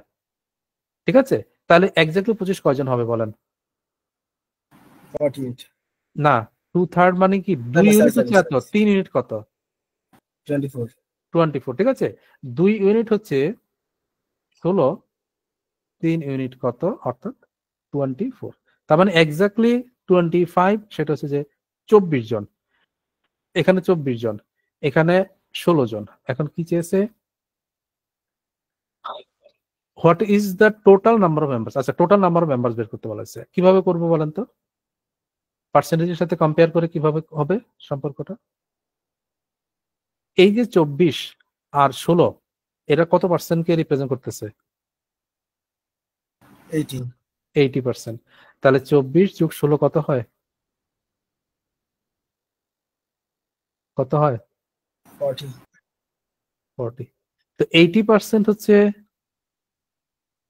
ঠিক আছে, তাহলে এক্স্যাক্টলি 25 কয়জন হবে বলেন? 48 না, 2/3 মানে কি 2 ইউনিট হচ্ছে এত, 3 ইউনিট কত? 24। ঠিক আছে, 2 ইউনিট হচ্ছে 16, 3 ইউনিট কত, অর্থাৎ 24। তার মানে এক্স্যাক্টলি 25, সেটা হচ্ছে যে 24 জন, এখানে 24 জন, এখানে 16 জন। এখন কি চেয়েছে, what is the total number of members? আচ্ছা, টোটাল নাম্বার অফ মেম্বার্স বের করতে বলা হয়েছে। কিভাবে করবো বলেন তো? পার্সেন্টেজের সাথে কম্পেয়ার করে কিভাবে হবে সম্পর্কটা? এই যে 24 আর 16 এটা কত পার্সেন্টকে রিপ্রেজেন্ট করতেছে? 18 80%। তাহলে 24 যোগ 16 কত হয়? কত হয়? 40 40। তো 80% হচ্ছে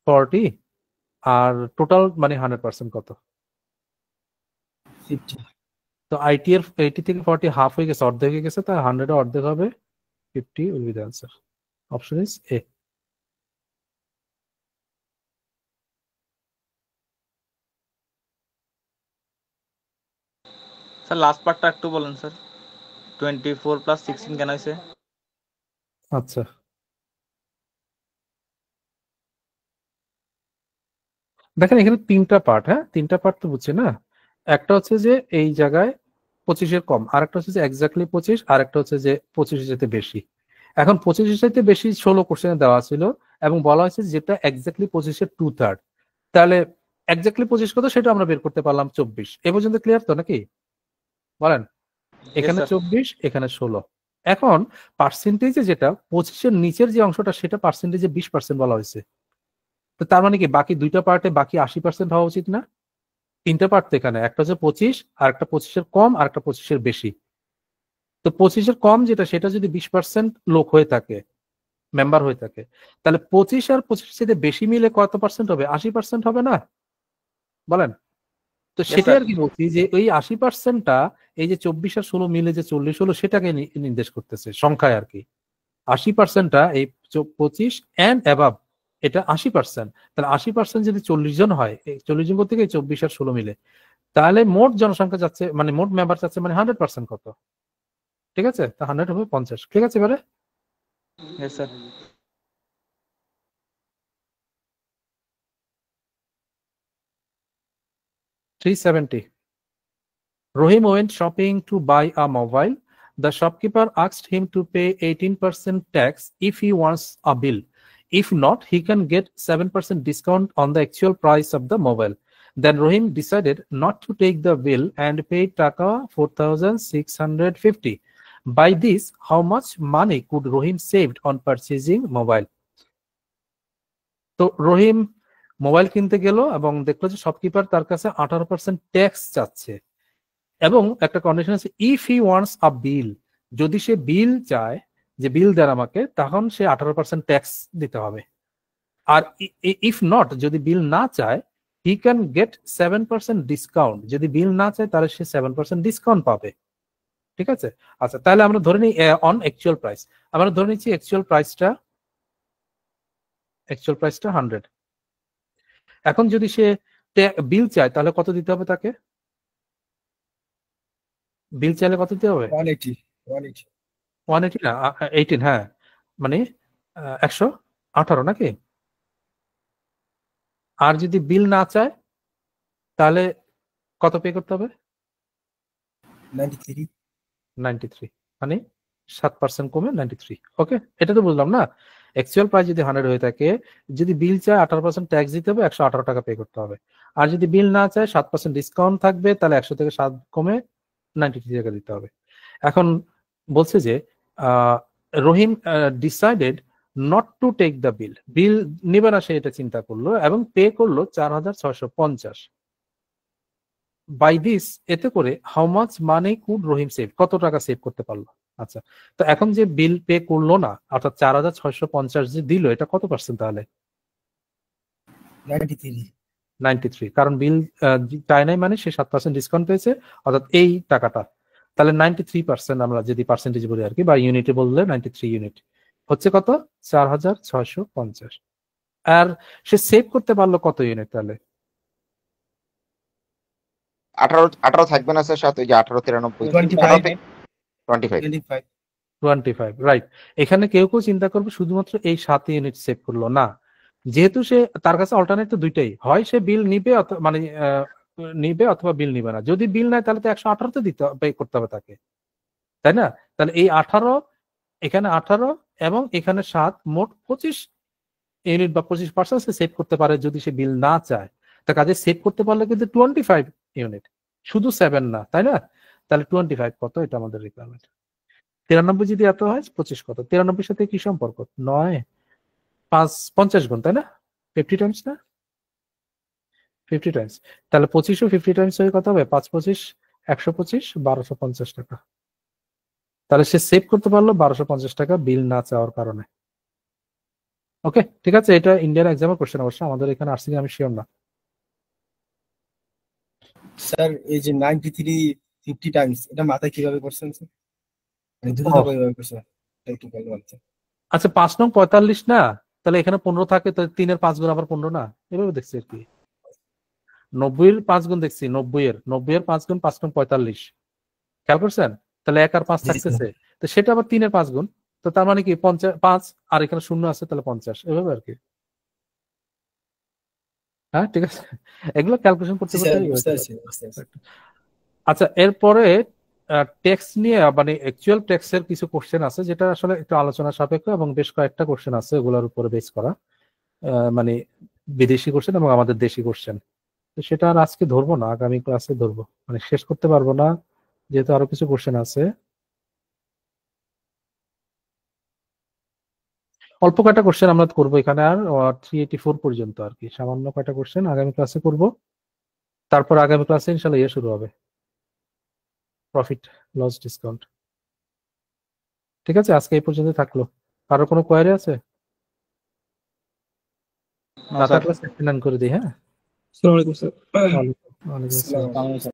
40, আর টোটাল মানে 100% কত? 50 তো আইটি এর 80 থেকে 40 হাফ হয়ে গেছে, অর্ধেক হয়ে গেছে, তার 100 এর অর্ধেক হবে 50 will be the answer. Option is a. Sir last পার্টটা একটু বলেন স্যার, 24 প্লাস 16 কেন হয়েছে? আচ্ছা, দেখেন এখানে তিনটা পার্ট, হ্যাঁ তিনটা পার্ট তো বুঝছি না। একটা হচ্ছে যে এই জায়গায় 25-এর কম, আর একটা হচ্ছে যে এক্স্যাক্টলি 25, আর একটা হচ্ছে যে 25-এর চাইতে বেশি। এখন 25-এর চাইতে বেশি 16 কোশ্চেনে দেওয়া ছিল এবং বলা হয়েছে যেটা এক্স্যাক্টলি 25-এর 2/3। তাহলে এক্স্যাক্টলি 25 কত সেটা আমরা বের করতে পারলাম 24। এ পর্যন্ত ক্লিয়ার তো নাকি বলেন? এখানে sir. 24, এখানে 16। এখন পার্সেন্টেজে যেটা 25-এর নিচের যে অংশটা সেটা পার্সেন্টেজে 20% বলা হয়েছে। তো তার মানে কি বাকি দুইটা পার্টে বাকি 80% হওয়া উচিত না? তিনটা পার্ট তো এখানে, একটা হচ্ছে 25, আর একটা 25-এর কম, আর একটা 25-এর বেশি। তো 25-এর কম যেটা সেটা যদি 20% লোক হয়ে থাকে, মেম্বার হয়ে থাকে, তাহলে 25 আর 25-এর সাথে বেশি মিলে কত পার্সেন্ট হবে? 80% হবে না? বলেন। তো Yes, সেটাই sir. আর কি বলছি যে ওই 80%টা এই যে 24 আর 16 মিলে যে 40 হলো সেটাকে নির্দেশ করতেছে সংখ্যায় আর কি। 80%টা এই 25 অ্যান্ড অ্যাবাভ, এটা 80%। তাহলে 80% যদি 40 জন হয়, এই 40 জন থেকে 24 আর 16 মিলে, তাহলে মোট জনসংখ্যা যাচ্ছে মানে মোট মেম্বার যাচ্ছে মানে 100% কত? ঠিক আছে, তা 100 হবে 50। ঠিক আছে এবারে Yes, sir. $370. Rohim went shopping to buy a mobile. The shopkeeper asked him to pay 18% tax if he wants a bill. If not, he can get 7% discount on the actual price of the mobile. Then Rohim decided not to take the bill and paid Taka 4,650. By this, how much money could Rohim saved on purchasing mobile? তো রহিম mobile কিনতে গেল এবং দেখলো যে shopkeeper তার কাছে 18% tax চাচ্ছে এবং একটা কন্ডিশন আছে ইফ হি ওয়ান্টস আ বিল, যদি সে বিল চায় যে বিল দেন আমাকে, তখন সে 18% ট্যাক্স দিতে হবে। আর ইফ নট, যদি বিল না চায়, হি ক্যান গেট 7% ডিসকাউন্ট, যদি বিল না চায় তাহলে সে 7% ডিসকাউন্ট পাবে। ঠিক আছে, আচ্ছা তাহলে আমরা ধরে নিই অন অ্যাকচুয়াল প্রাইস, আমরা ধরে নিচ্ছি অ্যাকচুয়াল প্রাইসটা 100। এখন যদি সে বিল চায় তাহলে কত দিতে হবে তাকে? বিল চাইলে কত দিতে হবে? 180 180 180 না, 18, হ্যাঁ মানে 118 নাকি? আর যদি বিল না চায় তাহলে কত পে করতে হবে? 93 93, মানে 7% কমে 93। ওকে, এটা তো বুঝলাম না। অ্যাকচুয়াল প্রাইস যদি 100 হয়ে থাকে, যদি বিল চায় 18% ট্যাক্স দিতে হবে, 118 টাকা পে করতে হবে। আর যদি বিল না চায় 7% ডিসকাউন্ট থাকবে, তাহলে 100 থেকে 7 কমে 93 টাকা দিতে হবে। এখন বলছে যে Rahim decided not to take the bill, bill নিবে না সে এটা চিন্তা করলো এবং পে করলো 4,650। বাই দিস, এতে করে how much money could Rahim save, কত টাকা সেভ করতে পারলো? আচ্ছা, তো এখন যে বিল পে করলো না, অর্থাৎ 4,650 যে দিল, এটা কত পার্সেন্ট তাহলে? 93 93, কারণ বিল চায় নাই মানে সে 7% ডিসকাউন্ট পেয়েছে, অর্থাৎ এই টাকাটা। তাহলে 93% আমরা যদি পার্সেন্টেজ বলি আর কি, বা ইউনিটে বললে 93 ইউনিট হচ্ছে কত? 4,650। আর সে সেভ করতে পারলো কত ইউনিট তাহলে? 18 থাকবে না স্যার সাথে, ওই যে 1893 25 25 25 25, রাইট। এখানে কেউ কেউ চিন্তা করবে শুধুমাত্র এই 7 ইউনিট সেভ করলো না, যেহেতু সে তার কাছে অল্টারনেট তো দুইটাই, হয় সে বিল নিবে মানে নিবে অথবা বিল নিবে না। যদি বিল নেয় তাহলে তো 118 দিতে পে করতে হবে তাকে, তাই না? তাহলে এই 18, এখানে 18 এবং এখানে 7, মোট 25 ইউনিট বা 25% সে সেভ করতে পারে যদি সে বিল না চায়। তা কাজে সেভ করতে পারলে কিন্তু 25 ইউনিট, শুধু 7 না, তাই না? তাহলে 25 কত, এটা আমাদের রিকোয়ারমেন্ট। 93 যদি এত হয় 25 কত? 93 সাথে কি সম্পর্ক? 9 5 50 গুণ, তাই না? 50 টাইমস না? 50 টাইমস। তাহলে 25 ও 50 টাইমস হয়ে কত হবে? 5 25 125 1250 টাকা। তাহলে সে সেভ করতে পারলো 1250 টাকা বিল না চাওয়ার কারণে। ওকে, ঠিক আছে। এটা ইন্ডিয়ান এক্সামের কোশ্চেন, অবশ্য আমাদের এখানে আসছে কি আমি শিওর না। স্যার এই যে 93 50 টাইমস এটা মাথায় কিভাবে করছেন স্যার? মানে দ্রুত ও। কিভাবে করছেন? একটু বলতে পারছেন? আচ্ছা 5 নং 45 না, তাহলে এখানে 15 থাকে, তো 3 এর 5 গুণ আবার 15 না, এভাবে দেখছি আর কি। 90 এর 5 গুণ দেখছি, 90 এর 5 গুণ 5 নং 45, খেয়াল করছেন? তাহলে 1 আর 5 জি, থাকতেছে, তো সেটা আবার 3 এর 5 গুণ, তো তার মানে কি 5 আর এখানে শূন্য আছে, তাহলে 50, এভাবে আর কি। হ্যাঁ, ঠিক আছে, এগুলো ক্যালকুলেশন করতে জি করতে স্যার, হয়ে বুঝতে যাবে। পারছি। আচ্ছা, এরপরে টেক্সট নিয়ে মানে অ্যাকচুয়াল টেক্সটের কিছু কোশ্চেন আছে, যেটা আসলে একটু আলোচনা সাপেক্ষ এবং বেশ কয়েকটা কোশ্চেন আছে ওগুলোর উপরে বেস করা, মানে বিদেশি কোশ্চেন এবং আমাদের দেশি কোশ্চেন। তো সেটা আর আজকে ধরবো না, আগামী ক্লাসে ধরবো, মানে শেষ করতে পারবো না যেহেতু আরো কিছু কোশ্চেন আছে। অল্প কয়টা কোশ্চেন আমরা করবো এখানে, আর 384 পর্যন্ত আর কি, সামান্য কয়টা কোশ্চেন আগামী ক্লাসে করব। তারপর আগামী ক্লাসে ইনশাল্লাহ ইয়ে শুরু হবে, প্রফিট লস ডিসকাউন্ট। ঠিক আছে, আজকে এই পর্যন্ত থাকলো। কারো কোনো কোয়ারি আছে? No, না sir. থাকলে সেট করে দিই। হ্যাঁ, আসসালামু আলাইকুম স্যার। ওয়ালাইকুম আসসালাম। আসসালামু আলাইকুম।